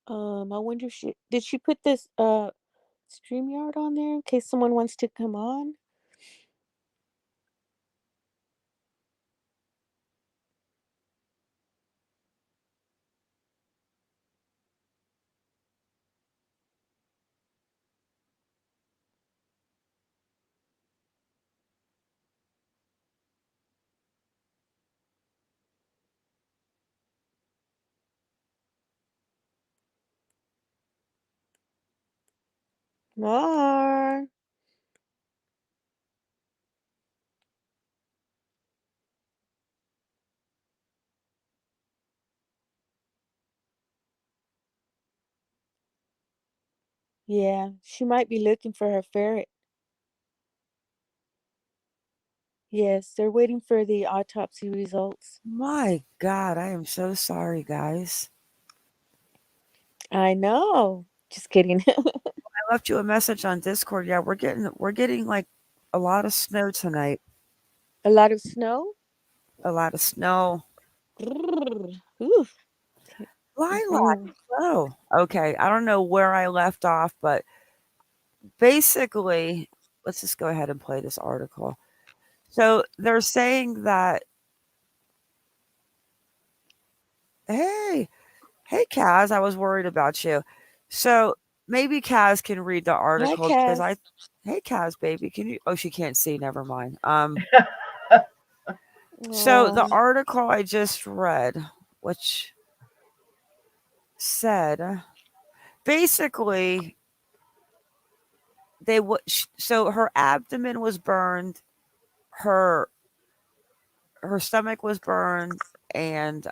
I wonder if she put this StreamYard on there in case someone wants to come on? Mar. Yeah, she might be looking for her ferret. Yes, they're waiting for the autopsy results. My God, I am so sorry, guys. I know. Just kidding. I left you a message on Discord. Yeah, we're getting like a lot of snow tonight. A lot of snow? A lot of snow. Oof. Lilac. Mm-mm. Oh, okay. I don't know where I left off, but basically, let's just go ahead and play this article. So they're saying that, hey, hey, Kaz, I was worried about you. So maybe Kaz can read the Hi, article because Cass. hey, Kaz, baby, can you? Oh, she can't see. Never mind. So the Oh, article I just read, which said basically they would. So her abdomen was burned, her her stomach was burned, and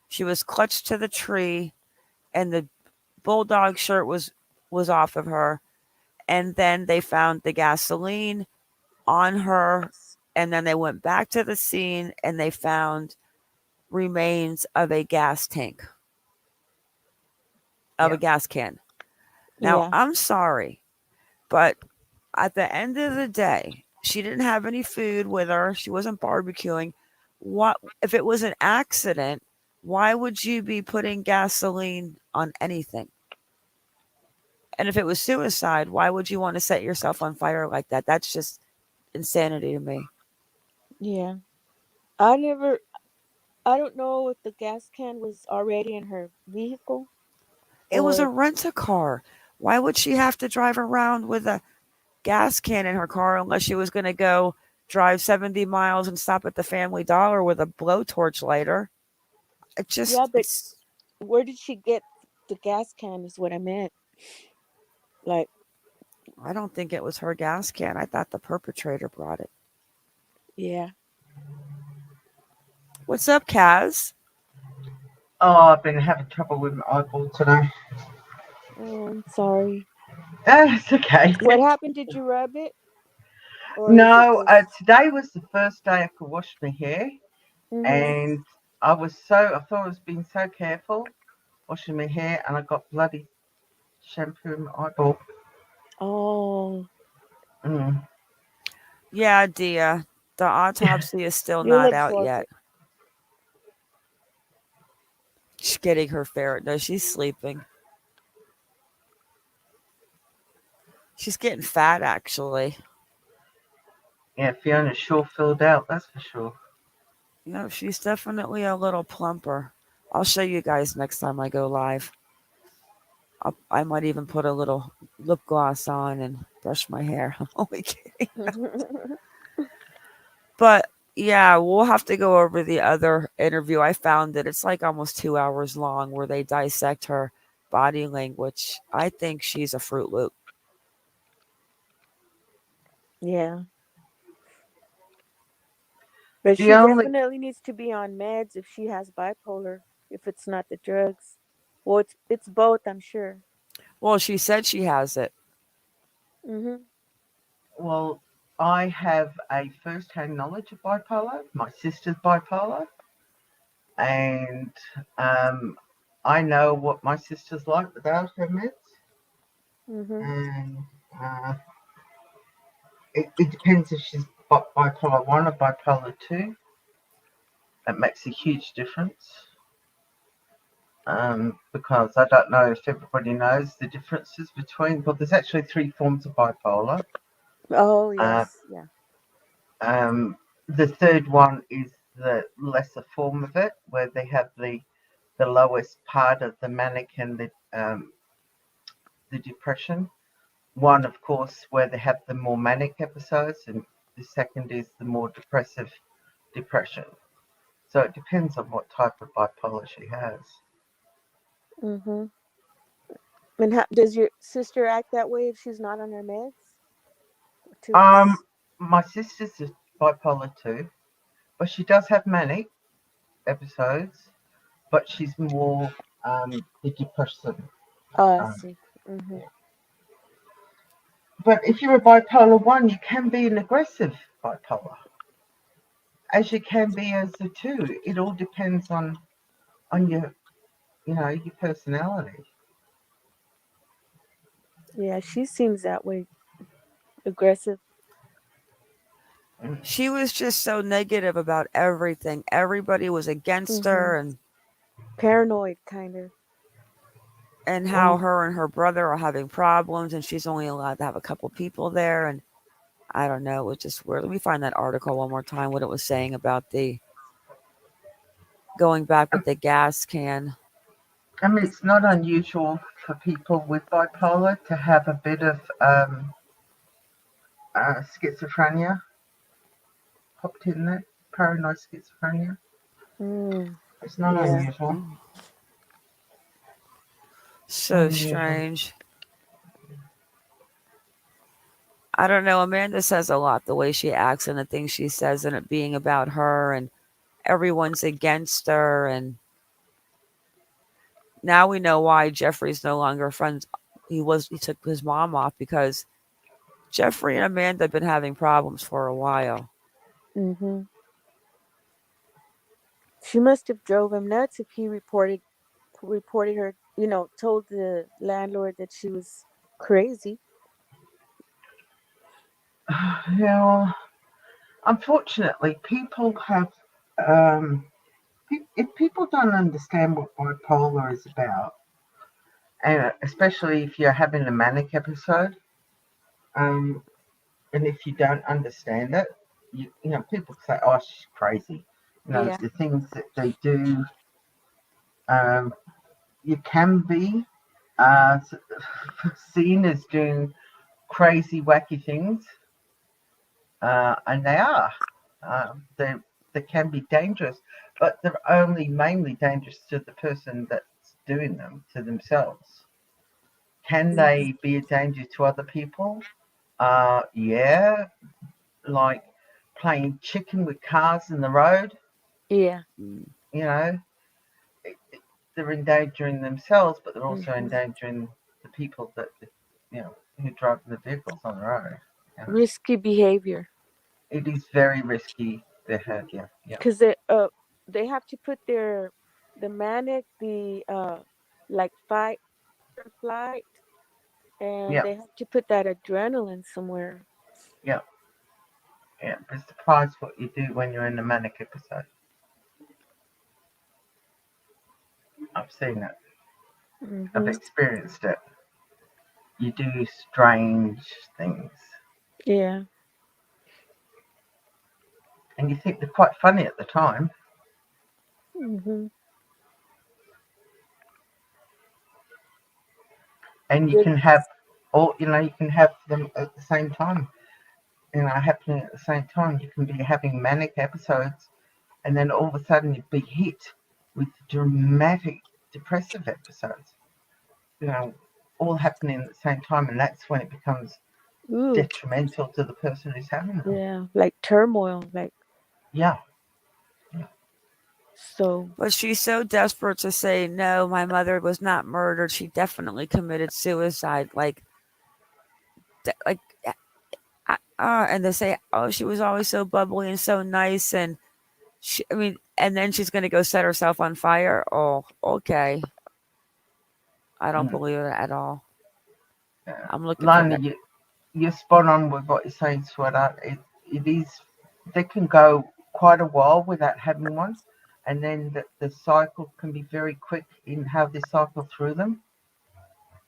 she was clutched to the tree, and the bulldog shirt was off of her, and then they found the gasoline on her, and then they went back to the scene and they found remains of a gas tank, of a Yep. gas can. Now, yeah. I'm sorry, but at the end of the day, she didn't have any food with her. She wasn't barbecuing. What if it was an accident? Why would you be putting gasoline on anything? And if it was suicide, why would you want to set yourself on fire like that? That's just insanity to me. Yeah. I don't know if the gas can was already in her vehicle It was a or, rent-a-car. Why would she have to drive around with a gas can in her car unless she was going to go drive 70 miles and stop at the Family Dollar with a blowtorch lighter? It yeah, just, but it's, where did she get the gas can is what I meant. Like, I don't think it was her gas can. I thought the perpetrator brought it. Yeah. What's up, Kaz? Oh, I've been having trouble with my eyeball today. Oh, I'm sorry. It's okay. What happened? Did you rub it? Or is it No, just. today was the first day I could wash my hair, Mm-hmm. and I thought I was being so careful washing my hair, and I got bloody shampoo in my eyeball. Oh, Mm. Yeah, Dia. The autopsy is still you not look out fluffy. yet. She's getting her ferret. No, she's sleeping. She's getting fat, actually. Yeah, Fiona sure filled out, that's for sure. You know, she's definitely a little plumper. I'll show you guys next time I go live. I might even put a little lip gloss on and brush my hair. I'm only kidding. But yeah, we'll have to go over the other interview. I found it. It's like almost 2 hours long where they dissect her body language. I think she's a Fruit Loop. Yeah. But The she only definitely needs to be on meds if she has bipolar, if it's not the drugs. Well, it's both, I'm sure. Well, she said she has it. Mm-hmm. well, I have a first-hand knowledge of bipolar. My sister's bipolar, and I know what my sister's like without her meds, Mm-hmm. and it depends if she's bipolar 1 or bipolar 2. That makes a huge difference, because I don't know if everybody knows the differences between, well, there's actually 3 forms of bipolar. Oh, Uh, yes. Yeah. the third one is the lesser form of it, where they have the lowest part of the manic and the depression. One, of course, where they have the more manic episodes, and the second is the more depressive depression. So it depends on what type of bipolar she has. Mm-hmm. And how, does your sister act that way if she's not on her meds? Too. My sister's is bipolar 2, but she does have manic episodes, but she's more the depression. Oh, I Um, see. Mm-hmm. but if you're a bipolar 1, you can be an aggressive bipolar, as you can be as a 2. It all depends on your your personality. Yeah, she seems that way. Aggressive. She was just so negative about everything. Everybody was against Mm-hmm. her Paranoid, kind of. and how Well, her and her brother are having problems and she's only allowed to have a couple people there and I don't know, it was just weird. Let me find that article one more time what it was saying about the going back with the gas can. I mean, it's not unusual for people with bipolar to have a bit of schizophrenia popped in there, paranoid schizophrenia. Mm. It's not Yeah. unusual. So Unusual. strange. I don't know. Amanda says a lot the way she acts and the things she says and it being about her and everyone's against her and now we know why Jeffrey's no longer friends. He took his mom off because Jeffrey and Amanda have been having problems for a while. Mm-hmm. She must have drove him nuts if he reported her. Told the landlord that she was crazy. Yeah, well, unfortunately, people have. If people don't understand what bipolar is about, and especially if you're having a manic episode, um, and if you don't understand it, people say, "Oh, she's crazy." Yeah. The things that they do, um, you can be uh, seen as doing crazy, wacky things, and they are. They can be dangerous, but they're only mainly dangerous to the person that's doing them, to themselves. Can Mm-hmm. they be a danger to other people? Yeah, like playing chicken with cars in the road. Yeah. Mm. You know, they're endangering themselves, but they're also Mhm. endangering the people that who drive the vehicles on the road. You know. Risky behavior. It is very risky behavior. Yeah. Because they have to put the manic, the like fight or flight, and Yeah. they have to put that adrenaline somewhere. Yeah. Yeah. Be surprised what you do when you're in a manic episode. I've seen it. I've Hmm. experienced it. You do strange things. Yeah. And you think they're quite funny at the time. Hmm. And you can have you can have them at the same time. Happening at the same time. You can be having manic episodes and then all of a sudden you'd be hit with dramatic depressive episodes. All happening at the same time, and that's when it becomes Ooh. detrimental to the person who's having them. Yeah. Like turmoil. Like Yeah. so. Was she so desperate to say, no, my mother was not murdered? She definitely committed suicide. Like, and they say, oh, she was always so bubbly and so nice. And and then she's going to go set herself on fire. Oh, okay. I don't believe it at all. I'm looking for that. Lana, you're spot on with what you're saying, sweetheart. It is, they can go quite a while without having one, and then the cycle can be very quick in how they cycle through them.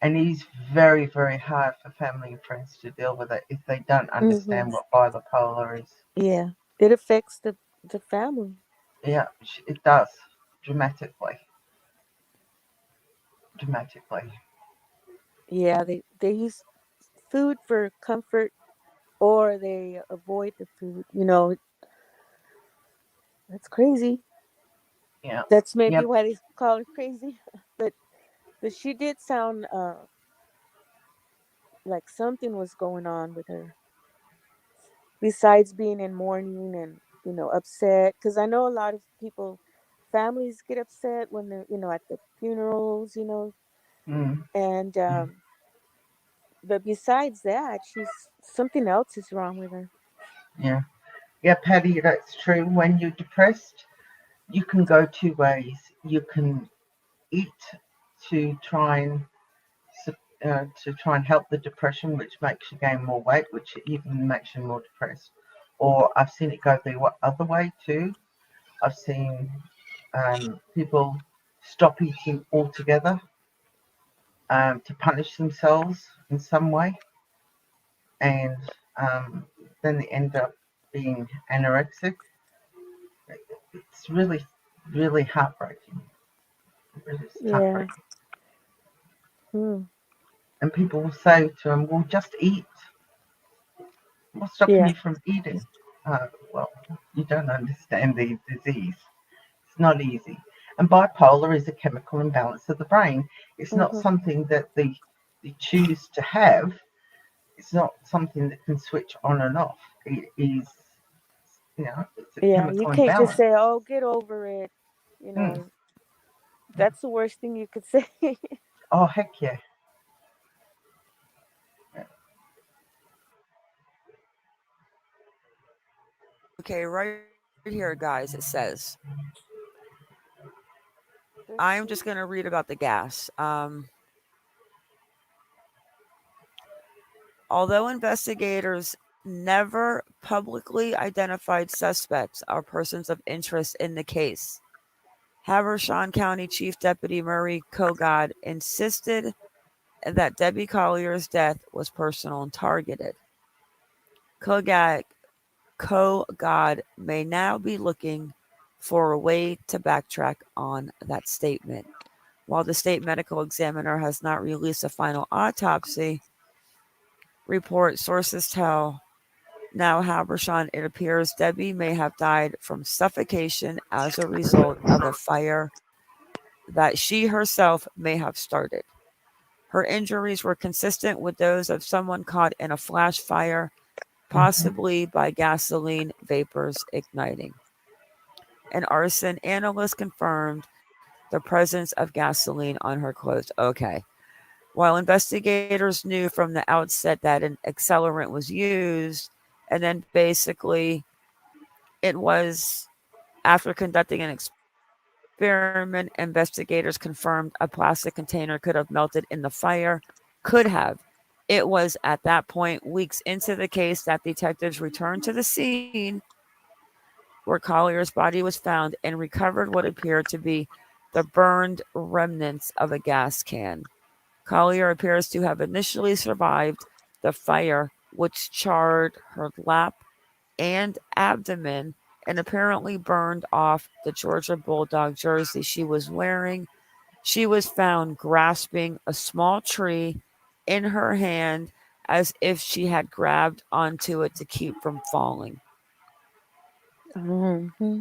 And it is very, very hard for family and friends to deal with it if they don't Hmm. understand what bipolar is. Yeah. It affects the family. Yeah, it does dramatically. Dramatically. Yeah. They use food for comfort, or they avoid the food. That's crazy. Yeah. That's maybe Yep. why they call her crazy. but but she did sound like something was going on with her, besides being in mourning and upset. Because I know a lot of people, families get upset when they're at the funerals, Mm, and mm, but besides that, she's something else is wrong with her. yeah. Yeah, Patty, that's true. When you're depressed, you can go two ways. You can eat to try and help the depression, which makes you gain more weight, which even makes you more depressed. Or I've seen it go the other way too. I've seen people stop eating altogether to punish themselves in some way, and then they end up being anorexic. It's really, really heartbreaking. It really is Yeah. heartbreaking. Hmm. And people will say to them, well, just eat. What's stopping Yeah. you from eating? Well, you don't understand the disease. It's not easy. And bipolar is a chemical imbalance of the brain. It's not Hmm. something that they choose to have. It's not something that can switch on and off. It is, it's a Yeah. You chemical can't just imbalance. say, "Oh, get over it." You Mm. know, that's the worst thing you could say. Oh, heck yeah. Okay, right here, guys, it says, Let's I'm see. just going to read about the gas. Although investigators never publicly identified suspects or persons of interest in the case, Habersham County Chief Deputy Murray Kogod insisted that Debbie Collier's death was personal and targeted. Kogod, Kogod may now be looking for a way to backtrack on that statement. While the state medical examiner has not released a final autopsy report, sources tell now Habersham it appears Debbie may have died from suffocation as a result of a fire that she herself may have started. Her injuries were consistent with those of someone caught in a flash fire, possibly by gasoline vapors igniting. An arson analyst confirmed the presence of gasoline on her clothes. Okay. While investigators knew from the outset that an accelerant was used, and then basically it was after conducting an experiment, investigators confirmed a plastic container could have melted in the fire. Could have. It was at that point, weeks into the case, that detectives returned to the scene where Collier's body was found and recovered what appeared to be the burned remnants of a gas can. Collier appears to have initially survived the fire, which charred her lap and abdomen and apparently burned off the Georgia Bulldog jersey she was wearing. She was found grasping a small tree in her hand as if she had grabbed onto it to keep from falling. Mm-hmm.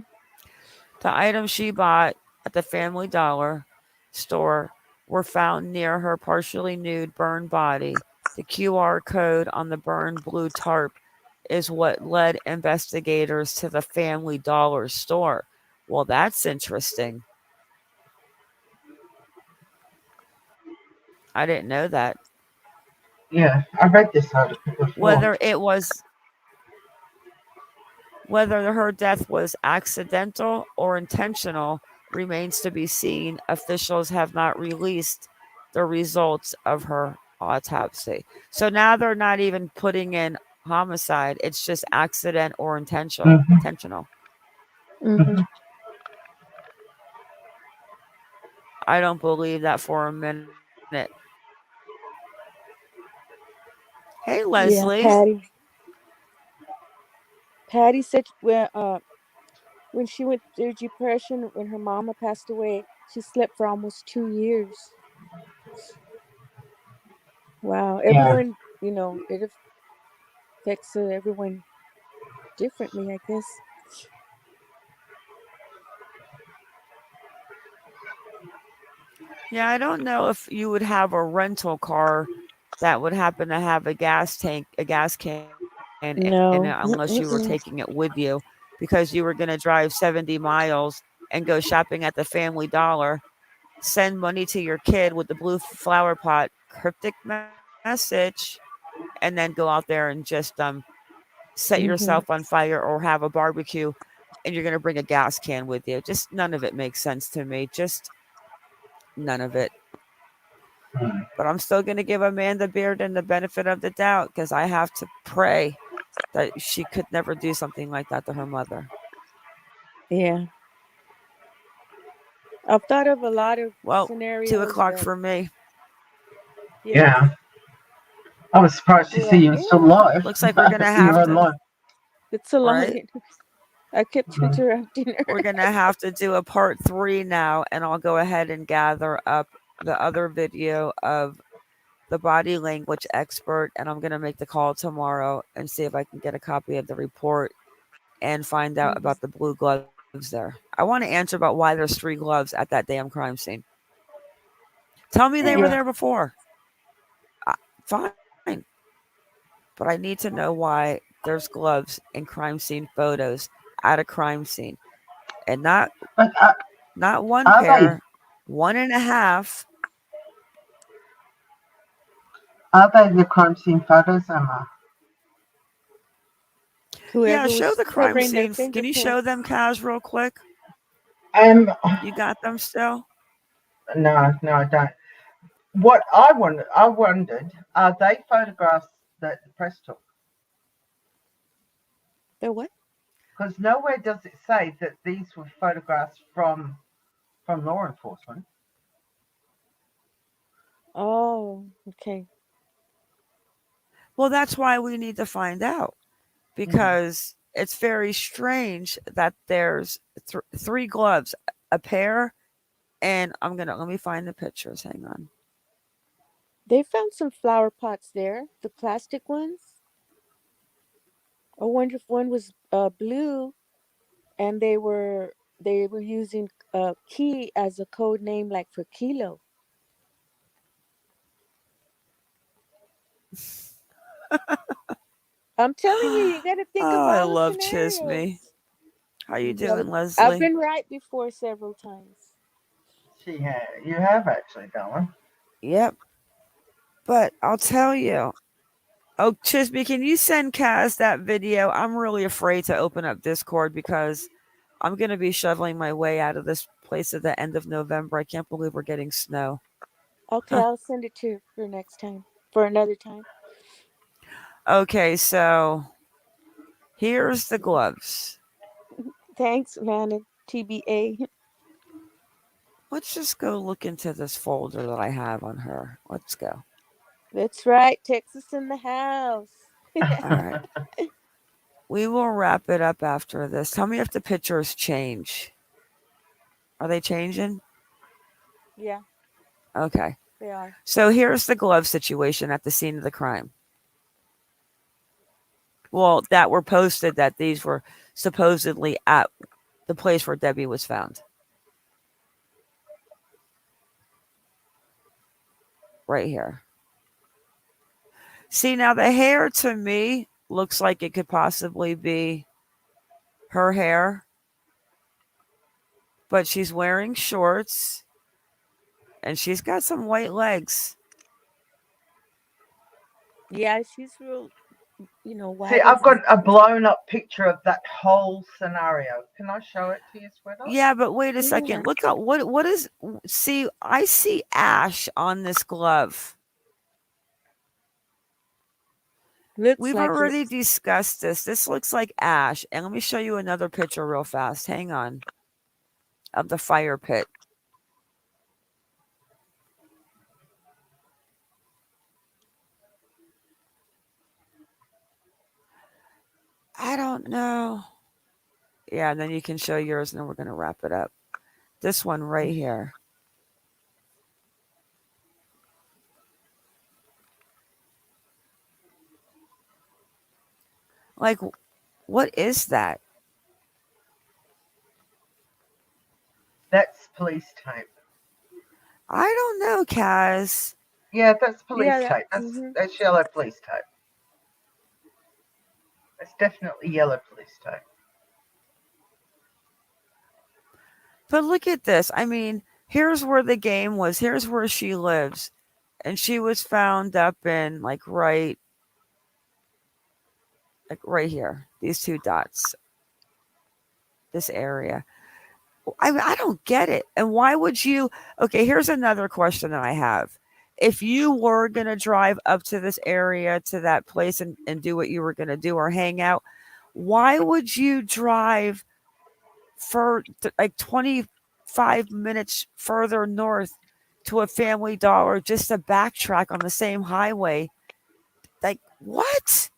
The items she bought at the Family Dollar store were found near her partially nude burned body. The QR code on the burned blue tarp is what led investigators to the Family Dollar store. Well, that's interesting. I didn't know that. Yeah, I read this article before. Whether it was Whether her death was accidental or intentional remains to be seen. Officials have not released the results of her autopsy. So now they're not even putting in homicide, it's just accident or intentional. Hmm. Intentional. Mm-hmm. I don't believe that for a minute. Hey Leslie. Yeah, Patty said when she went through depression when her mama passed away, she slept for almost 2 years. Wow, Yeah, everyone, it affects everyone differently, I guess. Yeah, I don't know if you would have a rental car that would happen to have a gas can in it, unless No. you were taking it Mm-mm. with you because you were going to drive 70 miles and go shopping at the Family Dollar, send money to your kid with the blue flower pot, cryptic message, and then go out there and just set yourself on Mm-hmm. fire or have a barbecue and you're going to bring a gas can with you. Just none of it makes sense to me. Just none of it. But I'm still going to give Amanda Bearden the benefit of the doubt because I have to pray that she could never do something like that to her mother. Yeah. I've thought of a lot of Well, two scenarios o'clock that, for me. yes. yeah. I was surprised to We're see like, you were still yeah, alive. Looks like we're going to You're have to, alive. it's a lot. right? I kept interrupting We're her. going to have to do a part 3 now, and I'll go ahead and gather up the other video of the body language expert, and I'm going to make the call tomorrow and see if I can get a copy of the report and find out about the blue gloves there. I want to answer about why there's 3 gloves at that damn crime scene. Tell me they were there Yeah. before. Fine. But I need to know why there's gloves in crime scene photos at a crime scene and But not one are they pair, one and a half. the crime scene photos, Emma? Yeah, Whoever show was the crime covering their scene. Can you show fingerprints. them, Kaz, real quick? Um, You got them still? no, no, I don't. I wondered, are they photographs that the press took? The what? Because nowhere does it say that these were photographs from law enforcement. Oh, okay. Well, that's why we need to find out Mm. because it's very strange that there's 3 gloves, a pair, and let me find the pictures. Hang on. They found some flower pots there, the plastic ones. I wonder if one was blue and they were using key as a code name like for kilo. I'm telling you, you got to think of Oh, I all the love Chisme. scenarios. How you You gotta, doing, I've Leslie? been right before several times. You have actually, darling. Yep. But I'll tell you. Oh, Chisme, can you send Kaz that video? I'm really afraid to open up Discord because I'm going to be shoveling my way out of this place at the end of November. I can't believe we're getting snow. Okay, I'll send it to you for next time, for another time. Okay, so here's the gloves. Thanks, man. And TBA. Let's just go look into this folder that I have on her. Let's go. That's right, Texas in the house. All right. We will wrap it up after this. Tell me if the pictures change. Are they changing? Yeah, Okay. they are. So here's the glove situation at the scene of the crime. Well, that were posted that these were supposedly at the place where Debbie was found. Right here. See, now the hair to me looks like it could possibly be her hair, but she's wearing shorts and she's got some white legs. Yeah, she's real, See, white. I've got a blown up picture of that whole scenario. Can I show it to you, sweetheart? Yeah, but wait a Yeah. second. Look at what is. See, I see ash on this glove. Looks We've like already it. discussed this. This looks like ash. And let me show you another picture real fast. Hang on. Of the fire pit. I don't know. Yeah, and then you can show yours and then we're going to wrap it up. This one right here. Like, what is that? That's police tape. I don't know, Kaz. Yeah, that's police Yeah, tape. That's yellow police tape. That's definitely yellow police tape. But look at this. I mean, here's where the game was. Here's where she lives. And she was found up in right here. These two dots. This area. I don't get it. And why would you? Okay, here's another question that I have. If you were going to drive up to this area, to that place, and do what you were going to do or hang out, why would you drive for 25 minutes further north to a Family Dollar just to backtrack on the same highway? Like, what?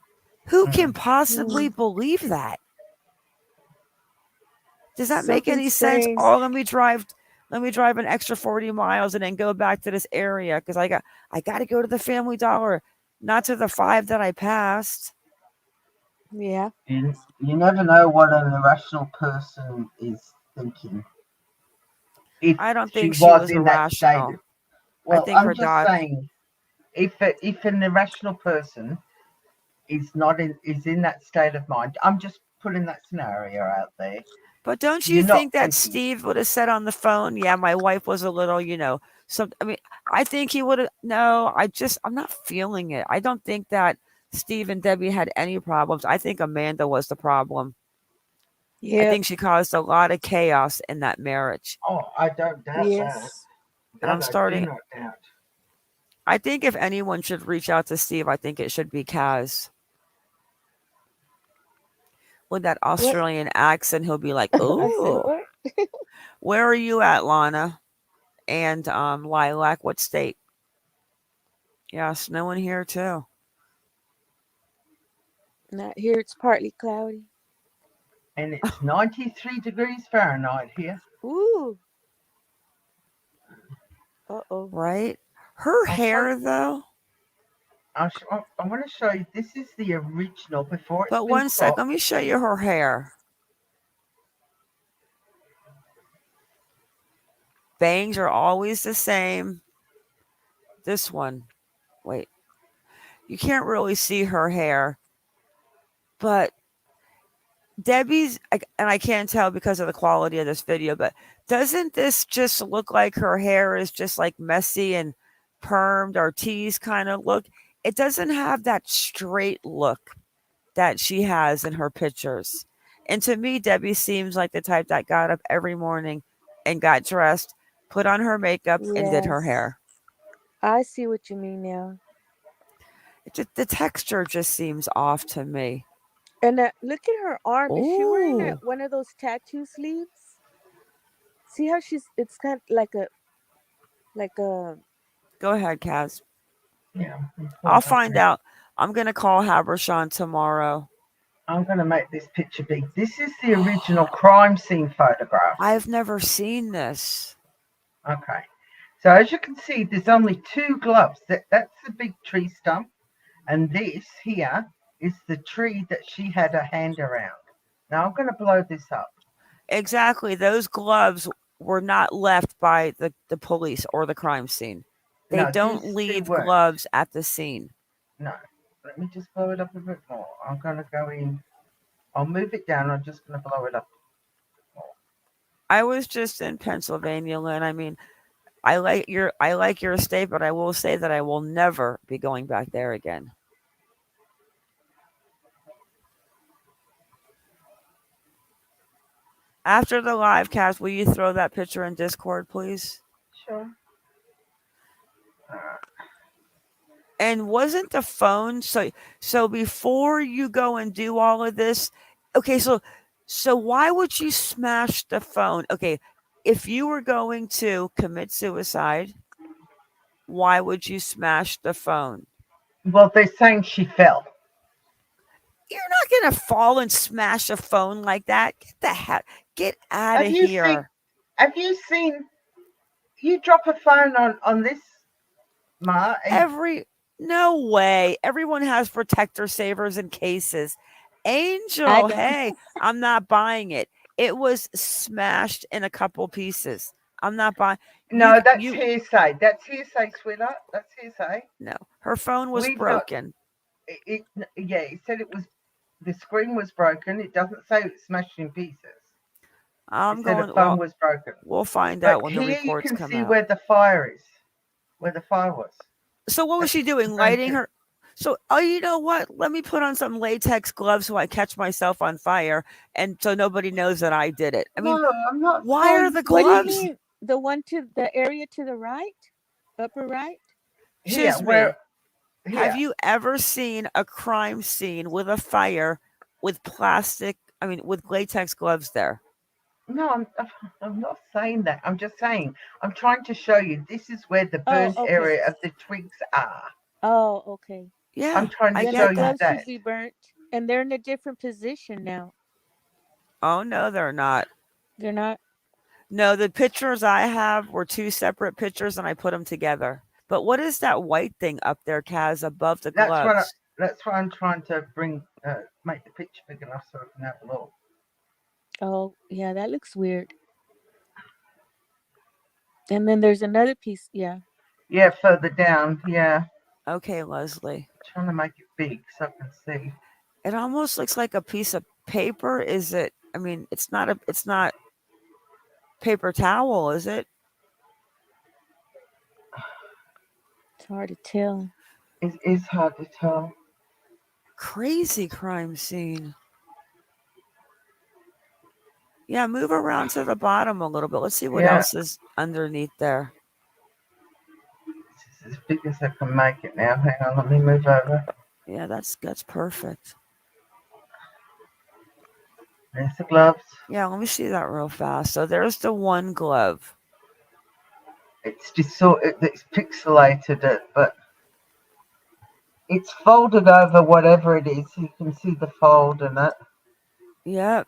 Who can possibly believe that? Does that make Something any sense? strange. Oh, let me drive an extra 40 miles and then go back to this area because I got to go to the Family Dollar, not to the 5 that I passed. Yeah. You never know what an irrational person is thinking. If I don't she think she was was in that state. irrational. I Well, think her I'm just doc. saying, if an irrational person is in that state of mind, I'm just putting that scenario out there. But don't you You're not think that thinking. Steve would have said on the phone, "Yeah, my wife was a little, I mean, I think he would have. No, I'm not feeling it. I don't think that Steve and Debbie had any problems. I think Amanda was the problem. I Yeah. think she caused a lot of chaos in that marriage. Oh, I don't doubt that. Yes. And I'm That I starting. do not doubt. I think if anyone should reach out to Steve, I think it should be Kaz. With that Australian accent, he'll be like, I said "Oh, what? where are you at, Lana?" And Lilac, what state? Yeah, snowing here too. Not here. It's partly cloudy. And it's 93 degrees Fahrenheit here. Ooh. Uh-oh. Right? Her hair, though. I want to show you. This is the original before it's But been one sec, cropped. let me show you her hair. Bangs are always the same. This one, wait, you can't really see her hair. but Debbie's, and I can't tell because of the quality of this video, but doesn't this just look like her hair is just like messy and permed or teased kind of look? It doesn't have that straight look that she has in her pictures. And to me, Debbie seems like the type that got up every morning and got dressed, put on her makeup, and did her Yes. hair. I see what you mean now. The texture just seems off to me. And look at her arm. Is she wearing Ooh. one of those tattoo sleeves? See how it's kind of like a. Go ahead, Kaz. Yeah. I'll find out. I'm going to call Habersham tomorrow. I'm going to make this picture big. This is the original crime scene photograph. I've never seen this. Okay. So as you can see, there's only 2 gloves. That's the big tree stump. And this here is the tree that she had her hand around. Now I'm going to blow this up. Exactly. Those gloves were not left by the police or the crime scene. They don't leave gloves at the scene. No. Let me just blow it up a bit more. I'm going to go in. I'll move it down. I'm just going to blow it up more. I was just in Pennsylvania, Lynn. I mean, I like your state, but I will say that I will never be going back there again. After the live cast, will you throw that picture in Discord, please? Sure. And wasn't the phone so before you go and do all of this? Okay, so why would you smash the phone? Okay, if you were going to commit suicide, why would you smash the phone? Well, they're saying she fell. You're not going to fall and smash a phone like that. Get out of here. Have you seen you drop a phone on this, Ma? No way. Everyone has protector savers in cases. Angel, hey, I'm not buying it. It was smashed in a couple pieces. I'm not buying. No, that's hearsay. That's hearsay, sweetheart. That's hearsay. No, her phone was broken. It said it was. The screen was broken. It doesn't say it's smashed in pieces. The phone was broken. We'll find out when the reports come out. Here you can see where the fire is, where the fire was. So what was she doing? Lighting her? So, you know what? Let me put on some latex gloves so I catch myself on fire, and so nobody knows that I did it. I mean, no, I'm not. Why are the gloves? What do you mean? The one to the area to the right, upper right. Have you ever seen a crime scene with a fire with plastic? I mean, with latex gloves there? No, I'm not saying that. I'm just saying I'm trying to show you this is where the burnt area of the twigs are. Oh, okay. Yeah, I'm trying to show you that. The gloves should be burnt, and they're in a different position now. Oh no, they're not. They're not. No, the pictures I have were 2 separate pictures, and I put them together. But what is that white thing up there, Kaz, above the gloves? That's why I'm trying to make the picture big enough so I can have a look. Oh, yeah, that looks weird. And then there's another piece, yeah. Yeah, further down, yeah. Okay, Leslie. I'm trying to make it big so I can see. It almost looks like a piece of paper. Is it? I mean, it's not paper towel, is it? It's hard to tell. It is hard to tell. Crazy crime scene. Yeah, move around to the bottom a little bit. Let's see what else is underneath there. This is as big as I can make it now. Hang on, let me move over. Yeah, that's perfect. There's the gloves. Yeah, let me see that real fast. So there's the one glove. It's it's pixelated but it's folded over whatever it is. You can see the fold in it. Yep.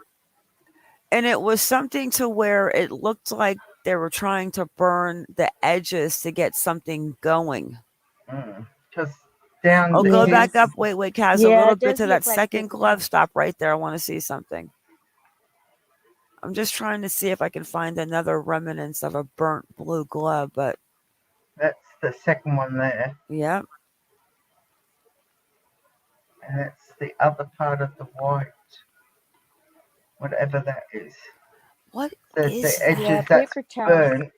And it was something to where it looked like they were trying to burn the edges to get something going. Because down go back up. Wait, Kaz, a little bit to that second glove. Stop right there. I want to see something. I'm just trying to see if I can find another remnants of a burnt blue glove, but that's the second one there. Yep. And that's the other part of the white, whatever that is. What The is edges Yeah, that? that's paper towel. burnt.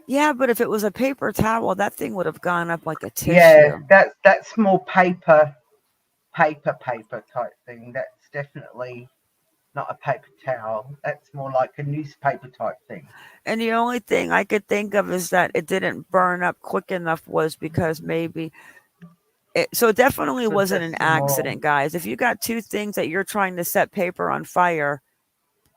Yeah, but if it was a paper towel, that thing would have gone up like a Yeah, tissue. that's more paper type thing. That's definitely not a paper towel. That's more like a newspaper type thing. And the only thing I could think of is that it didn't burn up quick enough was because maybe so it definitely So wasn't that's an the more. accident, guys. If you got two things that you're trying to set paper on fire,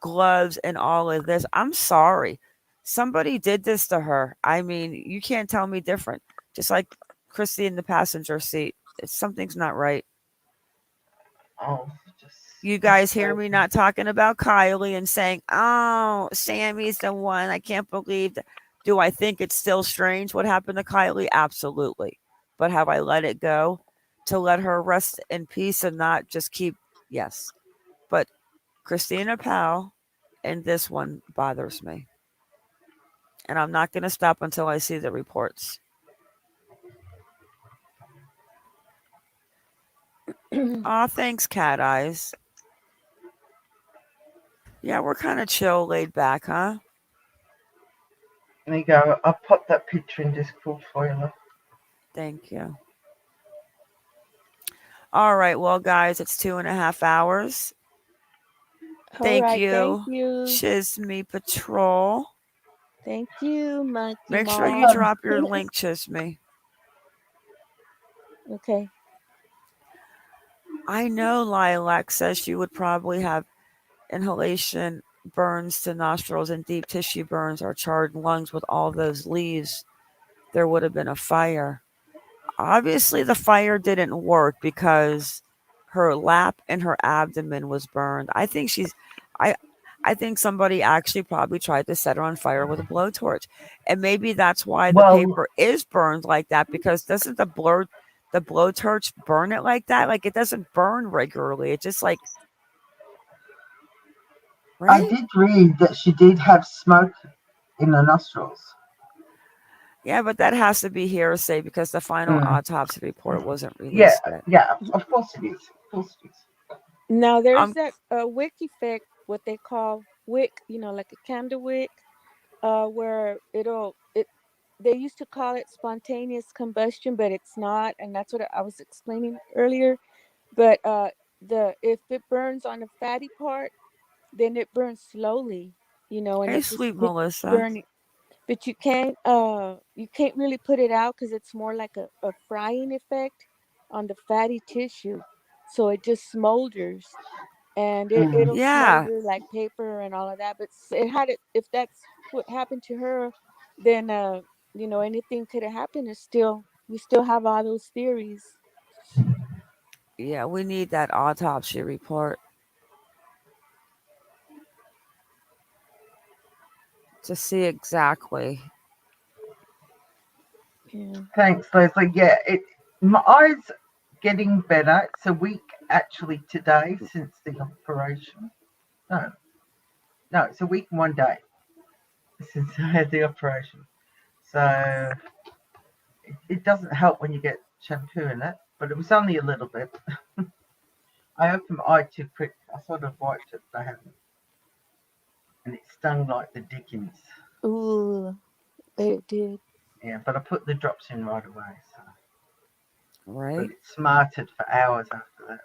gloves and all of this, I'm sorry. Somebody did this to her. I mean, you can't tell me different. Just like Christy in the passenger seat. Something's not right. Oh, You that's guys hear me awful. not talking about Kylie and saying, oh, Sammy's the one. I can't believe that. Do I think it's still strange what happened to Kylie? Absolutely. But have I let it go to let her rest in peace and not just keep? Yes. But Christina Powell and this one bothers me. And I'm not going to stop until I see the reports. Aw, thanks, Cat Eyes. Yeah, we're kind of chill, laid back, huh? There you go. I'll pop that picture in Discord for you. Thank you. All right, well, guys, it's 2.5 hours. All Thank right, thank you, you. Chisme Patrol. Thank you, Monkey Make sure you Mom. drop your link, Chisme. Okay. I know Lilac says she would probably have inhalation burns to nostrils and deep tissue burns or charred lungs with all those leaves. There would have been a fire. Obviously, the fire didn't work because her lap and her abdomen was burned. I I think somebody actually probably tried to set her on fire with a blowtorch. And maybe that's why the Well, paper is burned like that, because doesn't the blowtorch burn it like that? Like it doesn't burn regularly. It just like I right? did read that she did have smoke in her nostrils. Yeah, but that has to be hearsay because the final Mm. autopsy report wasn't Yeah, released yet. yeah, of course it is. Of course it is. Now there's Um, that wick effect, what they call wick, like a candle wick, where they used to call it spontaneous combustion, but it's not, and that's what I was explaining earlier. But if it burns on the fatty part, then it burns slowly, and hey, it just sweet keeps Melissa. burning. But you can't really put it out because it's more like a frying effect on the fatty tissue, so it just smolders, and Mm. it'll Yeah, smolder like paper and all of that. But it had it if that's what happened to her, then anything could have happened. We still have all those theories. yeah, we need that autopsy report to see exactly. Yeah. Thanks, Leslie. Yeah, my eye's getting better. It's a week actually today since the operation. No, it's a week and 1 day since I had the operation. So it doesn't help when you get shampoo in it, but it was only a little bit. I opened my eye too quick. I sort of wiped it, but I haven't. And it stung like the dickens. Ooh, it did. Yeah, but I put the drops in right away. So. But Right? it smarted for hours after that.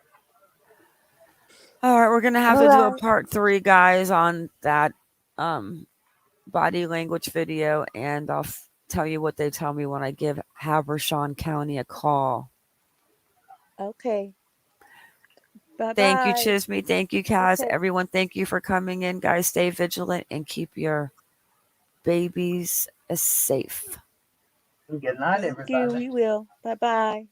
All right, we're gonna have All to do a right. part 3, guys, on that um body language video, and I'll tell you what they tell me when I give Habersham County a call. Okay. Bye Thank you, bye. Chisme. Thank you, Kaz. Okay. Everyone, thank you for coming in, guys. Stay vigilant and keep your babies safe. Good night, Thank you. everybody. We will. Bye bye.